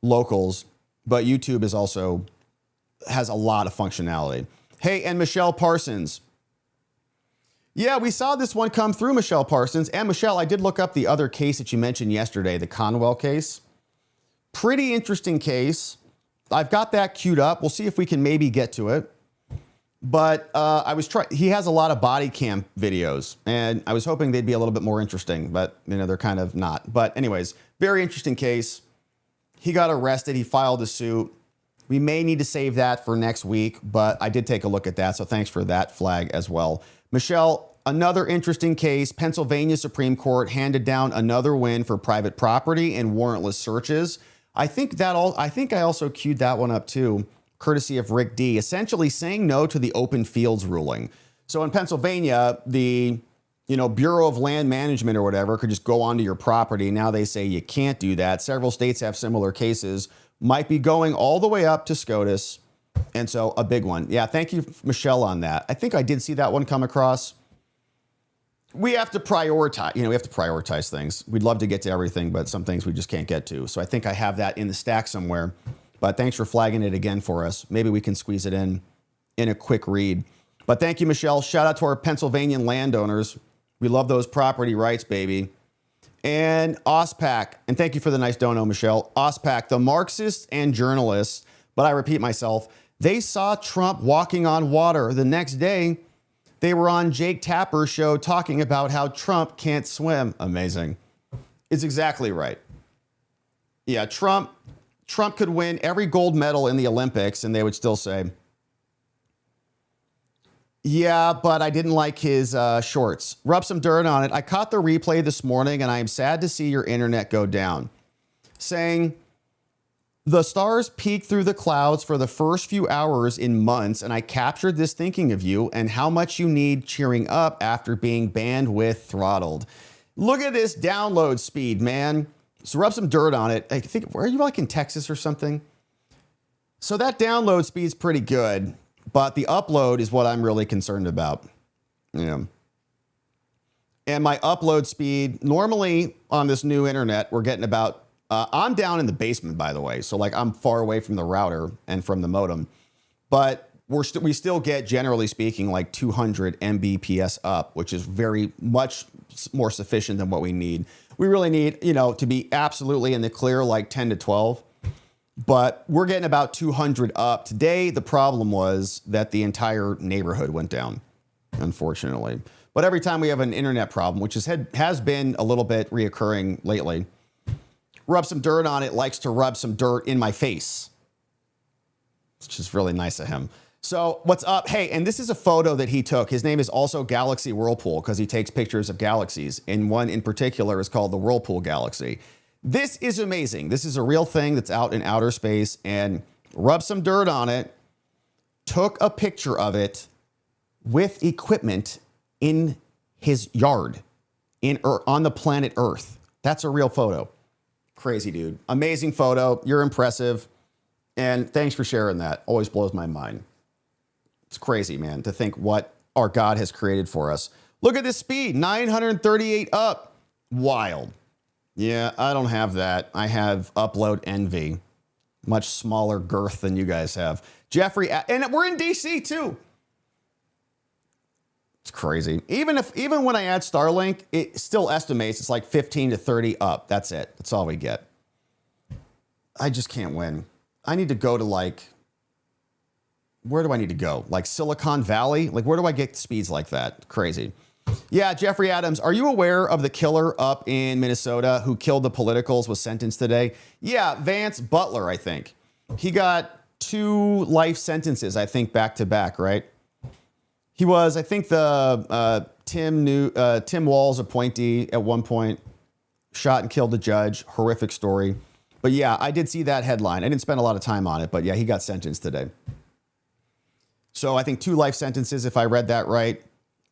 locals, but YouTube is also has a lot of functionality. Hey, and Michelle Parsons. Yeah, we saw this one come through, Michelle Parsons. And Michelle, I did look up the other case that you mentioned yesterday, the Conwell case. Pretty interesting case. I've got that queued up. We'll see if we can maybe get to it. But he has a lot of body cam videos, and I was hoping they'd be a little bit more interesting, but they're kind of not. But anyways, very interesting case. He got arrested. He filed a suit. We may need to save that for next week, but I did take a look at that. So thanks for that flag as well. Michelle, another interesting case. Pennsylvania Supreme Court handed down another win for private property and warrantless searches. I think I also queued that one up too, courtesy of Rick D, essentially saying no to the open fields ruling. So in Pennsylvania, the Bureau of Land Management or whatever could just go onto your property. Now they say you can't do that. Several states have similar cases, might be going all the way up to SCOTUS. And so a big one. Yeah, thank you, Michelle, on that. I think I did see that one come across. We have to prioritize, we have to prioritize things. We'd love to get to everything, but some things we just can't get to. So I think I have that in the stack somewhere. But thanks for flagging it again for us. Maybe we can squeeze it in a quick read. But thank you, Michelle. Shout out to our Pennsylvanian landowners. We love those property rights, baby. And OSPAC, and thank you for the nice dono, Michelle. OSPAC, the Marxists and journalists, but I repeat myself, they saw Trump walking on water. The next day, they were on Jake Tapper's show talking about how Trump can't swim. Amazing. It's exactly right. Yeah, Trump could win every gold medal in the Olympics, and they would still say, yeah, but I didn't like his shorts. Rub some dirt on it. I caught the replay this morning, and I am sad to see your internet go down. Saying, the stars peeked through the clouds for the first few hours in months, and I captured this thinking of you and how much you need cheering up after being bandwidth throttled. Look at this download speed, man. So rub some dirt on it. I think, where are you, like in Texas or something? So that download speed's pretty good. But the upload is what I'm really concerned about. Yeah. And my upload speed, normally on this new internet, we're getting about, I'm down in the basement, by the way. So like I'm far away from the router and from the modem. But we still get, generally speaking, like 200 Mbps up, which is very much more sufficient than what we need. We really need, to be absolutely in the clear, like 10 to 12. But we're getting about 200 up. Today, the problem was that the entire neighborhood went down, unfortunately. But every time we have an internet problem, which has been a little bit reoccurring lately, rub some dirt on it likes to rub some dirt in my face, which is really nice of him. So what's up? Hey, and this is a photo that he took. His name is also Galaxy Whirlpool because he takes pictures of galaxies. And one in particular is called the Whirlpool Galaxy. This is amazing. This is a real thing that's out in outer space, and rub some dirt on it, took a picture of it with equipment in his yard on the planet Earth. That's a real photo. Crazy, dude. Amazing photo. You're impressive. And thanks for sharing that. Always blows my mind. It's crazy, man, to think what our God has created for us. Look at this speed, 938 up. Wild. Yeah, I don't have that. I have upload envy. Much smaller girth than you guys have. Jeffrey, and we're in DC too. It's crazy. Even when I add Starlink, it still estimates it's like 15 to 30 up. That's it. That's all we get. I just can't win. I need to go to where do I need to go? Like Silicon Valley? Like where do I get speeds like that? Crazy. Yeah, Jeffrey Adams, are you aware of the killer up in Minnesota who killed the politicals, was sentenced today? Yeah, Vance Butler, I think. He got 2 life sentences, I think, back to back, right? He was, I think, the Tim Walz appointee at one point, shot and killed a judge. Horrific story. But yeah, I did see that headline. I didn't spend a lot of time on it, but yeah, he got sentenced today. So I think 2 life sentences, if I read that right.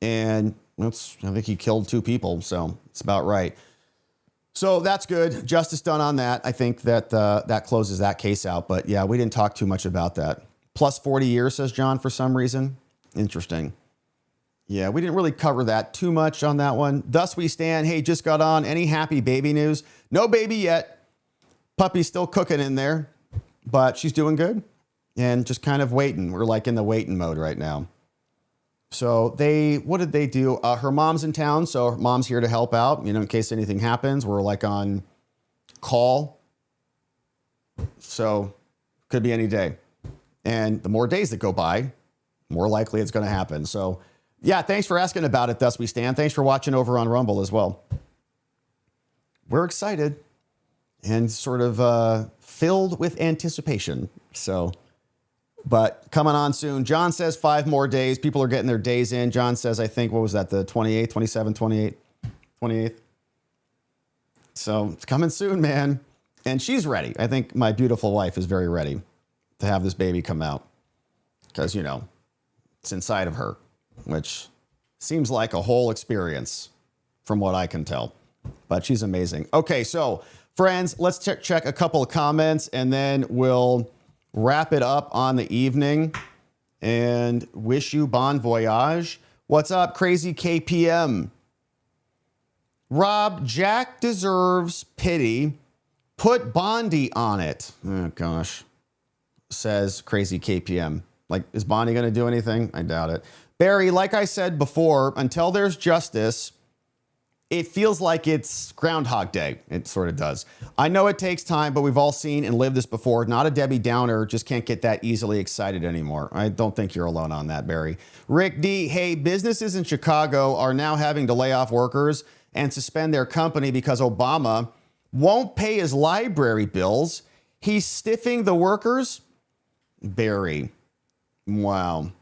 And I think he killed 2 people, so it's about right. So that's good. Justice done on that. I think that that closes that case out. But yeah, we didn't talk too much about that. Plus 40 years, says John, for some reason. Interesting. Yeah, we didn't really cover that too much on that one. Thus we stand. Hey, just got on. Any happy baby news? No baby yet. Puppy's still cooking in there, but she's doing good and just kind of waiting. We're like in the waiting mode right now. So what did they do? Her mom's in town, so her mom's here to help out, in case anything happens. We're like on call. So could be any day. And the more days that go by, more likely it's going to happen. So yeah, thanks for asking about it, Thus We Stand. Thanks for watching over on Rumble as well. We're excited and sort of filled with anticipation. So, but coming on soon. John says 5 more days. People are getting their days in. John says, I think, what was that, the 28th, 27th, 28th? So it's coming soon, man. And she's ready. I think my beautiful wife is very ready to have this baby come out. Because, it's inside of her, which seems like a whole experience from what I can tell. But she's amazing. Okay, so friends, let's check a couple of comments and then we'll wrap it up on the evening and wish you bon voyage. What's up, Crazy KPM? Rob, Jack deserves pity. Put Bondi on it. Oh, gosh, says Crazy KPM. Like, is Bondi going to do anything? I doubt it. Barry, like I said before, until there's justice, it feels like it's Groundhog Day. It sort of does. I know it takes time, but we've all seen and lived this before. Not a Debbie Downer, just can't get that easily excited anymore. I don't think you're alone on that, Barry. Rick D, hey, businesses in Chicago are now having to lay off workers and suspend their company because Obama won't pay his library bills. He's stiffing the workers. Barry, wow.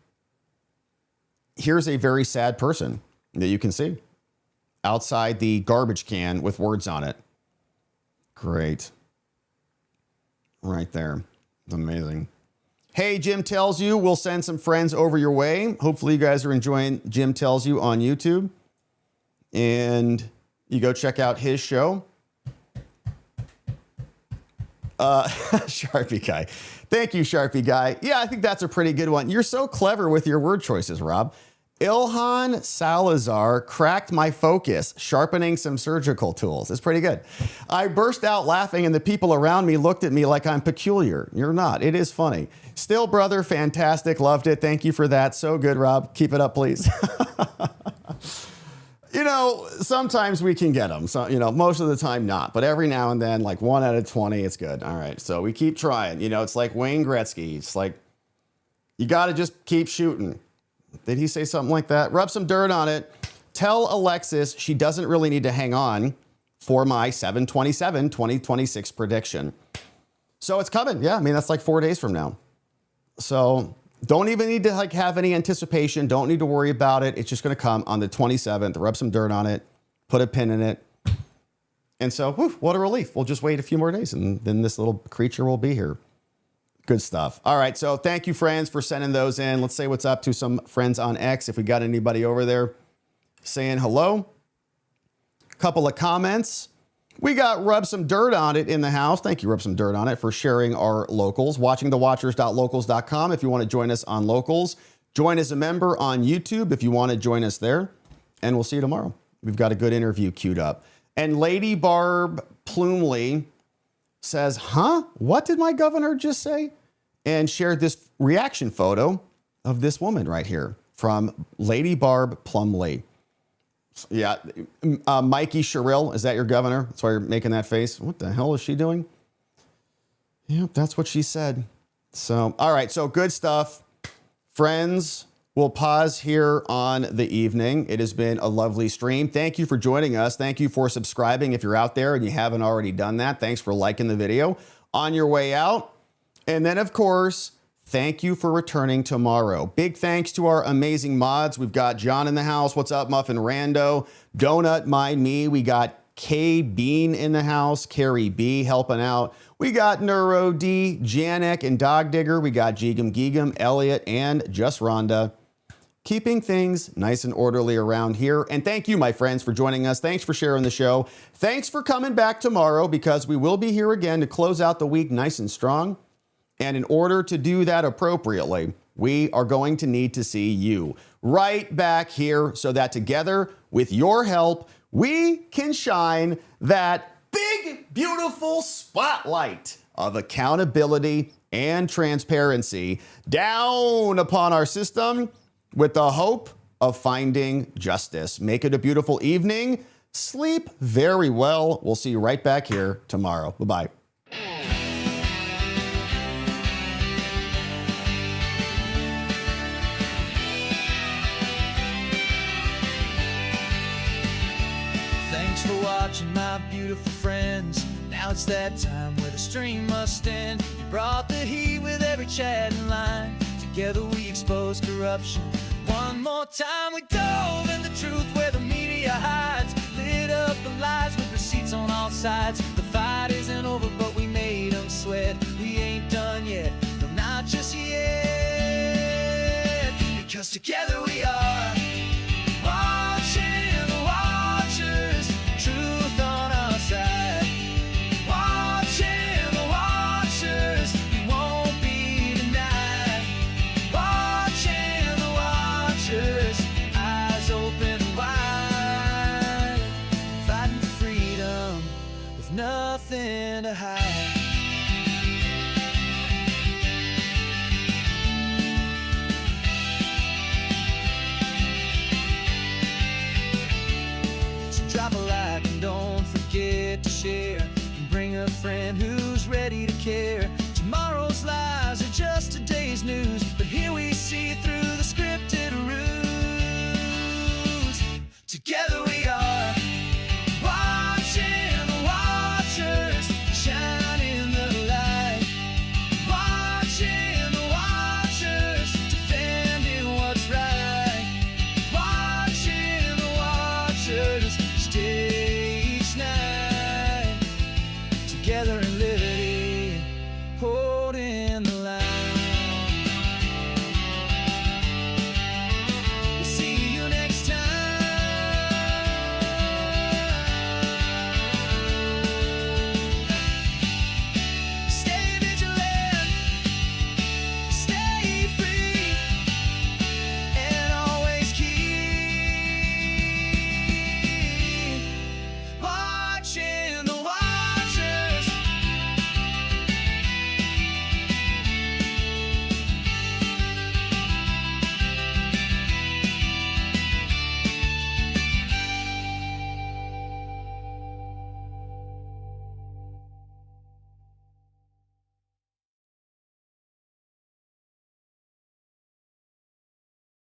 Here's a very sad person that you can see outside the garbage can with words on it. Great. Right there. Amazing. Hey, Jim Tells You. We'll send some friends over your way. Hopefully you guys are enjoying Jim Tells You on YouTube. And you go check out his show. Sharpie Guy. Thank you, Sharpie Guy. Yeah, I think that's a pretty good one. You're so clever with your word choices, Rob. Ilhan Salazar cracked my focus, sharpening some surgical tools. It's pretty good. I burst out laughing and the people around me looked at me like I'm peculiar. You're not. It is funny. Still, brother, fantastic. Loved it. Thank you for that. So good, Rob. Keep it up, please. Sometimes we can get them. So, most of the time not. But every now and then, like 1 out of 20, it's good. All right. So we keep trying. It's like Wayne Gretzky. It's like, you got to just keep shooting. Did he say something like that? Rub some dirt on it. Tell Alexis she doesn't really need to hang on for my 7/27/2026 prediction. So it's coming. Yeah, that's like 4 days from now. So don't even need to have any anticipation. Don't need to worry about it. It's just going to come on the 27th. Rub some dirt on it. Put a pin in it. And so, what a relief. We'll just wait a few more days and then this little creature will be here. Good stuff. All right. So thank you, friends, for sending those in. Let's say what's up to some friends on X. If we got anybody over there saying hello. Couple of comments. We got Rub Some Dirt on It in the house. Thank you, Rub Some Dirt on It, for sharing our locals. Watchingthewatchers.locals.com if you want to join us on locals. Join as a member on YouTube if you want to join us there. And we'll see you tomorrow. We've got a good interview queued up. And Lady Barb Plumley says, what did my governor just say? And shared this reaction photo of this woman right here from Lady Barb Plumley. Yeah, Mikey Sherrill, is that your governor? That's why you're making that face. What the hell is she doing? Yep, that's what she said. So, all right, so good stuff. Friends, we'll pause here on the evening. It has been a lovely stream. Thank you for joining us. Thank you for subscribing if you're out there and you haven't already done that. Thanks for liking the video on your way out. And then, of course, Thank you for returning tomorrow. Big thanks to our amazing mods. We've got John in the house. What's up, Muffin Rando? Donut Mind Me. We got K Bean in the house. Carrie B helping out. We got Neuro D, Janek, and Dog Digger. We got Geegum Geegum, Elliot, and Just Rhonda. Keeping things nice and orderly around here. And thank you, my friends, for joining us. Thanks for sharing the show. Thanks for coming back tomorrow, because we will be here again to close out the week nice and strong. And in order to do that appropriately, we are going to need to see you right back here so that together, with your help, we can shine that big, beautiful spotlight of accountability and transparency down upon our system with the hope of finding justice. Make it a beautiful evening. Sleep very well. We'll see you right back here tomorrow. Bye-bye. Thanks for watching, my beautiful friends. Now it's that time where the stream must end. You brought the heat with every chat and line. Together we expose corruption. One more time we dove in the truth where the media hides. Lit up the lies with receipts on all sides. The fight isn't over, but we made them sweat. We ain't done yet, no, not just yet. Because together we are watching the watchers. Truth on our side. Watching the watchers. We won't be denied. Watching the watchers. Eyes open wide. Fighting for freedom with nothing to hide. Drop a like and don't forget to share. And bring a friend who's ready to care. Tomorrow's lies are just today's news, but here we see